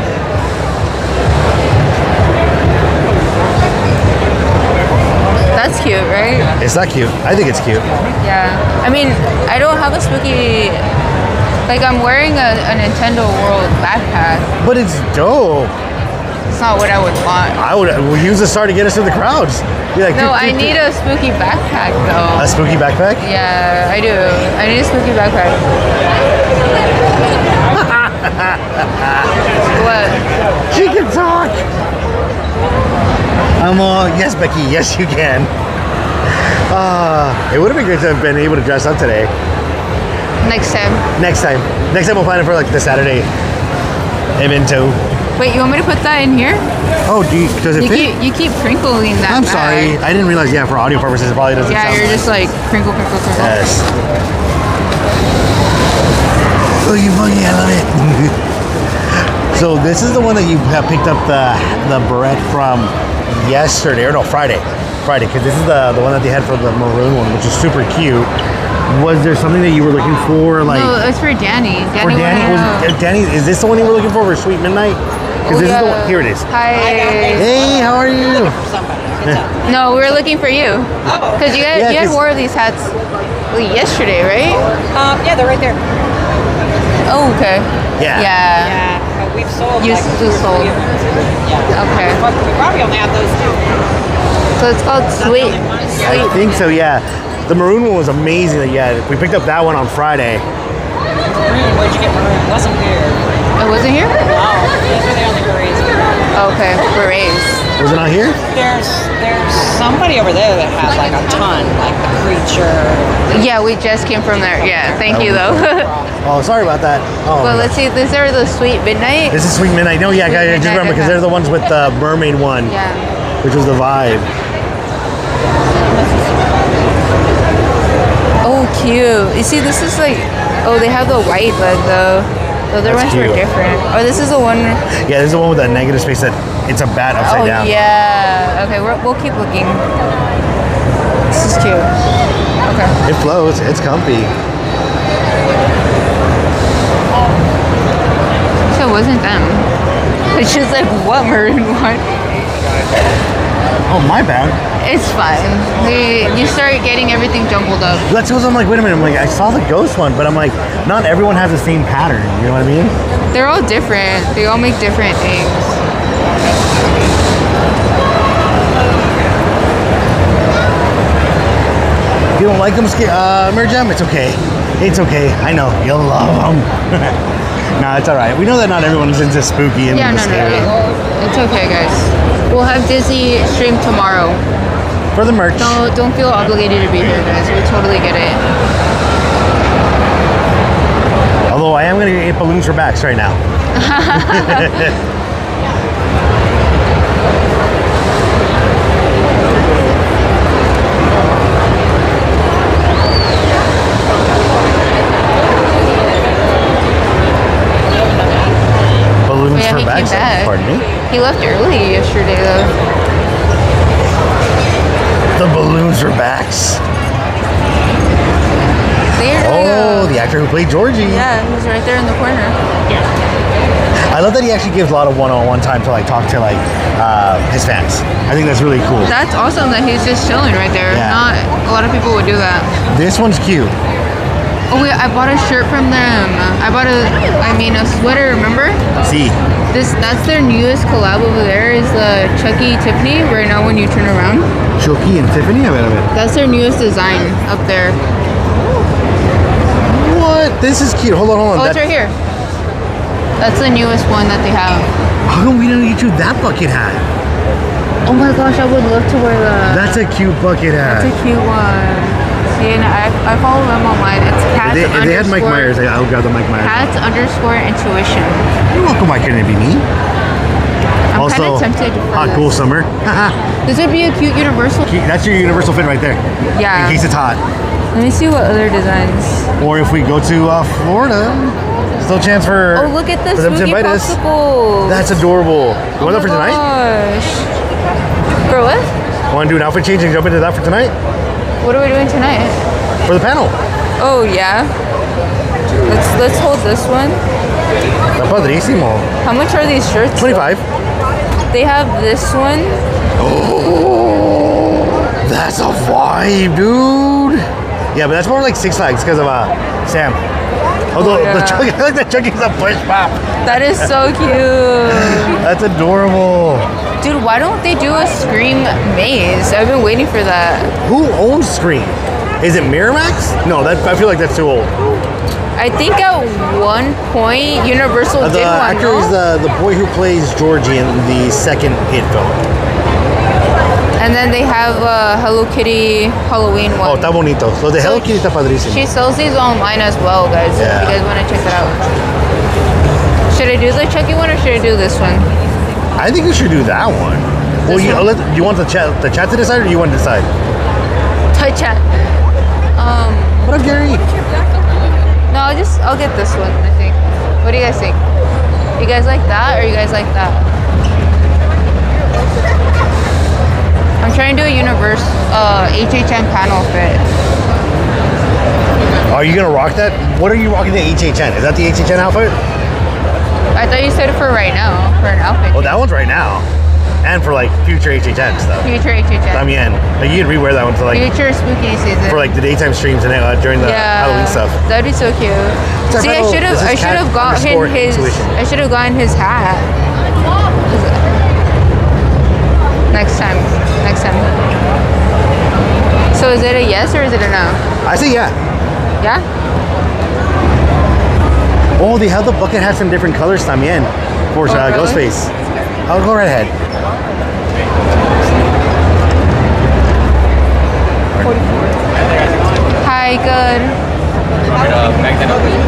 That's cute, right? It's not cute. I think it's cute. Yeah. I mean, I don't have a spooky... Like, I'm wearing a Nintendo World backpack. But it's dope. It's not what I would want. We'll use the star to get us to the crowds. Be like, No, I need a spooky backpack, though. A spooky backpack? Yeah, I do. I need a spooky backpack. What? She can talk! Yes, Becky, yes, you can. It would have been great to have been able to dress up today. Next time. Next time we'll plan it for like the Saturday evento. Wait, you want me to put that in here? Oh, does it fit? You keep crinkling that. I'm sorry, I didn't realize. Yeah, for audio purposes, it probably doesn't. Yeah, sound you're just like crinkle. Yes. Boogie boogie, I love it. So this is the one that you have picked up the barrette from yesterday, or no, Friday, because this is the one that they had for the maroon one, which is super cute. Was there something that you were looking for, like? No, it's for Danny. For Danny, Danny, is this the one you were looking for Sweet Midnight? Because this is the one. Here it is. Hi. Hey, how are you? No, we were looking for you. Oh. Because you had wore these hats yesterday, right? Yeah, they're right there. Oh, okay. Yeah. Yeah, but we've sold. You sold. Yeah. Okay. But we probably only have those two. So it's called Sweet. I think so. Yeah. The maroon one was amazing. Yeah, we picked up that one on Friday. Maroon, where'd you get maroon? It wasn't here. It wasn't here? No, these are the only berets. Okay, berets. Was it not here? There's somebody over there that has like a ton, like the creature. Yeah, we just came from there. Yeah, thank you though. Oh, sorry about that. Oh. Well, let's see. These are the Sweet Midnight. This is Sweet Midnight. No, yeah, I just remember because they're the ones with the mermaid one. Yeah. Which was the vibe. Oh, cute. You see, this is like, oh, they have the white leg though. The other ones were different. Oh, this is the one. Yeah, this is the one with that negative space that it's a bat upside down. Yeah. Okay, we'll keep looking. This is cute. Okay. It flows. It's comfy. So it wasn't them. It's just like, what maroon one? Oh, my bad. It's fine. You start getting everything jumbled up. That's because I'm like, wait a minute. I'm like, I saw the ghost one, but I'm like, not everyone has the same pattern. You know what I mean? They're all different. They all make different things. If you don't like them, Mergem, it's okay. It's okay. I know. You'll love them. No, it's all right. We know that not everyone's into spooky and scary. No. It's okay, guys. We'll have Disney stream tomorrow. For the merch. Don't feel obligated to be here, guys. We totally get it. Although I am going to get balloons for backs right now. Balloons for backs? Pardon me? He left early yesterday, though. The balloons for backs. Oh, the actor who played Georgie. Yeah, he's right there in the corner. I love that he actually gives a lot of one-on-one time to like talk to like his fans. I think that's really cool. That's awesome that he's just chilling right there. Yeah. Not a lot of people would do that. This one's cute. Oh wait, I bought a shirt from them. I bought a sweater. Remember? See. That's their newest collab over there. Is the Chucky Tiffany. Right now, when you turn around. Chucky and Tiffany, I bet of it. That's their newest design up there. What? This is cute. Hold on. Oh, it's right here. That's the newest one that they have. How come we didn't get you that bucket hat? Oh my gosh, I would love to wear that. That's a cute bucket hat. That's a cute one. See, and I follow them online. It's cats If they had Mike Myers, I would grab the Mike Myers. Cats underscore intuition. You're welcome. Why couldn't it be me? I'm kind Also, of tempted for hot, this. cool summer. This would be a cute universal. That's your universal fit right there. Yeah. In case it's hot. Let me see what other designs. Or if we go to Florida, still a chance for. Oh, look at this for them to spooky invite us. popsicle. That's adorable. You want that for tonight? Gosh. For what? Want to do an outfit change and jump into that for tonight? What are we doing tonight? For the panel. Oh yeah. Let's hold this one. Está padrísimo. How much are these shirts? 25. They have this one. Oh, that's a vibe, dude. Yeah, but that's more like Six Flags because of Sam. Although the Chucky, I like that Chucky's a push pop. That is so cute. That's adorable. Dude, why don't they do a Scream maze? I've been waiting for that. Who owns Scream? Is it Miramax? No, I feel like that's too old. I think at one point Universal The did one. actor is the boy who plays Georgie in the second It film. And then they have Hello Kitty Halloween one. Oh, está bonito. So the Hello Kitty está padrísimo. She sells these online as well, guys. Yeah. If you guys want to check it out. Should I do the Chucky one or should I do this one? I think you should do that one. Well, This one? you want the chat to decide, or you want to decide? Chat. What up, Gary? No, I'll get this one, I think. What do you guys think? You guys like that or you guys like that? I'm trying to do a universe HHN panel fit. Are you gonna rock that? What are you rocking the HHN? Is that the HHN outfit? I thought you said for right now, for an outfit. Well, that one's right now. And for like future HHN stuff. Future HHN. También. Like you could rewear that one to like Future spooky season. for like the daytime streams and during the Halloween stuff. That'd be so cute. What's See, up, I should have gotten his. Intuition. I should have gotten his hat. Next time. So is it a yes or is it a no? I say yeah. Yeah. Oh, they have the bucket hats in different colors también for really? Ghostface. I'll go right ahead. Hi, good.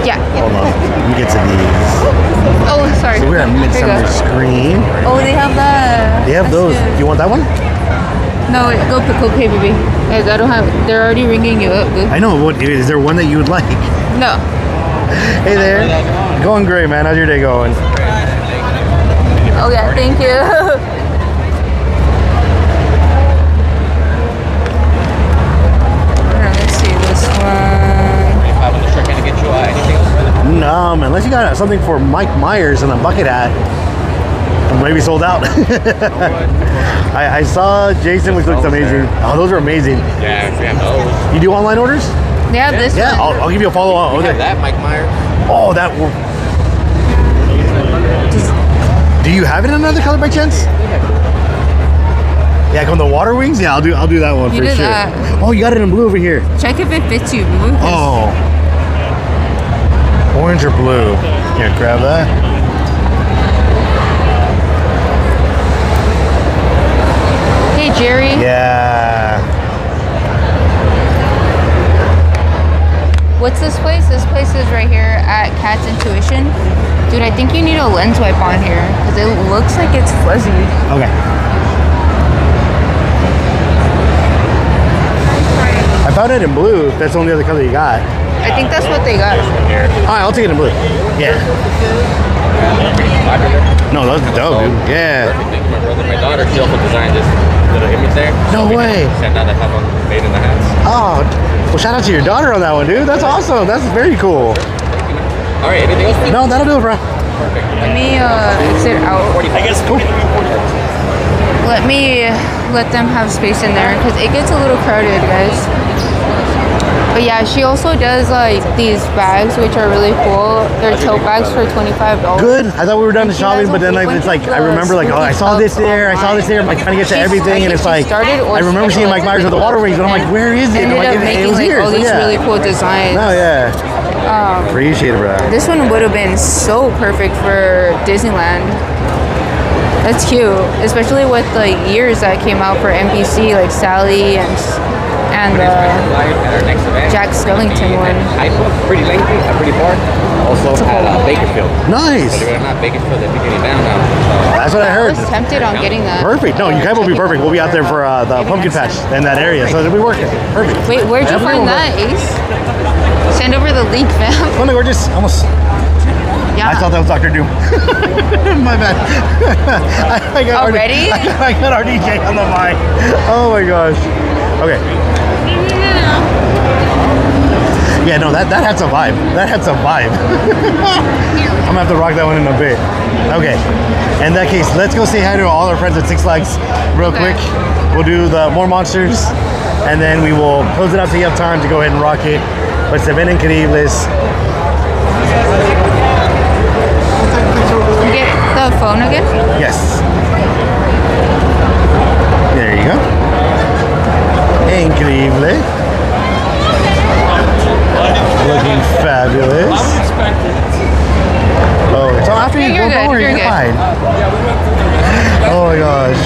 Yeah. Hold on. Let me get to these. Oh, sorry. So we're at Here you Midsummer go. Scream. Oh, they have that. They have That's those. good. Do you want that one? No, go pay, baby. Guys, I don't have. They're already ringing you up, dude. I know. What is there one that you would like? No. Hey there. Going great, man. How's your day going? Oh yeah, thank you. Alright, let's see this one. Unless you got something for Mike Myers and a bucket hat. Maybe sold out. I saw Jason, which looks amazing. Oh, those are amazing. Yeah, we have those. You do online orders? They have this Yeah, one. I'll give you a follow on. We have that, Mike Myers. Oh, that. Do you have it in another color by chance? Yeah, come the water wings. Yeah, I'll do that one You for did sure. that. Oh, you got it in blue over here. Check if it fits you, boo. Oh, orange or blue? Here, grab that. Hey, Jerry. Yeah. What's this place? This place is right here at Cat's Intuition. Dude, I think you need a lens wipe on here because it looks like it's fuzzy. Okay. I found it in blue. If that's the only other color you got. I think that's what they got. All right, I'll take it in blue. Yeah. No, those are dope, dude. Yeah. Perfect. Thank you, my brother. My daughter, she also designed this little image there. No way. Send out to have them made in the hats. Oh, well, shout out to your daughter on that one, dude. That's awesome. That's very cool. All right, anything else? No, that'll do it, bro. Let me exit out. I guess cool. Let me let them have space in there because it gets a little crowded, guys. But yeah, she also does like these bags, which are really cool. They're tote bags for $25. Good. I thought we were done to She shopping, has but then like it's like I remember like, oh, I saw this there, I saw this there. I'm like trying to get to everything, and it's like I remember seeing Mike Myers with the water wings, and I'm like, where is it? And I'm Ended like, up it making was like here. all So, these yeah. really cool designs. No, yeah. Appreciate it, bro. This one would have been so perfect for Disneyland. That's cute, especially with the years that came out for NBC, like Sally and Jack Skellington one. Pretty lengthy, pretty far. Also at Bakersfield. Nice. Believe it or not, Bakersfield, they're getting down now. That's what I I heard. was tempted on getting that. Perfect. No, you guys will be perfect. We'll be out there for the pumpkin patch in that area, so it'll be working. Perfect. Wait, where'd you find that, Ace? Send over the link, fam. Oh my gorgeous. Almost. Yeah. I thought that was Dr. Doom. My bad. I got Already? I got RDJ on the mic. Oh my gosh. Okay. Yeah, no, that had some vibe. That had some vibe. I'm gonna have to rock that one in a bit. Okay. In that case, let's go say hi to all our friends at Six Flags real quick. We'll do the more monsters, and then we will close it out so you have time to go ahead and rock it. But se ven increíbles. Get the phone again? Yes. There you go. Increíble. Looking fabulous. Oh, so after you go, don't worry, you're fine. Oh my gosh.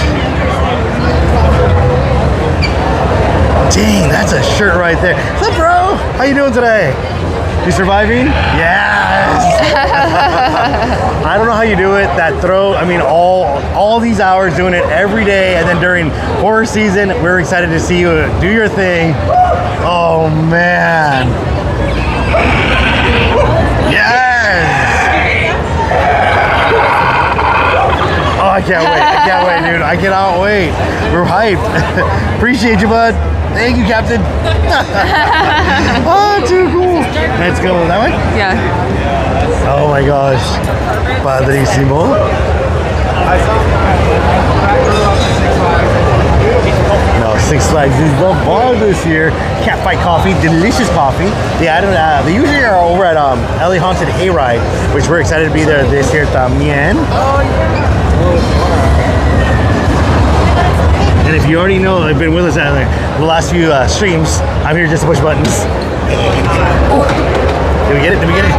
Dang, that's a shirt right there. What's up, bro? How you doing today? You surviving? Yes. I don't know how you do it. That throw. I mean, all these hours doing it every day, and then during horror season, we're excited to see you do your thing. Oh man. Yes. Oh, I can't wait. I can't wait, dude. I cannot wait. We're hyped. Appreciate you, bud. Thank you, Captain. Oh, too cool. Let's go that way? Yeah. Oh my gosh. Padrísimo. No, Six Flags is the bar this year. Catfight coffee, delicious coffee. They usually are over at LA Haunted Hayride, which we're excited to be there this year también. And if you already know, I've been with us at the last few streams. I'm here just to push buttons. Did we get it? Did we get it?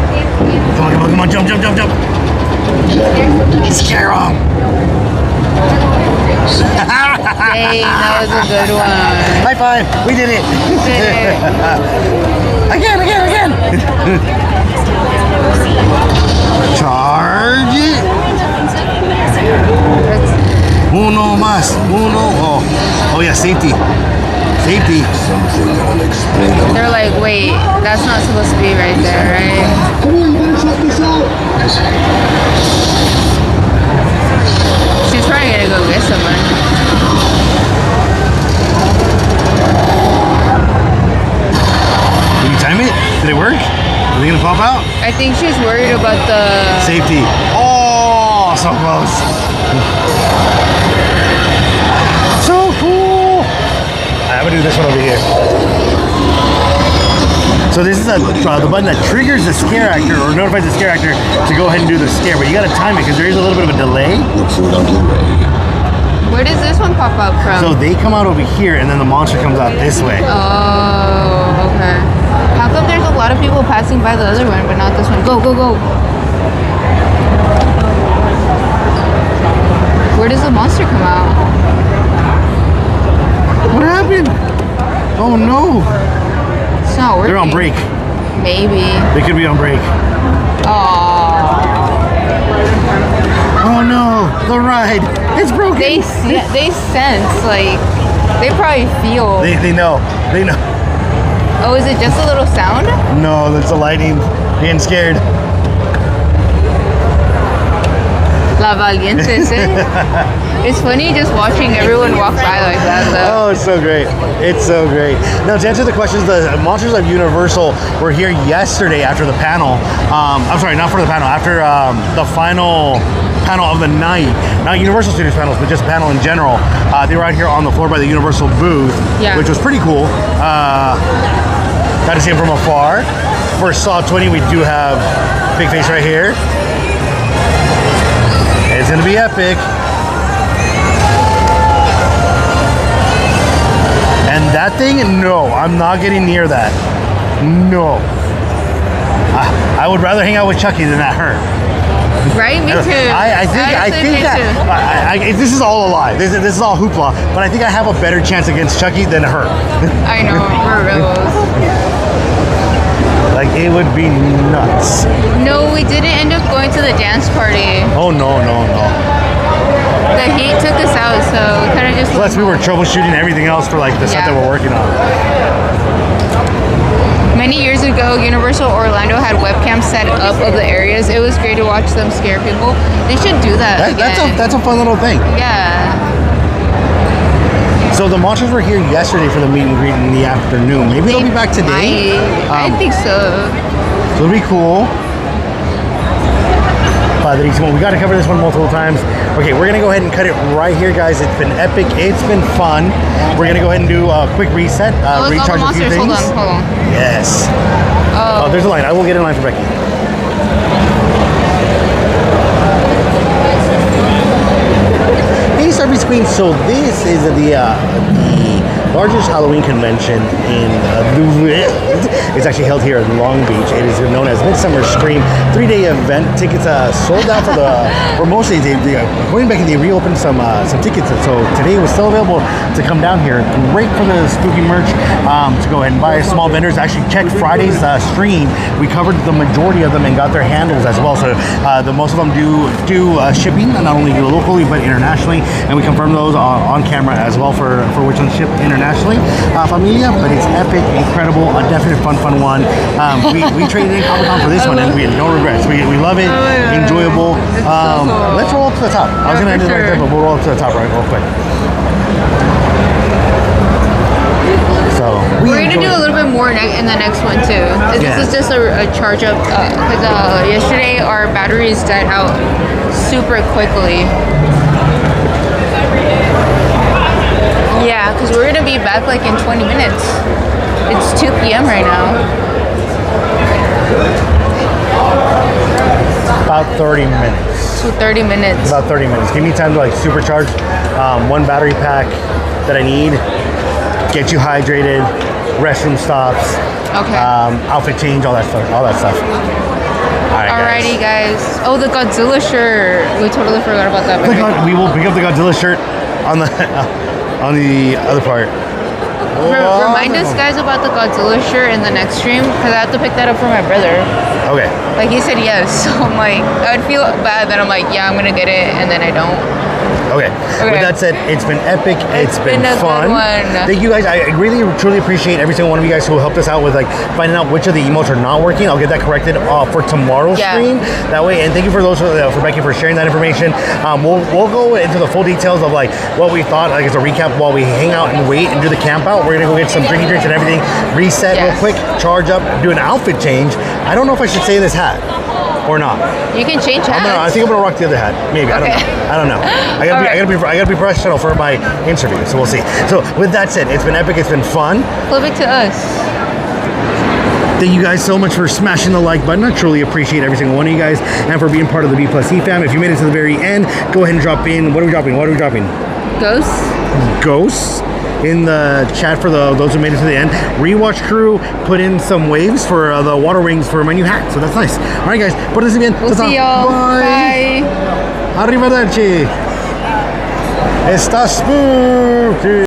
Come on, come on, come on, jump, jump, jump, jump. Scare him. Hey, that was a good one. High five. We did it. Again. Charge it. Uno más. Uno. Oh yeah, safety. Safety. They're like, wait, that's not supposed to be right there, right? She's probably gonna go get someone. Did you time it? Did it work? Are they gonna pop out? I think she's worried about the Safety. Oh, so close. So cool. I'm gonna do this one over here. So this is the button that triggers the scare actor or notifies the scare actor to go ahead and do the scare, but you gotta time it because there is a little bit of a delay. Where does this one pop up from? So they come out over here and then the monster comes out this way. Oh, okay. How come there's a lot of people passing by the other one, but not this one? Go, go, go. Where does the monster come out? What happened? Oh no. It's not working. They're on break. Maybe. They could be on break. Aww. Oh no, the ride. It's broken. They sense, like, they probably feel. They know. They know. Oh, is it just a little sound? No, that's the lighting. Getting scared. La Valientes, eh? It's funny just watching everyone walk by like that, though. Oh, it's so great. It's so great. Now, to answer the questions, the Monsters of Universal were here yesterday after the panel. I'm sorry, not for the panel. After the final panel of the night. Not Universal Studios panels, but just panel in general. They were out here on the floor by the Universal booth, which was pretty cool. Got to see them from afar. For Saw 20, we do have Big Face right here. It's gonna be epic. And that thing, no, I'm not getting near that. No. I would rather hang out with Chucky than that her. Right? Me too. I think that this is all a lie. This is all hoopla. But I think I have a better chance against Chucky than her. I know, we're rebels. Like, it would be nuts. No, we didn't end up going to the dance party. Oh, no. The heat took us out, so we kind of just... Plus, we were troubleshooting everything else for, like, the stuff that we're working on. Many years ago, Universal Orlando had webcams set up of the areas. It was great to watch them scare people. They should do that again. That's a fun little thing. Yeah. So the monsters were here yesterday for the meet and greet in the afternoon. Maybe they'll be back today. I think so. So it'll be cool. Padrísimo. We got to cover this one multiple times. Okay, we're gonna go ahead and cut it right here, guys. It's been epic. It's been fun. We're gonna go ahead and do a quick reset, recharge a few things. Hold on. Yes. Oh, there's a line. I will get in line for Becky. Hey, Starbucks Queen. So this is the largest Halloween convention in it's actually held here in Long Beach. It is known as Midsummer Scream 3-day event. Tickets sold out for most days. Going back, they reopened some tickets, so today it was still available to come down here. Great for the spooky merch to go ahead and buy. Small vendors. Actually, check Friday's stream. We covered the majority of them and got their handles as well. So the most of them do shipping, not only locally but internationally, and we confirm those on camera as well for which ones ship internationally. Familia, but it's epic, incredible, a definite fun one. We traded in Comic-Con for this one and we had no regrets. We love it, enjoyable. So cool. Let's roll up to the top. I was going to end it right there, but we'll roll up to the top real quick. So we're going to do a little bit more in the next one too. This is just a charge up because yesterday our batteries died out super quickly. Yeah, because we're going to be back like in 20 minutes. It's 2 p.m. right now. About 30 minutes. So 30 minutes. About 30 minutes. Give me time to like supercharge one battery pack that I need, get you hydrated, restroom stops, outfit change, all that stuff. Alrighty, guys. Oh, the Godzilla shirt. We totally forgot about that. We will pick up the Godzilla shirt on the other part. Remind us, guys, about the Godzilla shirt in the next stream, because I have to pick that up for my brother. Okay. Like, he said yes, so I'm like, I would feel bad that I'm like, yeah, I'm gonna get it, and then I don't. Okay. With that said, it's been epic. It's been fun. Thank you guys. I really, truly appreciate every single one of you guys who helped us out with like finding out which of the emotes are not working. I'll get that corrected for tomorrow's stream. That way, and thank you for those for Becky for sharing that information. We'll go into the full details of like what we thought, like as a recap while we hang out and wait and do the camp out. We're gonna go get some drinks and everything, reset real quick, charge up, do an outfit change. I don't know if I should say this hat or not. You can change hats. I think I'm gonna rock the other hat. Maybe. I don't know. I gotta be professional for my interview. So we'll see. So with that said, it's been epic. It's been fun. Flip it to us. Thank you guys so much for smashing the like button. I truly appreciate every single one of you guys and for being part of the B+E fam. If you made it to the very end, go ahead and drop in. What are we dropping? Ghosts. In the chat for those who made it to the end. Rewatch crew put in some waves for the water wings for my new hat, so that's nice. All right, guys, put this again. We'll see y'all. Bye. Arrivederci. Está spooky.